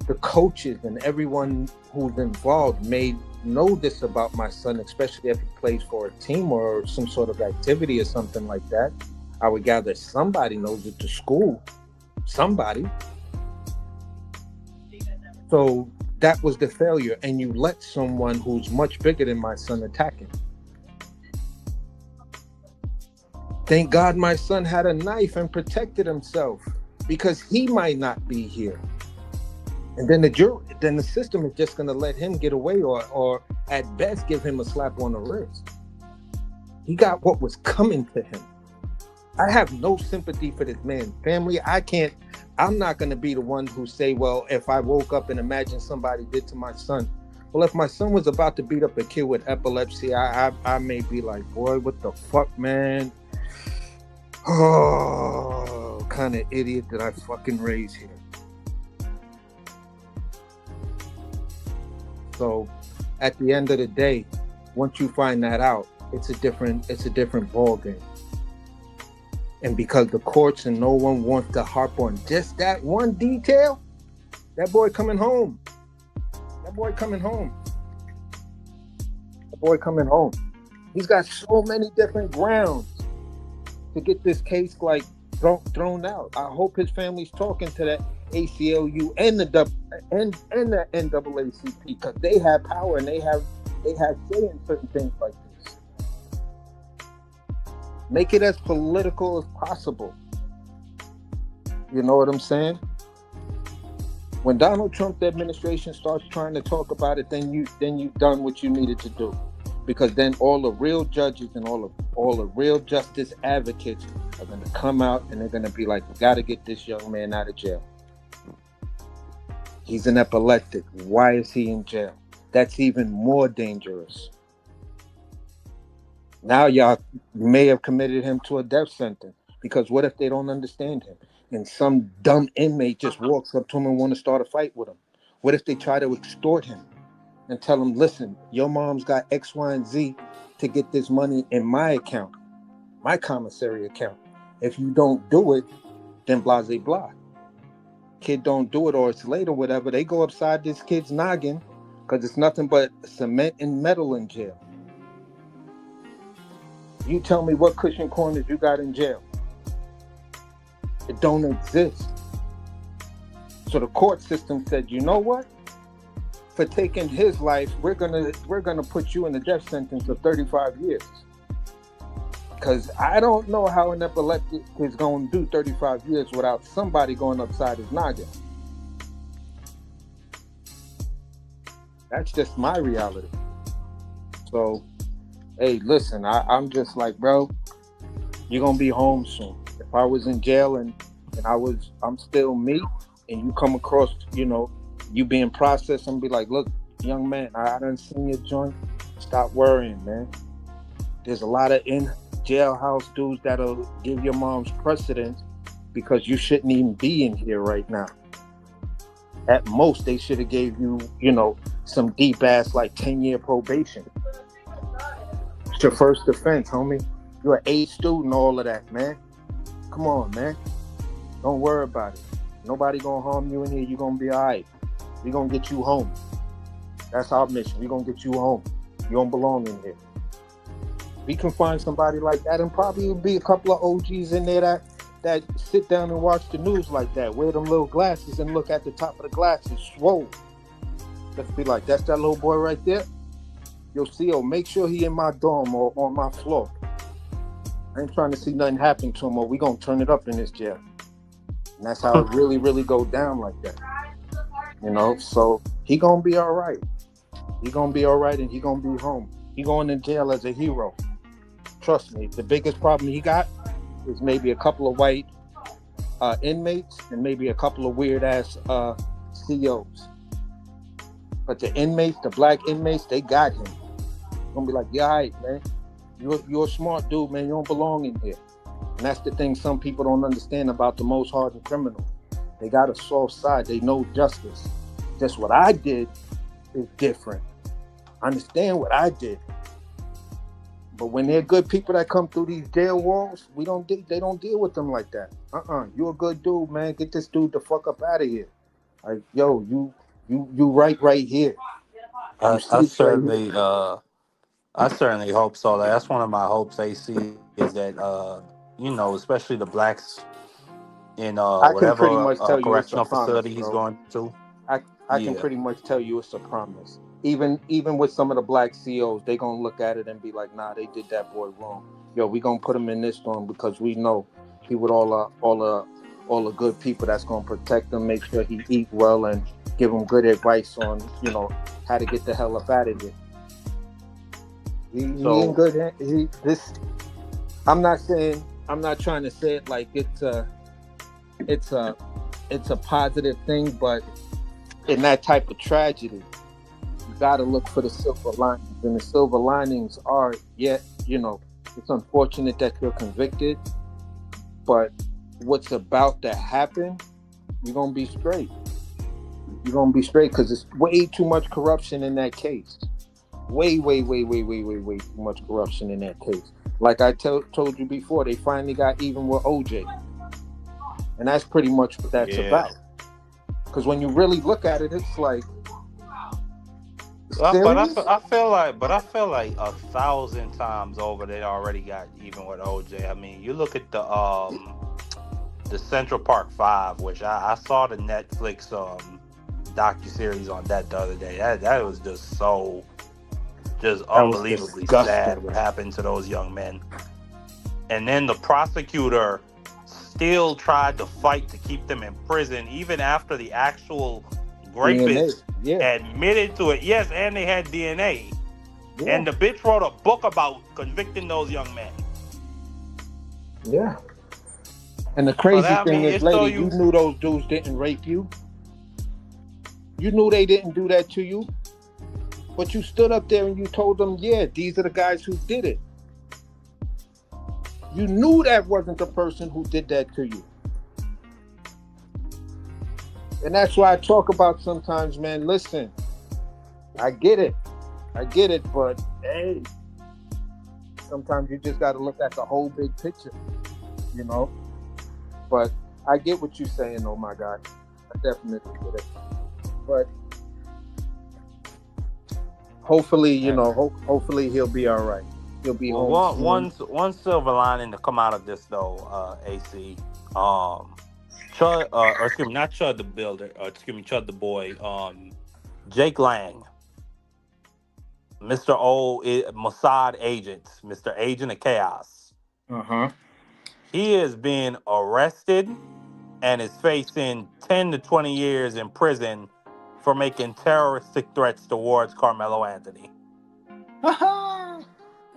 the coaches and everyone who's involved may know this about my son, especially if he plays for a team or some sort of activity or something like that. I would gather somebody knows it to school. Somebody. So that was the failure. And you let someone who's much bigger than my son attack him. Thank God my son had a knife and protected himself because he might not be here. And then the system is just going to let him get away or at best give him a slap on the wrist. He got what was coming to him. I have no sympathy for this man's family. I'm not going to be the one who say, well, if I woke up and imagine somebody did to my son. Well, if my son was about to beat up a kid with epilepsy, I may be like, boy, what the fuck, man? Oh, kind of idiot that I fucking raised here. So at the end of the day, once you find that out, it's a different ball game. And because the courts and no one wants to harp on just that one detail, that boy coming home. He's got so many different grounds to get this case like thrown out. I hope his family's talking to that ACLU and the NAACP because they have power and they have say in certain things like this. Make it as political as possible. You know what I'm saying? When Donald Trump administration starts trying to talk about it, then you've done what you needed to do. Because then all the real judges and all the real justice advocates are going to come out and they're going to be like, we got to get this young man out of jail. He's an epileptic. Why is he in jail? That's even more dangerous. Now y'all may have committed him to a death sentence because what if they don't understand him and some dumb inmate just walks up to him and want to start a fight with him? What if they try to extort him and tell him, listen, your mom's got X, Y, and Z to get this money in my account, my commissary account. If you don't do it, then blah, blah, blah. Kid don't do it or it's late or whatever. They go upside this kid's noggin because it's nothing but cement and metal in jail. You tell me what cushion corners you got in jail. It don't exist. So the court system said, you know what? For taking his life, we're gonna put you in a death sentence of 35 years. Because I don't know how an epileptic is going to do 35 years without somebody going upside his noggin. That's just my reality. So, hey, listen, I'm just like, bro, you're going to be home soon. If I was in jail and I'm still me, and you come across, you being processed and be like, look, young man, I done seen your joint. Stop worrying, man. There's a lot of jailhouse dudes that'll give your mom's precedence because you shouldn't even be in here right now. At most, they should have gave you, some deep ass like 10-year probation. It's your first offense, homie. You're an A student, all of that, man. Come on, man. Don't worry about it. Nobody gonna harm you in here. You're gonna be all right. We're gonna get you home. That's our mission. We're gonna get you home. You don't belong in here. We can find somebody like that, and probably will be a couple of OGs in there that sit down and watch the news like that, wear them little glasses and look at the top of the glasses, swole. Let's be like, that's that little boy right there. Yo, CO, make sure he in my dorm or on my floor. I ain't trying to see nothing happen to him, or we gonna turn it up in this jail. And that's how it really, really go down like that. So he gonna be all right. He gonna be all right, and he gonna be home. He going to jail as a hero. Trust me. The biggest problem he got is maybe a couple of white inmates and maybe a couple of weird ass COs. But the inmates, the black inmates, they got him. Gonna be like, yeah, all right, man. You're a smart dude, man. You don't belong in here. And that's the thing some people don't understand about the most hardened criminals. They got a soft side. They know justice. Just what I did is different. I understand what I did. But when they're good people that come through these jail walls, they don't deal with them like that. You're a good dude, man. Get this dude the fuck up out of here. Like, yo, you right here. I certainly hope so. That's one of my hopes, AC, is that especially the blacks in I can pretty whatever much tell you it's a correctional promise, facility he's bro. going to. I can pretty much tell you it's a promise. Even with some of the black COs, they gonna look at it and be like, nah, they did that boy wrong. Yo, we gonna put him in this dorm because we know he with all the good people that's gonna protect him, make sure he eat well, and give him good advice on how to get the hell up out of here. He in good. I'm not trying to say it like it's a positive thing, but in that type of tragedy, you gotta look for the silver linings, and the silver linings are, it's unfortunate that you're convicted, but what's about to happen, you're gonna be straight. You're gonna be straight because there's way too much corruption in that case. Way too much corruption in that case. Like I told you before, they finally got even with OJ, and that's pretty much what that's about. Because when you really look at it, it's like, but I feel like 1,000 times over they already got even with OJ. I mean, you look at the Central Park 5, which I saw the Netflix docuseries on that the other day. That was just unbelievably sad what happened to those young men. And then the prosecutor still tried to fight to keep them in prison even after the actual rapist admitted to it. Yes, and they had DNA. Yeah. And the bitch wrote a book about convicting those young men. Yeah. And the crazy thing is, lady, you knew those dudes didn't rape you. You knew they didn't do that to you. But you stood up there and you told them, yeah, these are the guys who did it. You knew that wasn't the person who did that to you. And that's why I talk about sometimes, man, listen, I get it, but hey, sometimes you just got to look at the whole big picture, But I get what you're saying, oh my God. I definitely get it. But hopefully, hopefully he'll be all right. He'll be home. One silver lining to come out of this though, AC. Chud the boy. Jake Lang, Mr. O Mossad agent, Mr. Agent of Chaos. He is being arrested and is facing 10 to 20 years in prison for making terroristic threats towards Carmelo Anthony.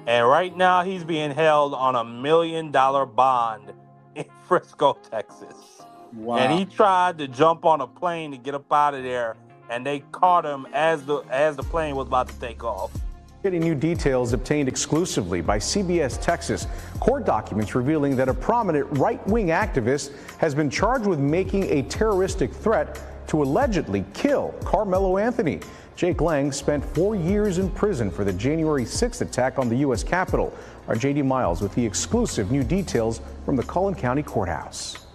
And right now he's being held on $1 million bond in Frisco, Texas. Wow. And he tried to jump on a plane to get up out of there, and they caught him as the plane was about to take off. Getting new details obtained exclusively by CBS Texas. Court documents revealing that a prominent right-wing activist has been charged with making a terroristic threat to allegedly kill Carmelo Anthony. Jake Lang spent 4 years in prison for the January 6th attack on the U.S. Capitol. Our J.D. Miles with the exclusive new details from the Cullen County Courthouse.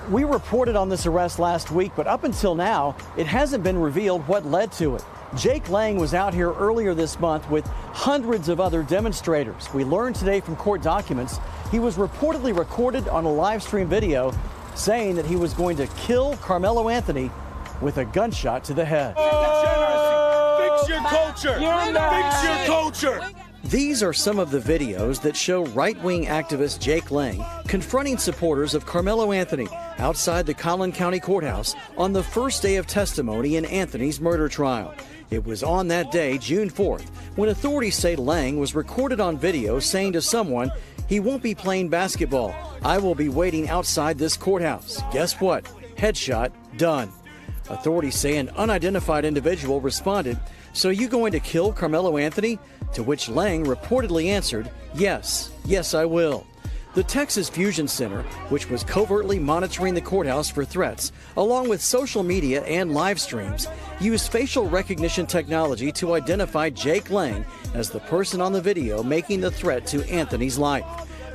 We reported on this arrest last week, but up until now, it hasn't been revealed what led to it. Jake Lang was out here earlier this month with hundreds of other demonstrators. We learned today from court documents he was reportedly recorded on a live stream video saying that he was going to kill Carmelo Anthony with a gunshot to the head. Fix your culture. Fix your culture. These are some of the videos that show right-wing activist Jake Lang confronting supporters of Carmelo Anthony outside the Collin County Courthouse on the first day of testimony in Anthony's murder trial. It was on that day, June 4th, when authorities say Lang was recorded on video saying to someone, "He won't be playing basketball. I will be waiting outside this courthouse." Guess what? Headshot done. Authorities say an unidentified individual responded, "So you going to kill Carmelo Anthony?" To which Lang reportedly answered, "Yes, yes I will." The Texas Fusion Center, which was covertly monitoring the courthouse for threats, along with social media and live streams, used facial recognition technology to identify Jake Lang as the person on the video making the threat to Anthony's life.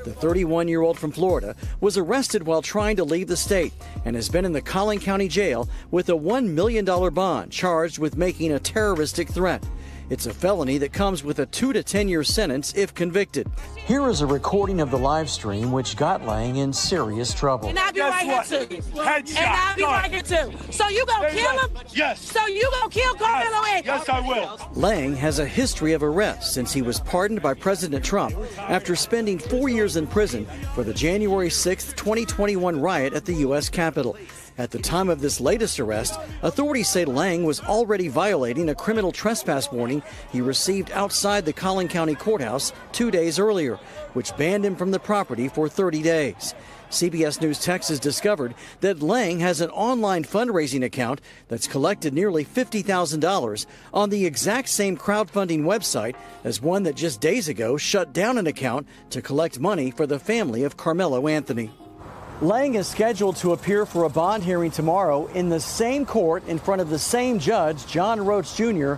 The 31-year-old from Florida was arrested while trying to leave the state and has been in the Collin County Jail with a $1 million bond charged with making a terroristic threat. It's a felony that comes with a 2 to 10 year sentence if convicted. Here is a recording of the live stream which got Lang in serious trouble. And I'll be right here too. And I'll be right here too. So you gonna kill him? Yes. So you gonna kill Karmelo Anthony? Yes, I will. Lang has a history of arrests since he was pardoned by President Trump after spending 4 years in prison for the January 6th, 2021 riot at the U.S. Capitol. At the time of this latest arrest, authorities say Lang was already violating a criminal trespass warning he received outside the Collin County Courthouse 2 days earlier, which banned him from the property for 30 days. CBS News Texas discovered that Lang has an online fundraising account that's collected nearly $50,000 on the exact same crowdfunding website as one that just days ago shut down an account to collect money for the family of Carmelo Anthony. Lang is scheduled to appear for a bond hearing tomorrow in the same court in front of the same judge, John Roach Jr.,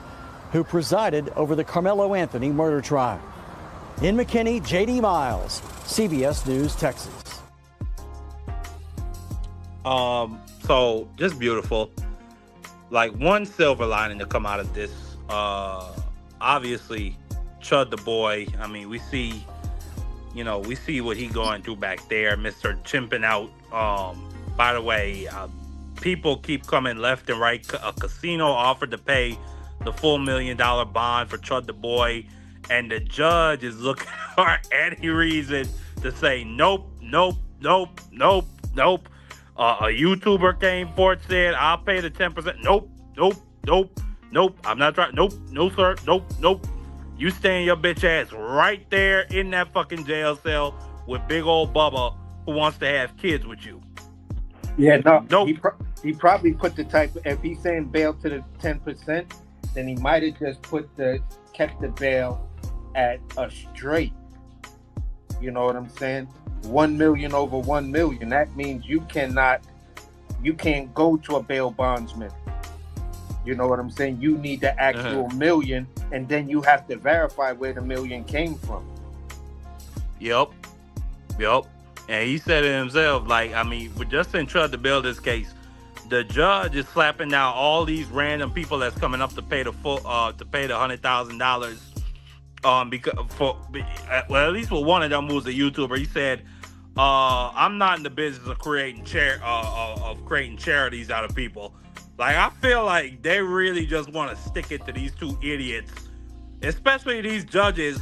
who presided over the Carmelo Anthony murder trial. In McKinney, J.D. Miles, CBS News, Texas. So just beautiful. Like one silver lining to come out of this. Obviously, Chud the boy. I mean, we see what he going through back there, Mr. Chimping out. By the way, people keep coming left and right. A casino offered to pay the full $1 million bond for Chud the boy, and the judge is looking for any reason to say nope, nope, nope, nope, nope. A YouTuber came forward, said, "I'll pay the 10%. Nope, nope, nope, nope. I'm not trying. Nope, no sir. Nope, nope. You staying your bitch ass right there in that fucking jail cell with big old Bubba who wants to have kids with you." Yeah, no. Nope. He probably put the type. If he's saying bail to the 10%, then he might have just kept the bail at a straight. You know what I'm saying? 1 million over 1 million. That means you can't go to a bail bondsman. You know what I'm saying? You need the actual million, and then you have to verify where the million came from. Yep. And he said it himself, like, I mean, we're just in trying to build this case. The judge is slapping down all these random people that's coming up to pay the full, to pay the $100,000. At least with one of them who's a YouTuber, he said, "I'm not in the business of creating charities out of people." Like, I feel like they really just want to stick it to these two idiots, especially these judges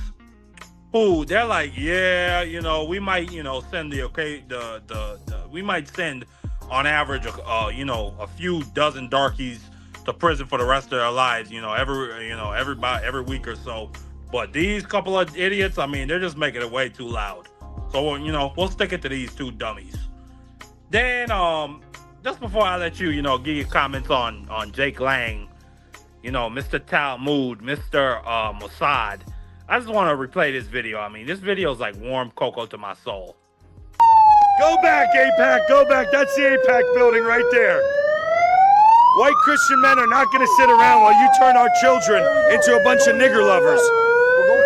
who they're like, yeah, we might, send we might send on average, a few dozen darkies to prison for the rest of their lives, every week or so. But these couple of idiots, I mean, they're just making it way too loud. So, we'll stick it to these two dummies. Then, just before I let you, give your comments on Jake Lang, you know, Mr. Talmud, Mr. Mossad. I just want to replay this video. I mean, this video is like warm cocoa to my soul. Go back, AIPAC, go back. That's the AIPAC building right there. White Christian men are not going to sit around while you turn our children into a bunch of nigger lovers.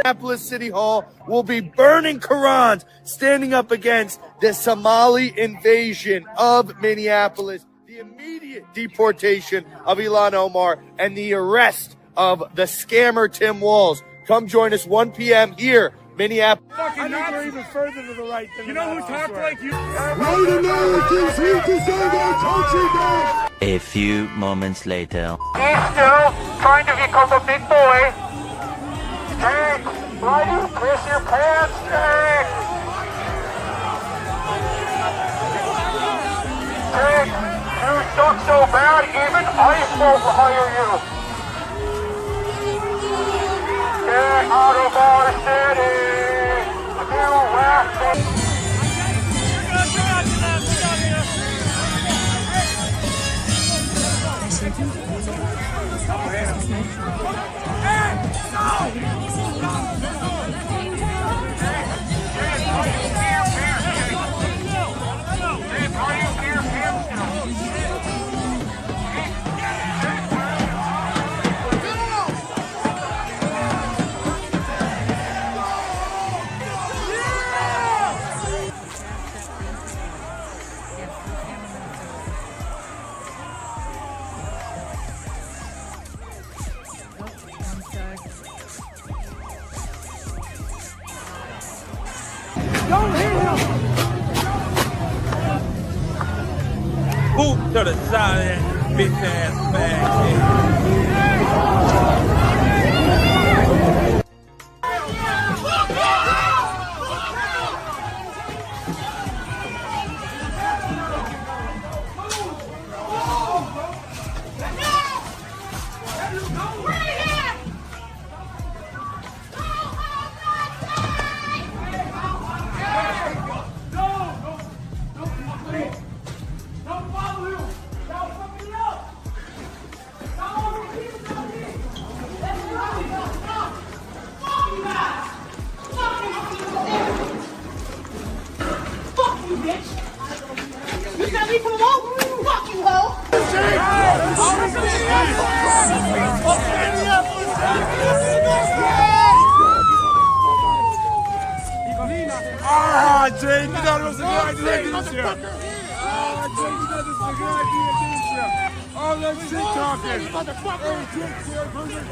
Minneapolis City Hall will be burning Qurans, standing up against the Somali invasion of Minneapolis, the immediate deportation of Ilhan Omar, and the arrest of the scammer Tim Walz. Come join us 1 p.m. here, Minneapolis. I think you're even further to the right than you know who talked like you. White Americans, we deserve our country back. A few moments later. He's still trying to become a big boy. Jake, why do you piss your pants, Jake? Jake, you suck so bad, even ICE won't hire you. Get out of our city, you rascal. Hoop to the side of that bitch ass bag. Ah, Jake, you thought it was a good idea, didn't you? Ah, Jake, you thought this was a good idea, didn't you? All that shit talking. Hey, Jake, here, bring your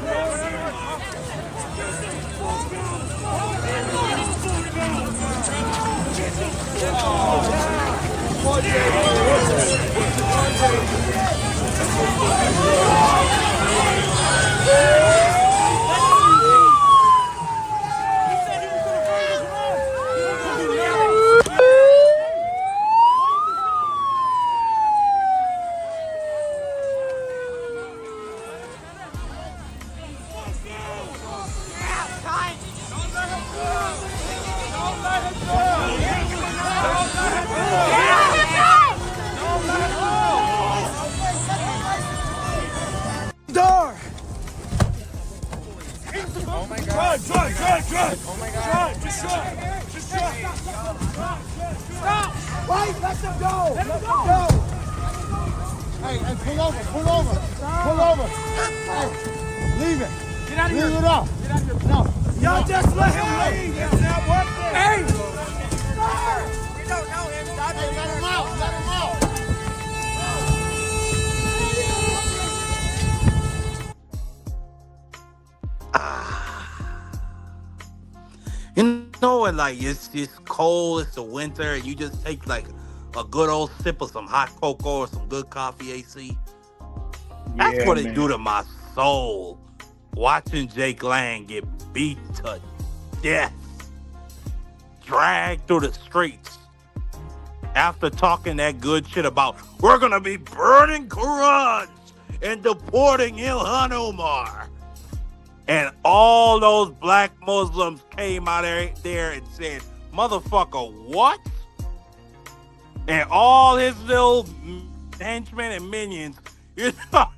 Drive! Oh my God! Just drive! Stop! Wait, let them go! Let them go! Hey, pull over! Pull over! Hey, leave it! Get out of here! Leave it up! Get out of here! No! Y'all just let him leave! It's not worth it! Hey! We don't know him! Stop it! Let him out! Let him out! You know when like it's cold, it's the winter, and you just take like a good old sip of some hot cocoa or some good coffee AC? That's what it do to my soul. Watching Jake Lang get beat to death, dragged through the streets after talking that good shit about we're gonna be burning Qurans and deporting Ilhan Omar. And all those black Muslims came out there and said, motherfucker, what? And all his little henchmen and minions You know,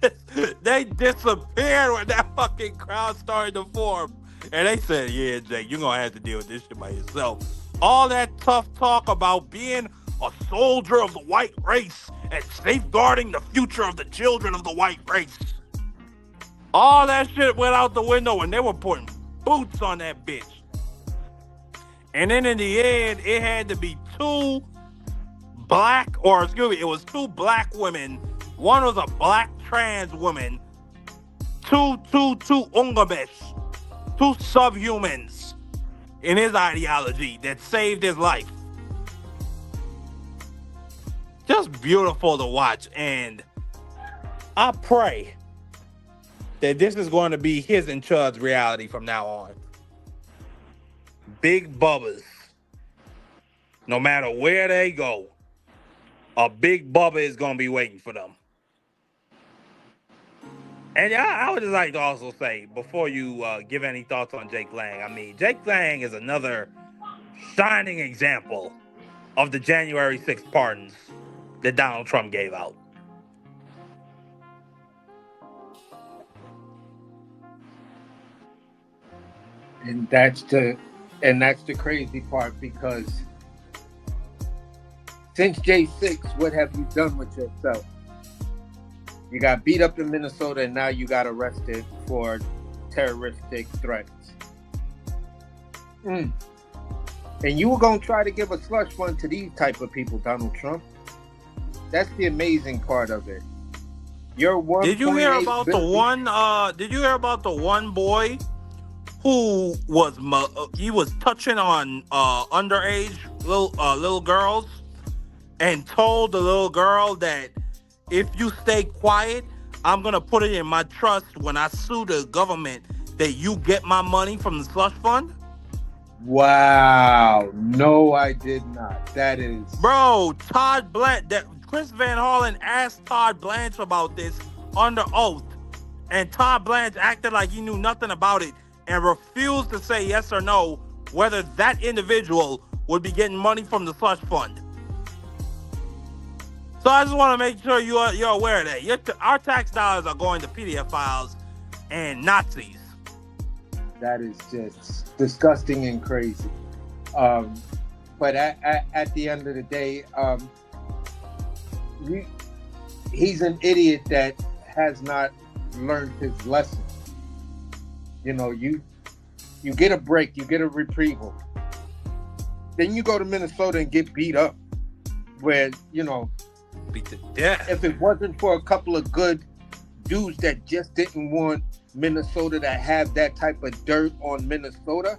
they disappeared when that fucking crowd started to form. And they said, yeah, Jake, you're going to have to deal with this shit by yourself. All that tough talk about being a soldier of the white race and safeguarding the future of the children of the white race. All that shit went out the window when they were putting boots on that bitch. And then in the end, it had to be two black women. One was a black trans woman. Two ungamesh. Two subhumans in his ideology that saved his life. Just beautiful to watch. And I pray that this is going to be his and Chud's reality from now on. Big bubbas. No matter where they go, a big bubba is going to be waiting for them. And I would just like to also say, before you give any thoughts on Jake Lang, I mean, Jake Lang is another shining example of the January 6th pardons that Donald Trump gave out. And that's the crazy part, because since J6, what have you done with yourself? You got beat up in Minnesota, and now you got arrested for terroristic threats. And you were going to try to give a slush fund to these type of people, Donald Trump. That's the amazing part of it. You're one. Did you hear about the one? Did you hear about the one boy who was touching on underage little girls, and told the little girl that if you stay quiet, I'm gonna put it in my trust when I sue the government that you get my money from the slush fund? Wow. No, I did not. That is... Bro, Todd Blanche, Chris Van Hollen asked Todd Blanche about this under oath, and Todd Blanche acted like he knew nothing about it and refused to say yes or no whether that individual would be getting money from the slush fund. So I just want to make sure you're aware of that. Our tax dollars are going to PDF files and Nazis. That is just disgusting and crazy. But at the end of the day, he's an idiot that has not learned his lesson. You know, you get a break, you get a reprieve. Then you go to Minnesota and get beat up, where, you know, beat to death. If it wasn't for a couple of good dudes that just didn't want Minnesota to have that type of dirt on Minnesota,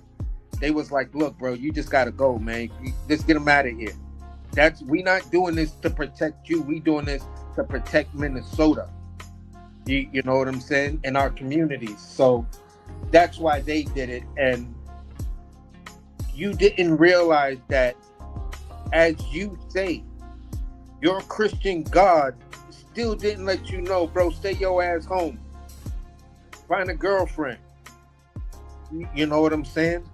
they was like, look, bro, you just gotta go, man. Just get them out of here. We not doing this to protect you. We doing this to protect Minnesota. You know what I'm saying? In our communities. So that's why they did it. And you didn't realize that, as you say, your Christian God still didn't let you know, bro, stay your ass home. Find a girlfriend. You know what I'm saying?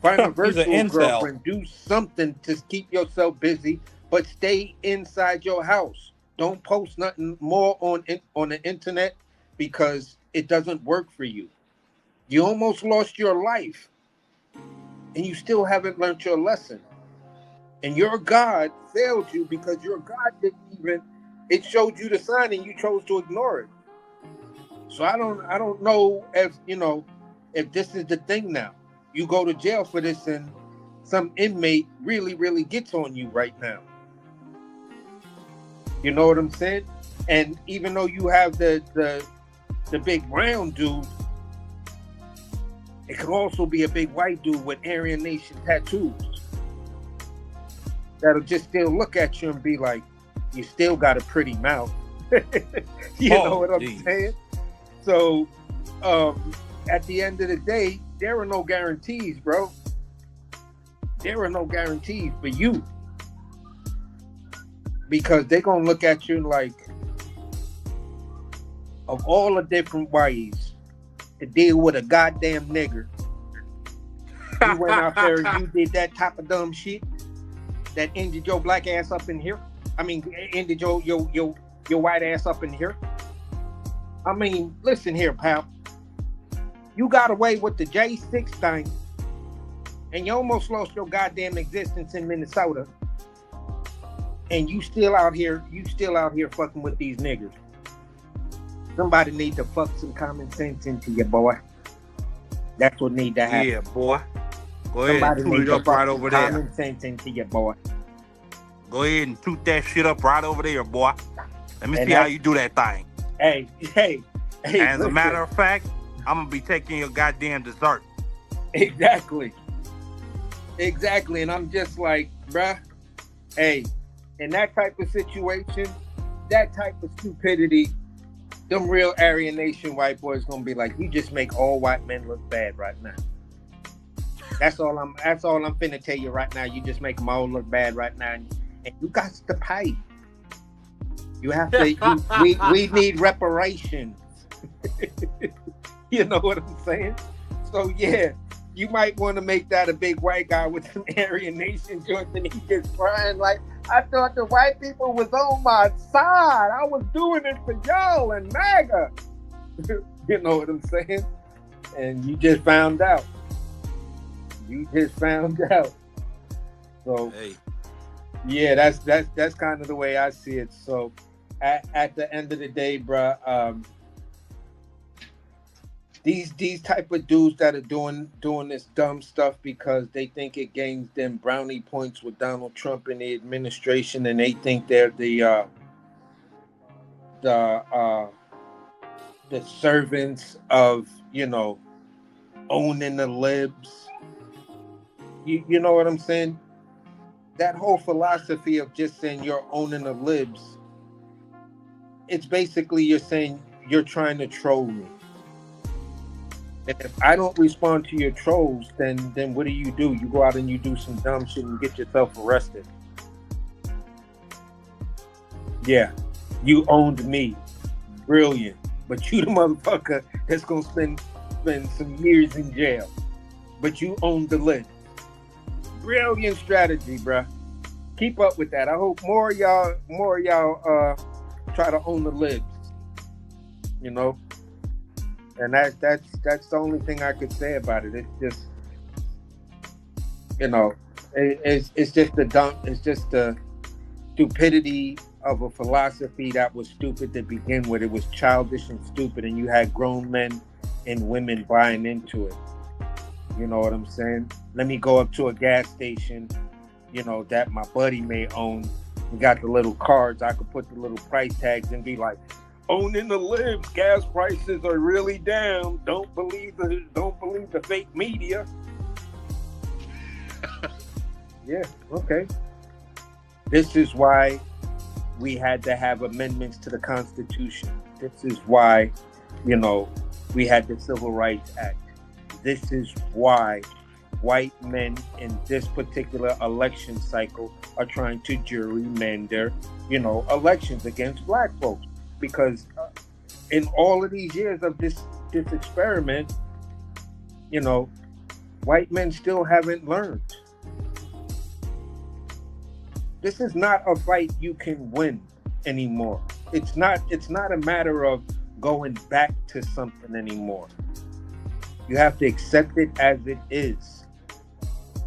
Find a virtual girlfriend. Do something to keep yourself busy, but stay inside your house. Don't post nothing more on the internet, because it doesn't work for you. You almost lost your life, and you still haven't learned your lesson. And your God failed you because your God it showed you the sign and you chose to ignore it. So I don't know if this is the thing now. You go to jail for this and some inmate really, really gets on you right now. You know what I'm saying? And even though you have the big brown dude, it could also be a big white dude with Aryan Nation tattoos that'll just still look at you and be like, you still got a pretty mouth. You know what I'm saying? So at the end of the day, there are no guarantees, bro. There are no guarantees for you, because they're going to look at you like, of all the different ways to deal with a goddamn nigger, you went out there and you did that type of dumb shit that ended your black ass up in here. I mean, ended your white ass up in here. I mean, listen here, pal. You got away with the J6 thing, and you almost lost your goddamn existence in Minnesota, and you still out here fucking with these niggas. Somebody need to fuck some common sense into you, boy. That's what need to happen. Yeah, boy. Go ahead and toot it up right over there. Common sense into you, boy. Go ahead and toot that shit up right over there, boy. Let me And see how you do that thing. Hey. As a matter of fact, I'm gonna be taking your goddamn dessert. Exactly. And I'm just like, bruh, hey, in that type of situation, that type of stupidity, them real Aryan Nation white boys gonna be like, you just make all white men look bad right now. That's all I'm finna tell you right now. You just make them all look bad right now, and you got to pay. You have to. we need reparations. You know what I'm saying? So yeah, you might want to make that a big white guy with some Aryan Nation joints, and he gets crying like, I thought the white people was on my side. I was doing it for y'all and MAGA. You know what I'm saying? And you just found out. So hey. Yeah, that's kind of the way I see it. So at the end of the day, bruh, these type of dudes that are doing this dumb stuff because they think it gains them brownie points with Donald Trump and the administration, and they think they're the servants of, you know, owning the libs. You know what I'm saying? That whole philosophy of just saying you're owning the libs, it's basically you're saying you're trying to troll me. And if I don't respond to your trolls, then what do? You go out and you do some dumb shit and get yourself arrested. Yeah, you owned me. Brilliant. But you the motherfucker that's gonna spend some years in jail. But you own the lid. Brilliant strategy, bruh. Keep up with that. I hope more of y'all try to own the libs. You know? And that's the only thing I could say about it. It's just, you know, it's just the stupidity of a philosophy that was stupid to begin with. It was childish and stupid, and you had grown men and women buying into it. You know what I'm saying? Let me go up to a gas station, you know, that my buddy may own. We got the little cards. I could put the little price tags and be like, owning the libs, gas prices are really down. Don't believe the fake media. Yeah, okay. This is why we had to have amendments to the Constitution. This is why, you know, we had the Civil Rights Act. This is why white men in this particular election cycle are trying to gerrymander, you know, elections against black folks. Because in all of these years of this experiment, you know, white men still haven't learned. This is not a fight you can win anymore. It's not a matter of going back to something anymore. You have to accept it as it is.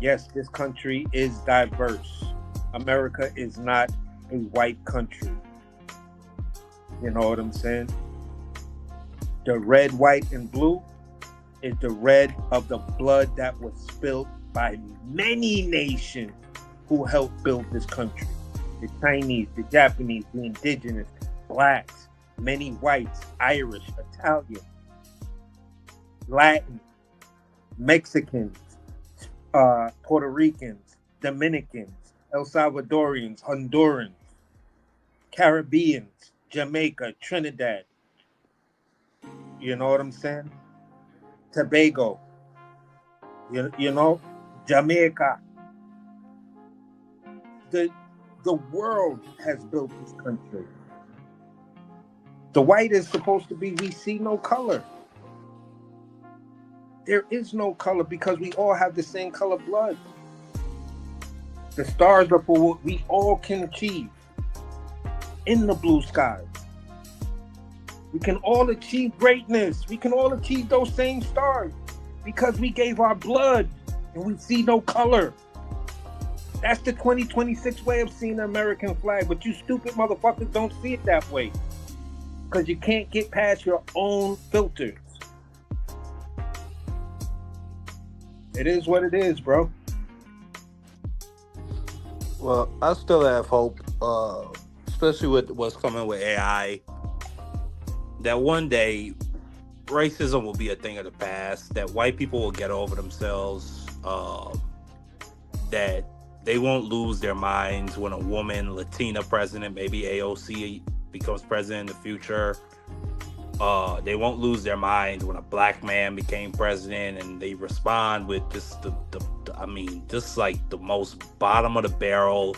Yes, this country is diverse. America is not a white country. You know what I'm saying? The red, white, and blue is the red of the blood that was spilled by many nations who helped build this country. The Chinese, the Japanese, the indigenous, blacks, many whites, Irish, Italian, Latin, Mexicans, Puerto Ricans, Dominicans, El Salvadorians, Hondurans, Caribbeans, Jamaica, Trinidad. You know what I'm saying? Tobago. You know? Jamaica. The world has built this country. The white is supposed to be, we see no color. There is no color because we all have the same color blood. The stars are for what we all can achieve in the blue skies. We can all achieve greatness. We can all achieve those same stars because we gave our blood and we see no color. That's the 2026 way of seeing the American flag, but you stupid motherfuckers don't see it that way because you can't get past your own filters. It is what it is, bro. Well, I still have hope, especially with what's coming with AI, that one day racism will be a thing of the past, that white people will get over themselves, that they won't lose their minds when a woman, Latina president, maybe AOC becomes president in the future. They won't lose their minds when a black man became president and they respond with just just like the most bottom of the barrel,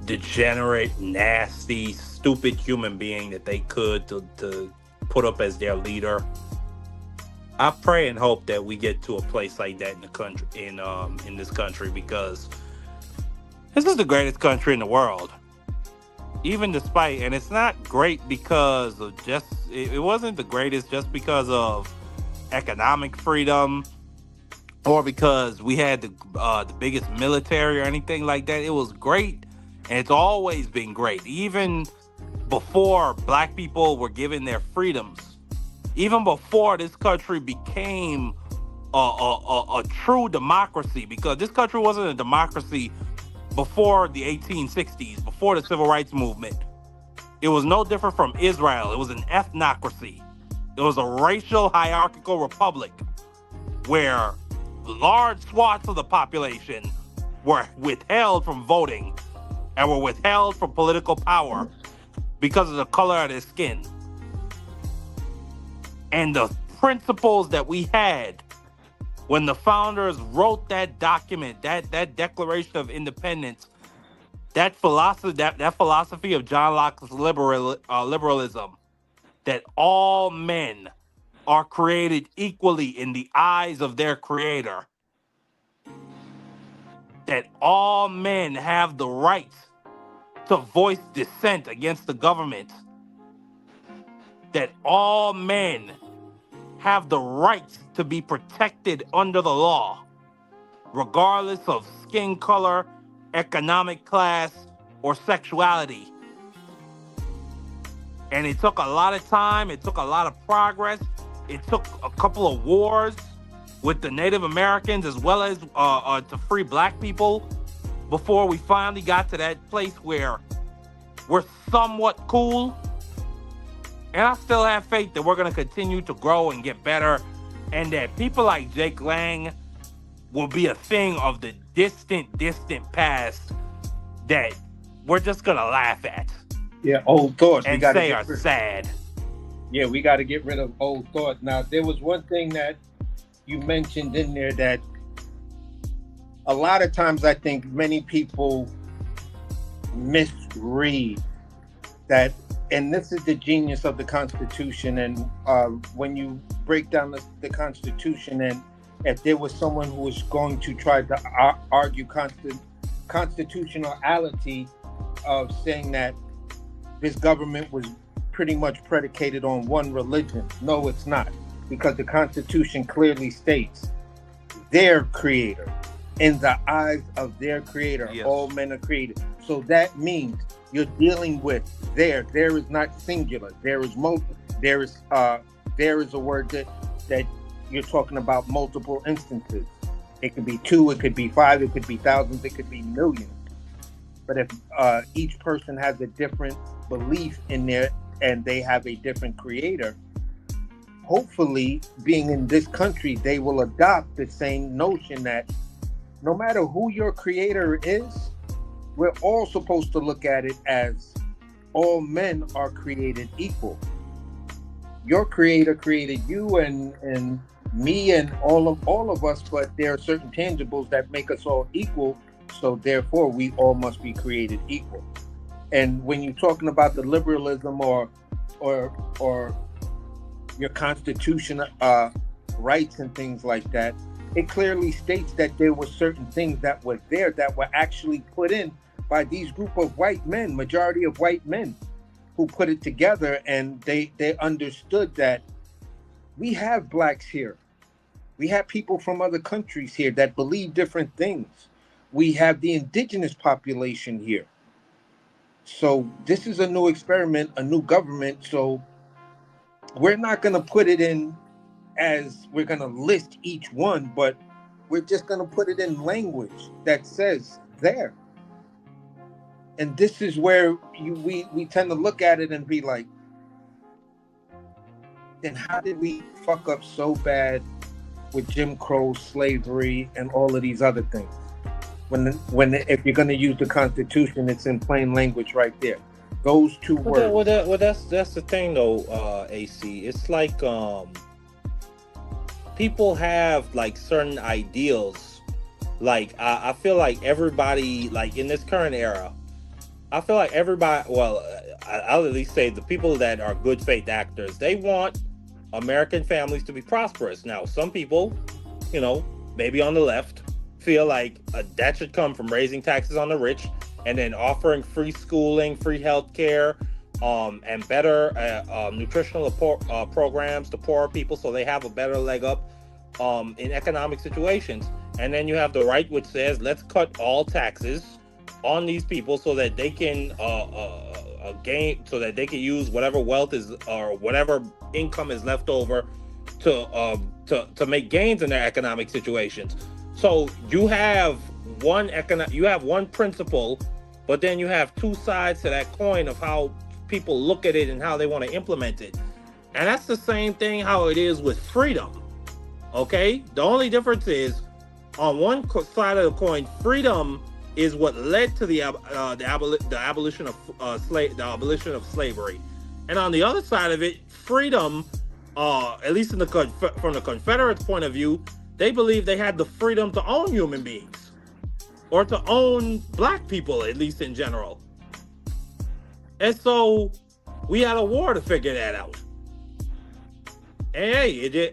degenerate, nasty, stupid human being that they could to put up as their leader. I pray and hope that we get to a place like that in the country, in this country, because this is the greatest country in the world. Even despite, and it's not great because of just, it wasn't the greatest just because of economic freedom or because we had the biggest military or anything like that. It was great, and it's always been great. Even before black people were given their freedoms, even before this country became a true democracy, because this country wasn't a democracy before the 1860s, before the civil rights movement. It was no different from Israel. It was an ethnocracy. It was a racial hierarchical republic where large swaths of the population were withheld from voting and were withheld from political power because of the color of their skin. And the principles that we had when the founders wrote that document, that Declaration of Independence, that philosophy of John Locke's liberalism, that all men are created equally in the eyes of their creator, that all men have the right to voice dissent against the government, that all men have the right to be protected under the law, regardless of skin color, economic class, or sexuality. And it took a lot of time, it took a lot of progress, it took a couple of wars with the Native Americans as well as to free black people before we finally got to that place where we're somewhat cool. And I still have faith that we're going to continue to grow and get better, and that people like Jake Lang will be a thing of the distant past that we're just going to laugh at. Yeah, old thoughts. And say are sad. Yeah, we got to get rid of old thoughts. Now, there was one thing that you mentioned in there that a lot of times I think many people misread that. And this is the genius of the Constitution. And when you break down the Constitution, and if there was someone who was going to try to argue constitutionality of saying that this government was pretty much predicated on one religion, no, it's not, because the Constitution clearly states their creator. In the eyes of their creator, yes, all men are created. So that means you're dealing with there is not singular. There is multiple. There is a word that you're talking about multiple instances. It could be 2, it could be 5, it could be thousands, it could be millions. But if each person has a different belief in there and they have a different creator, hopefully, being in this country, they will adopt the same notion that no matter who your creator is, we're all supposed to look at it as all men are created equal. Your creator created you and me and all of us, but there are certain tangibles that make us all equal, so therefore we all must be created equal. And when you're talking about the liberalism or your constitution rights and things like that, it clearly states that there were certain things that were there that were actually put in by these group of white men, majority of white men, who put it together, and they understood that we have blacks here. We have people from other countries here that believe different things. We have the indigenous population here. So this is a new experiment, a new government. So we're not going to put it in as we're going to list each one, but we're just going to put it in language that says there. And this is where we tend to look at it and be like, then how did we fuck up so bad with Jim Crow, slavery, and all of these other things? When if you're going to use the Constitution, it's in plain language right there. Those two words. That's the thing though, AC. It's like people have like certain ideals. Like I feel like everybody, like in this current era, I feel like everybody, well, I'll at least say the people that are good faith actors, they want American families to be prosperous. Now, some people, you know, maybe on the left, feel like that should come from raising taxes on the rich and then offering free schooling, free health care, and better nutritional programs to poorer people so they have a better leg up in economic situations. And then you have the right, which says, let's cut all taxes on these people so that they can gain, so that they can use whatever wealth is or whatever income is left over to make gains in their economic situations. So you have one principle, but then you have two sides to that coin of how people look at it and how they want to implement it. And that's the same thing how it is with freedom. Okay, the only difference is on one side of the coin, freedom is what led to the abolition of slavery, and on the other side of it, freedom, at least from the Confederates' point of view, they believed they had the freedom to own human beings, or to own black people, at least in general. And so we had a war to figure that out. And hey,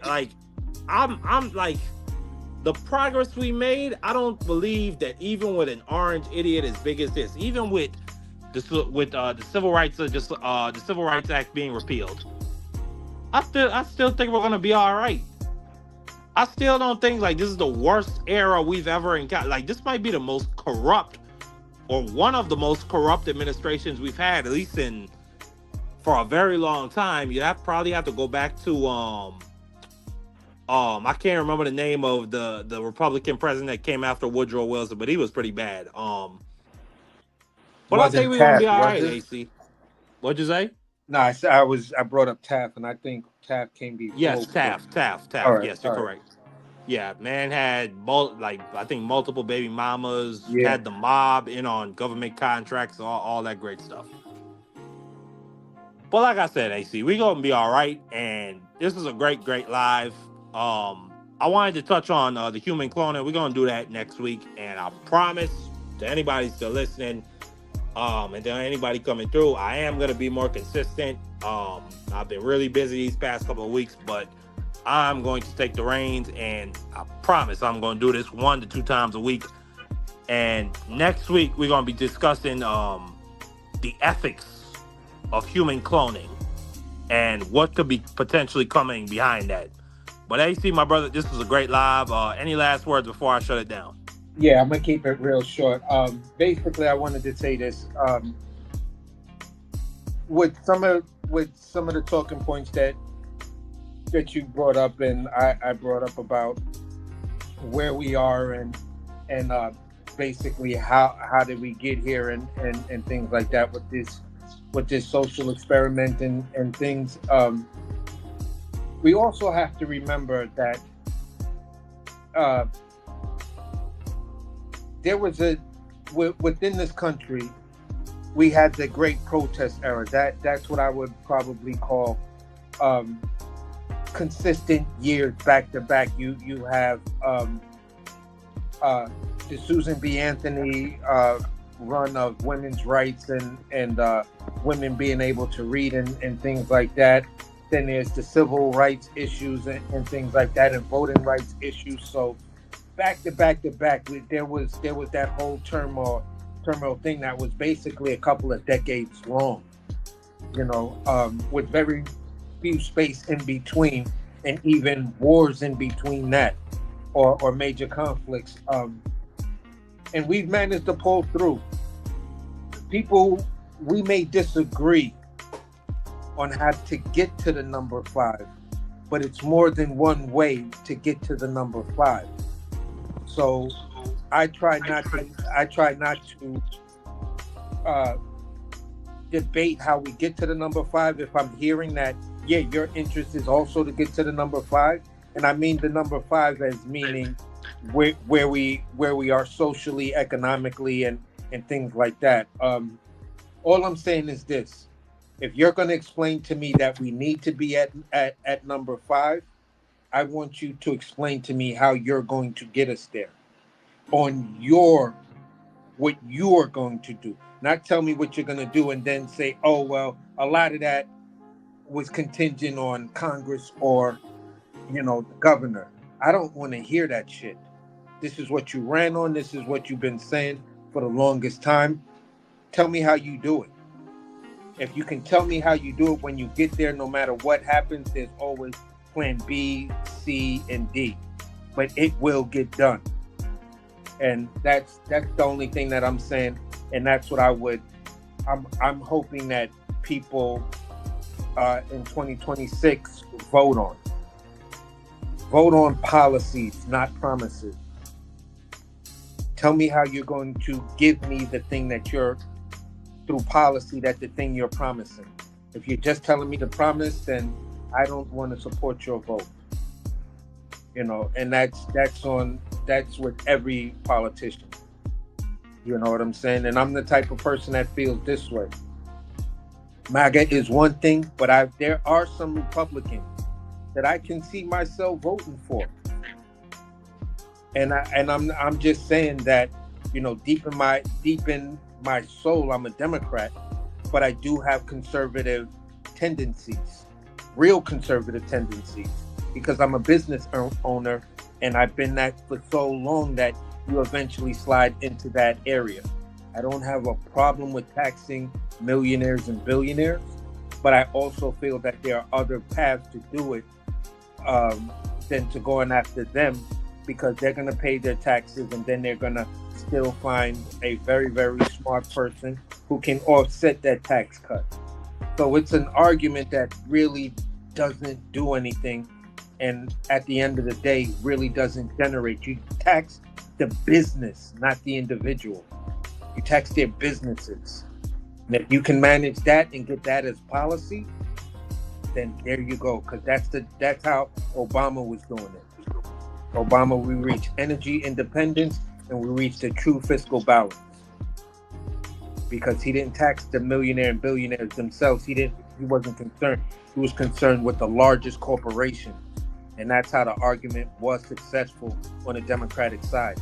I'm like, the progress we made, I don't believe that even with an orange idiot as big as this, even with the Civil Rights Act being repealed, I still think we're gonna be all right. I still don't think like this is the worst era we've ever encountered. Like, this might be the most corrupt, or one of the most corrupt administrations we've had, at least for a very long time. You probably have to go back to I can't remember the name of the Republican president that came after Woodrow Wilson, but he was pretty bad. But I think we're gonna be all right, AC. What'd you say? No, I brought up Taft, and I think Taft came before. Yes, Taft. Right, yes, you're correct. Yeah, man had I think multiple baby mamas, had the mob in on government contracts, all that great stuff. But like I said, AC, we're gonna be all right, and this is a great live. I wanted to touch on the human cloning. We're gonna do that next week, and I promise to anybody still listening, and to anybody coming through, I am gonna be more consistent. I've been really busy these past couple of weeks, but I'm going to take the reins, and I promise I'm going to do this 1 to 2 times a week. And next week we're going to be discussing the ethics of human cloning and what could be potentially coming behind that. But AC, my brother, this was a great live. Any last words before I shut it down? Yeah, I'm gonna keep it real short. Basically, I wanted to say this. With some of the talking points that you brought up, and I brought up about where we are and basically how did we get here and things like that with this social experiment and things. We also have to remember that there was within this country, we had the great protest era. That's what I would probably call consistent years back to back. You have the Susan B. Anthony run of women's rights and women being able to read and things like that. Then there's the civil rights issues and things like that, and voting rights issues. So back to back, there was that whole turmoil thing that was basically a couple of decades long. with very few space in between, and even wars in between that, or major conflicts. And we've managed to pull through. People, we may disagree on how to get to the number 5, but it's more than one way to get to the number 5. So I try not to debate how we get to the number 5. If I'm hearing that, yeah, your interest is also to get to the number 5, and I mean the number 5 as meaning where we are socially, economically, and things like that. All I'm saying is this: if you're going to explain to me that we need to be at number 5, I want you to explain to me how you're going to get us there on what you're going to do. Not tell me what you're going to do and then say, oh, well, a lot of that was contingent on Congress or, the governor. I don't want to hear that shit. This is what you ran on. This is what you've been saying for the longest time. Tell me how you do it. If you can tell me how you do it when you get there, no matter what happens, there's always plan B, C, and D. But it will get done. And that's the only thing that I'm saying. And that's what I'm hoping that people in 2026 vote on. Vote on policies, not promises. Tell me how you're going to give me the thing that you're, through policy, that the thing you're promising. If you're just telling me the promise, then I don't want to support your vote. And that's with every politician. You know what I'm saying? And I'm the type of person that feels this way. MAGA is one thing, but there are some Republicans that I can see myself voting for. And I'm just saying that, deep in my soul, I'm a Democrat, but I do have conservative tendencies, real conservative tendencies, because I'm a business owner, and I've been that for so long that you eventually slide into that area. I don't have a problem with taxing millionaires and billionaires, but I also feel that there are other paths to do it than to going after them, because they're going to pay their taxes, and then they're going to still find a very, very smart person who can offset that tax cut. So it's an argument that really doesn't do anything, and at the end of the day, really doesn't generate. You tax the business, not the individual. You tax their businesses. And if you can manage that and get that as policy, then there you go. Because that's how Obama was doing it. Obama, we reached energy independence, and we reached a true fiscal balance. Because he didn't tax the millionaire and billionaires themselves. He wasn't concerned. He was concerned with the largest corporation. And that's how the argument was successful on the Democratic side.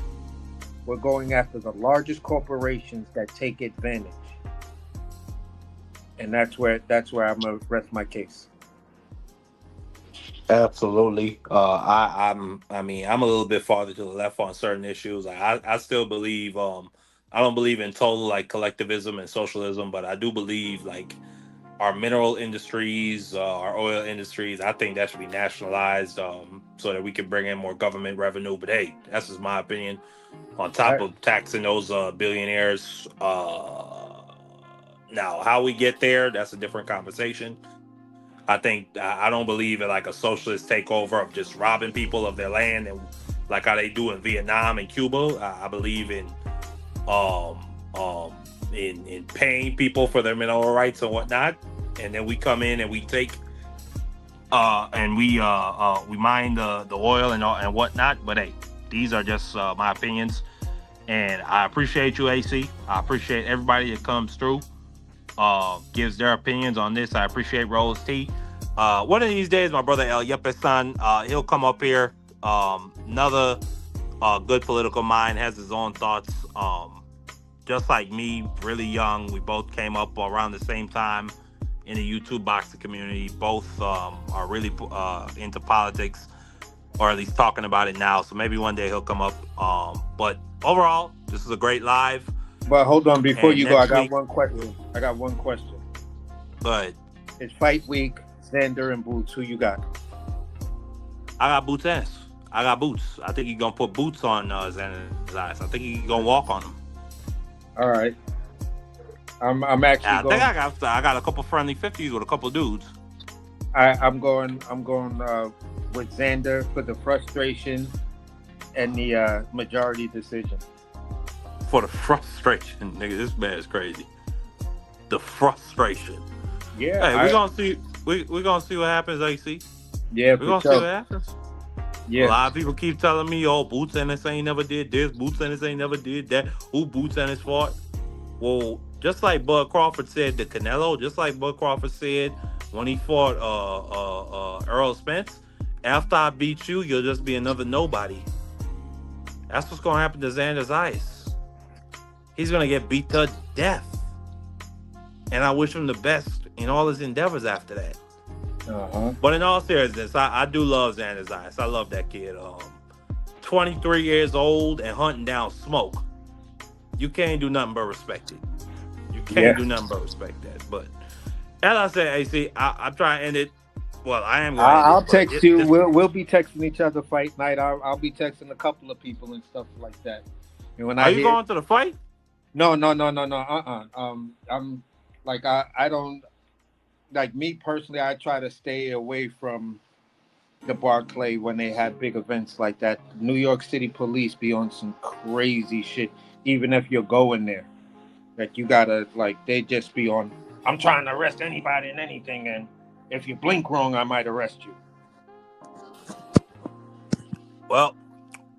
We're going after the largest corporations that take advantage. And that's where I'm gonna rest my case. Absolutely. I'm a little bit farther to the left on certain issues. I still believe I don't believe in total collectivism and socialism, but I do believe our mineral industries, our oil industries, I think that should be nationalized so that we can bring in more government revenue. But hey, that's just my opinion. On top of taxing those billionaires. Now, how we get there, that's a different conversation. I don't believe in a socialist takeover of just robbing people of their land and like how they do in Vietnam and Cuba. I believe in paying people for their mineral rights and whatnot, and then we come in and we take and we mine the oil and whatnot. But hey, these are just my opinions, and I appreciate you, AC. I appreciate everybody that comes through, gives their opinions on this. I appreciate Rose T. One of these days, my brother El Yepe-san, he'll come up here. Another good political mind, has his own thoughts. Just like me, really young. We both came up around the same time in the YouTube boxing community. Both are really into politics, or at least talking about it now. So maybe one day he'll come up. But overall, this is a great live. But hold on, before And you go, I got week, one question. Go ahead. It's fight week. Xander and Boots. Who you got? I got Boots ass. I got Boots. I think he's gonna put boots on Xander's eyes. I think he's gonna walk on him. All right. I'm actually. I think I got a couple friendly 50s with a couple dudes. I'm going with Xander for the frustration and the majority decision. For the frustration, nigga, this man is crazy. The frustration. Yeah. Hey, we're gonna see. We're gonna see what happens, AC. Yeah, we're gonna see what happens. Yeah. A lot of people keep telling me, "Oh, Boots Ennis ain't never did this. Boots Ennis ain't never did that. Who Boots Ennis fought?" Well, just like Bud Crawford said to Canelo, just like Bud Crawford said when he fought Earl Spence, after I beat you, you'll just be another nobody. That's what's gonna happen to Xander's Ice. He's gonna get beat to death, and I wish him the best in all his endeavors after that. But in all seriousness, I do love Xander's Ice. I love that kid. 23 years old and hunting down smoke. You can't do nothing but respect it. You can't do nothing but respect that. But as I said, AC, I'm trying to end it. Well, I am going to I'll text you. We'll be texting each other fight night. I'll be texting a couple of people and stuff like that. And when Are you going to the fight? No. I'm like I don't like me personally. I try to stay away from the Barclay when they have big events like that. New York City police be on some crazy shit. Even if you're going there, like you gotta they just be on. I'm trying to arrest anybody and anything, and if you blink wrong, I might arrest you. Well,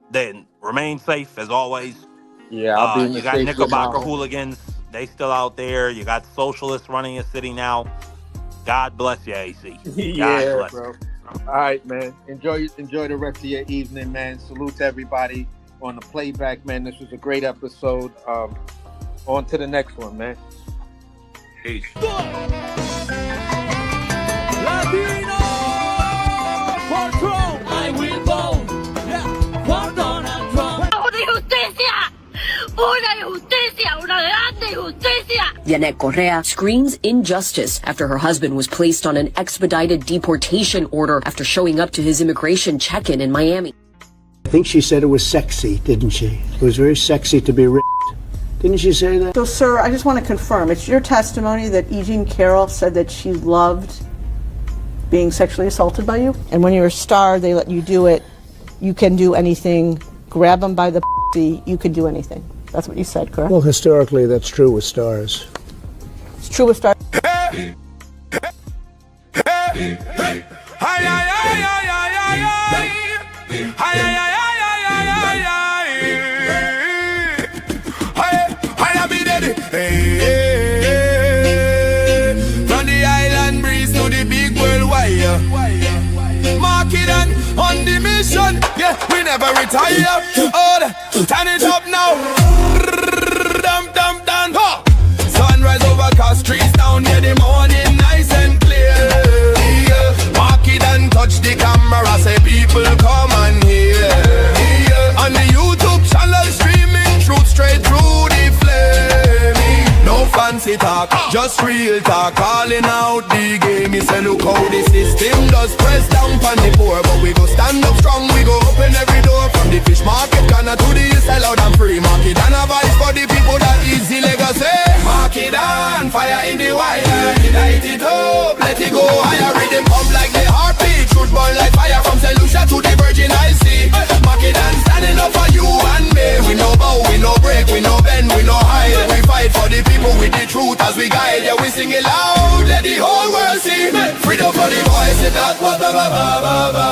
then remain safe as always. Yeah, I'll be in the you got safe Knickerbocker hooligans. They still out there. You got socialists running your city now. God bless you, AC. Yeah, bless bro. All right, man. Enjoy the rest of your evening, man. Salute to everybody on the playback, man. This was a great episode. On to the next one, man. Peace. Latino control. I will vote. For Donald Trump. Una injusticia. Una injusticia. Una grande injusticia. Yanette Correa screams injustice after her husband was placed on an expedited deportation order after showing up to his immigration check-in in Miami. I think she said it was sexy, didn't she? It was very sexy to be raped. Didn't she say that? So, sir, I just want to confirm. It's your testimony that E. Jean Carroll said that she loved being sexually assaulted by you? And when you're a star, they let you do it. You can do anything. Grab them by the pussy. You can do anything. That's what you said, correct? Well, historically, that's true with stars. It's true with stars. From the island breeze to the big world wire. Market and on the mission. Yeah, we never retire. Oh, turn it up now. Dum dum dum. Sunrise over cast trees down near the morning, nice and clear. Market and touch the camera, say people come and hear. On the YouTube channel streaming truth straight through the flame. No fancy talk, just real talk. Calling out the game. Me say look how the system does press down on the poor, but we go stand up strong. We go open every door from the fish market corner to the sell out and free market. And a vice for the people that easy legacy. Market on fire in the wire. Light it up, let it go higher. Rhythm pump like the heartbeat. Truth burn like fire from St. Lucia to the Virgin Isles Sea. Market on standing up for you and me. We no bow, we no break, we no bend, we no hide. We fight for the people with the truth as we guide. Yeah, we sing it loud, let the whole world see. Freedom for the voice, it that what ba ba ba ba ba.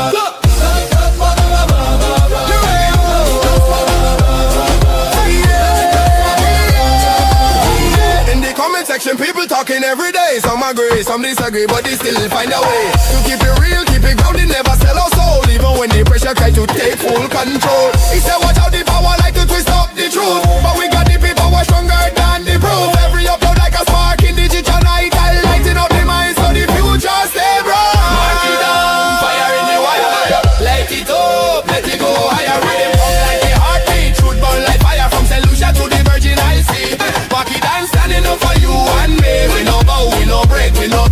In the comment section, people talking every day. Some agree, some disagree, but they still find a way to keep it real, keep it grounded, never sell our soul. Even when the pressure try to take full control. He said, watch out, the power like to twist up the truth. But we got the people who are stronger than the proof. Every upload like a spark in digital night, lighting up the minds so the future stay bright. Mark it down, fire in the wire. Light it up, let it go higher. Rhythm pump like the heartbeat. Truth burn like fire from St. Lucia to the Virgin Isles Sea. Mark it down, standing up for you and me. We no bow, we no break, we no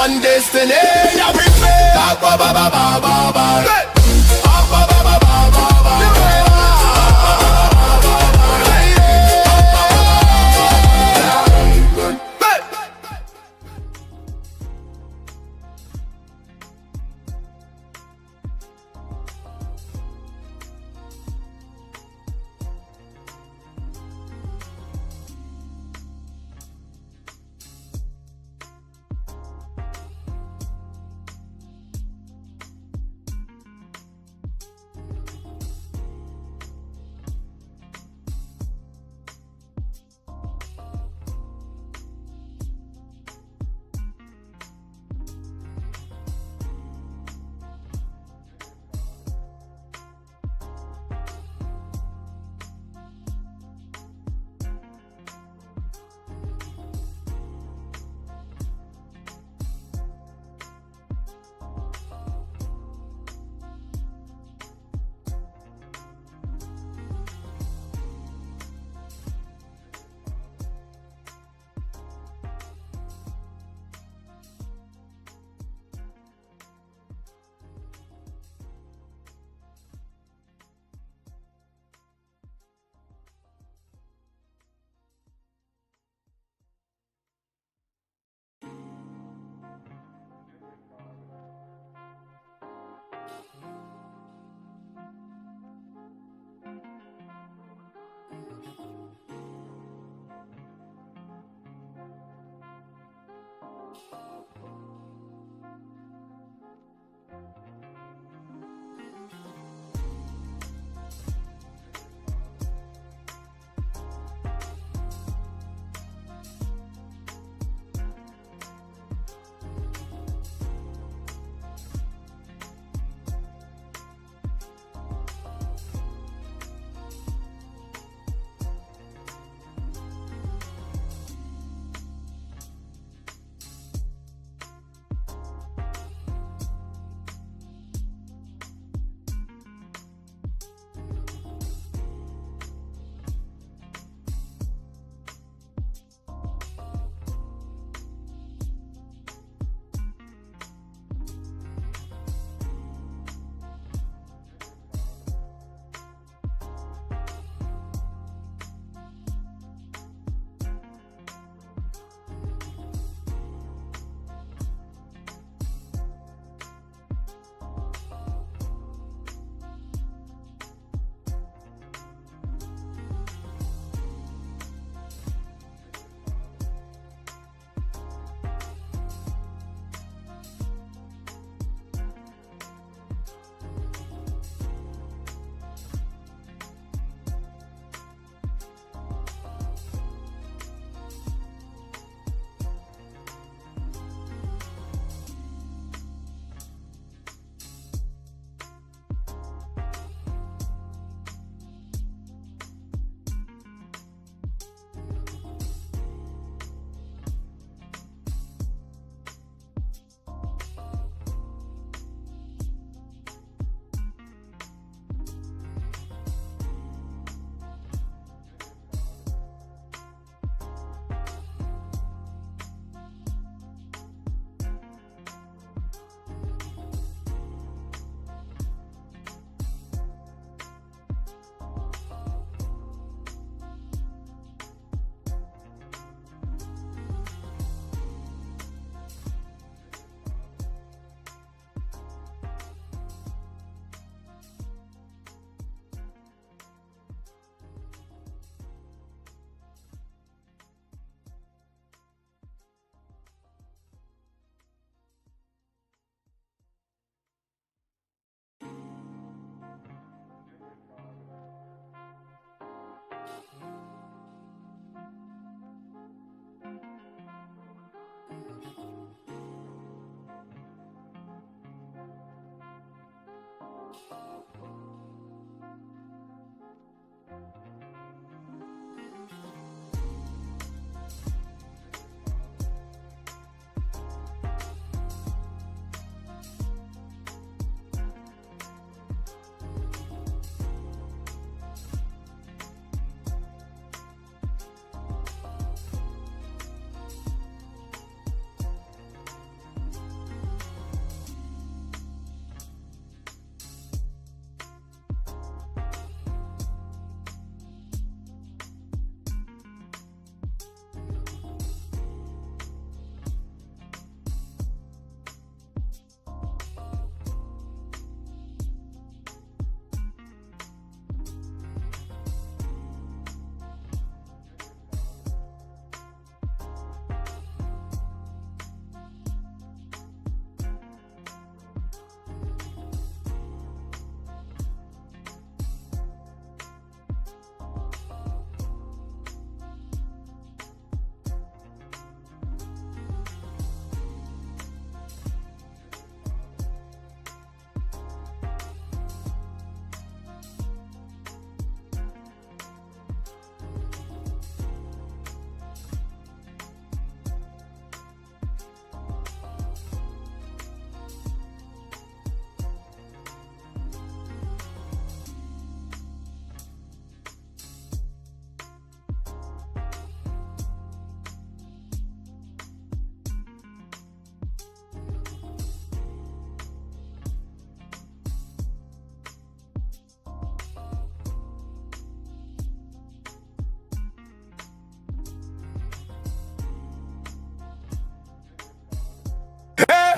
and destiny. Yeah, prepare. Ba ba ba ba ba ba.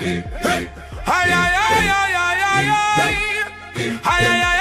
Ay, ay, ay, ay, ay, ay, ay. Ay, ay, ay,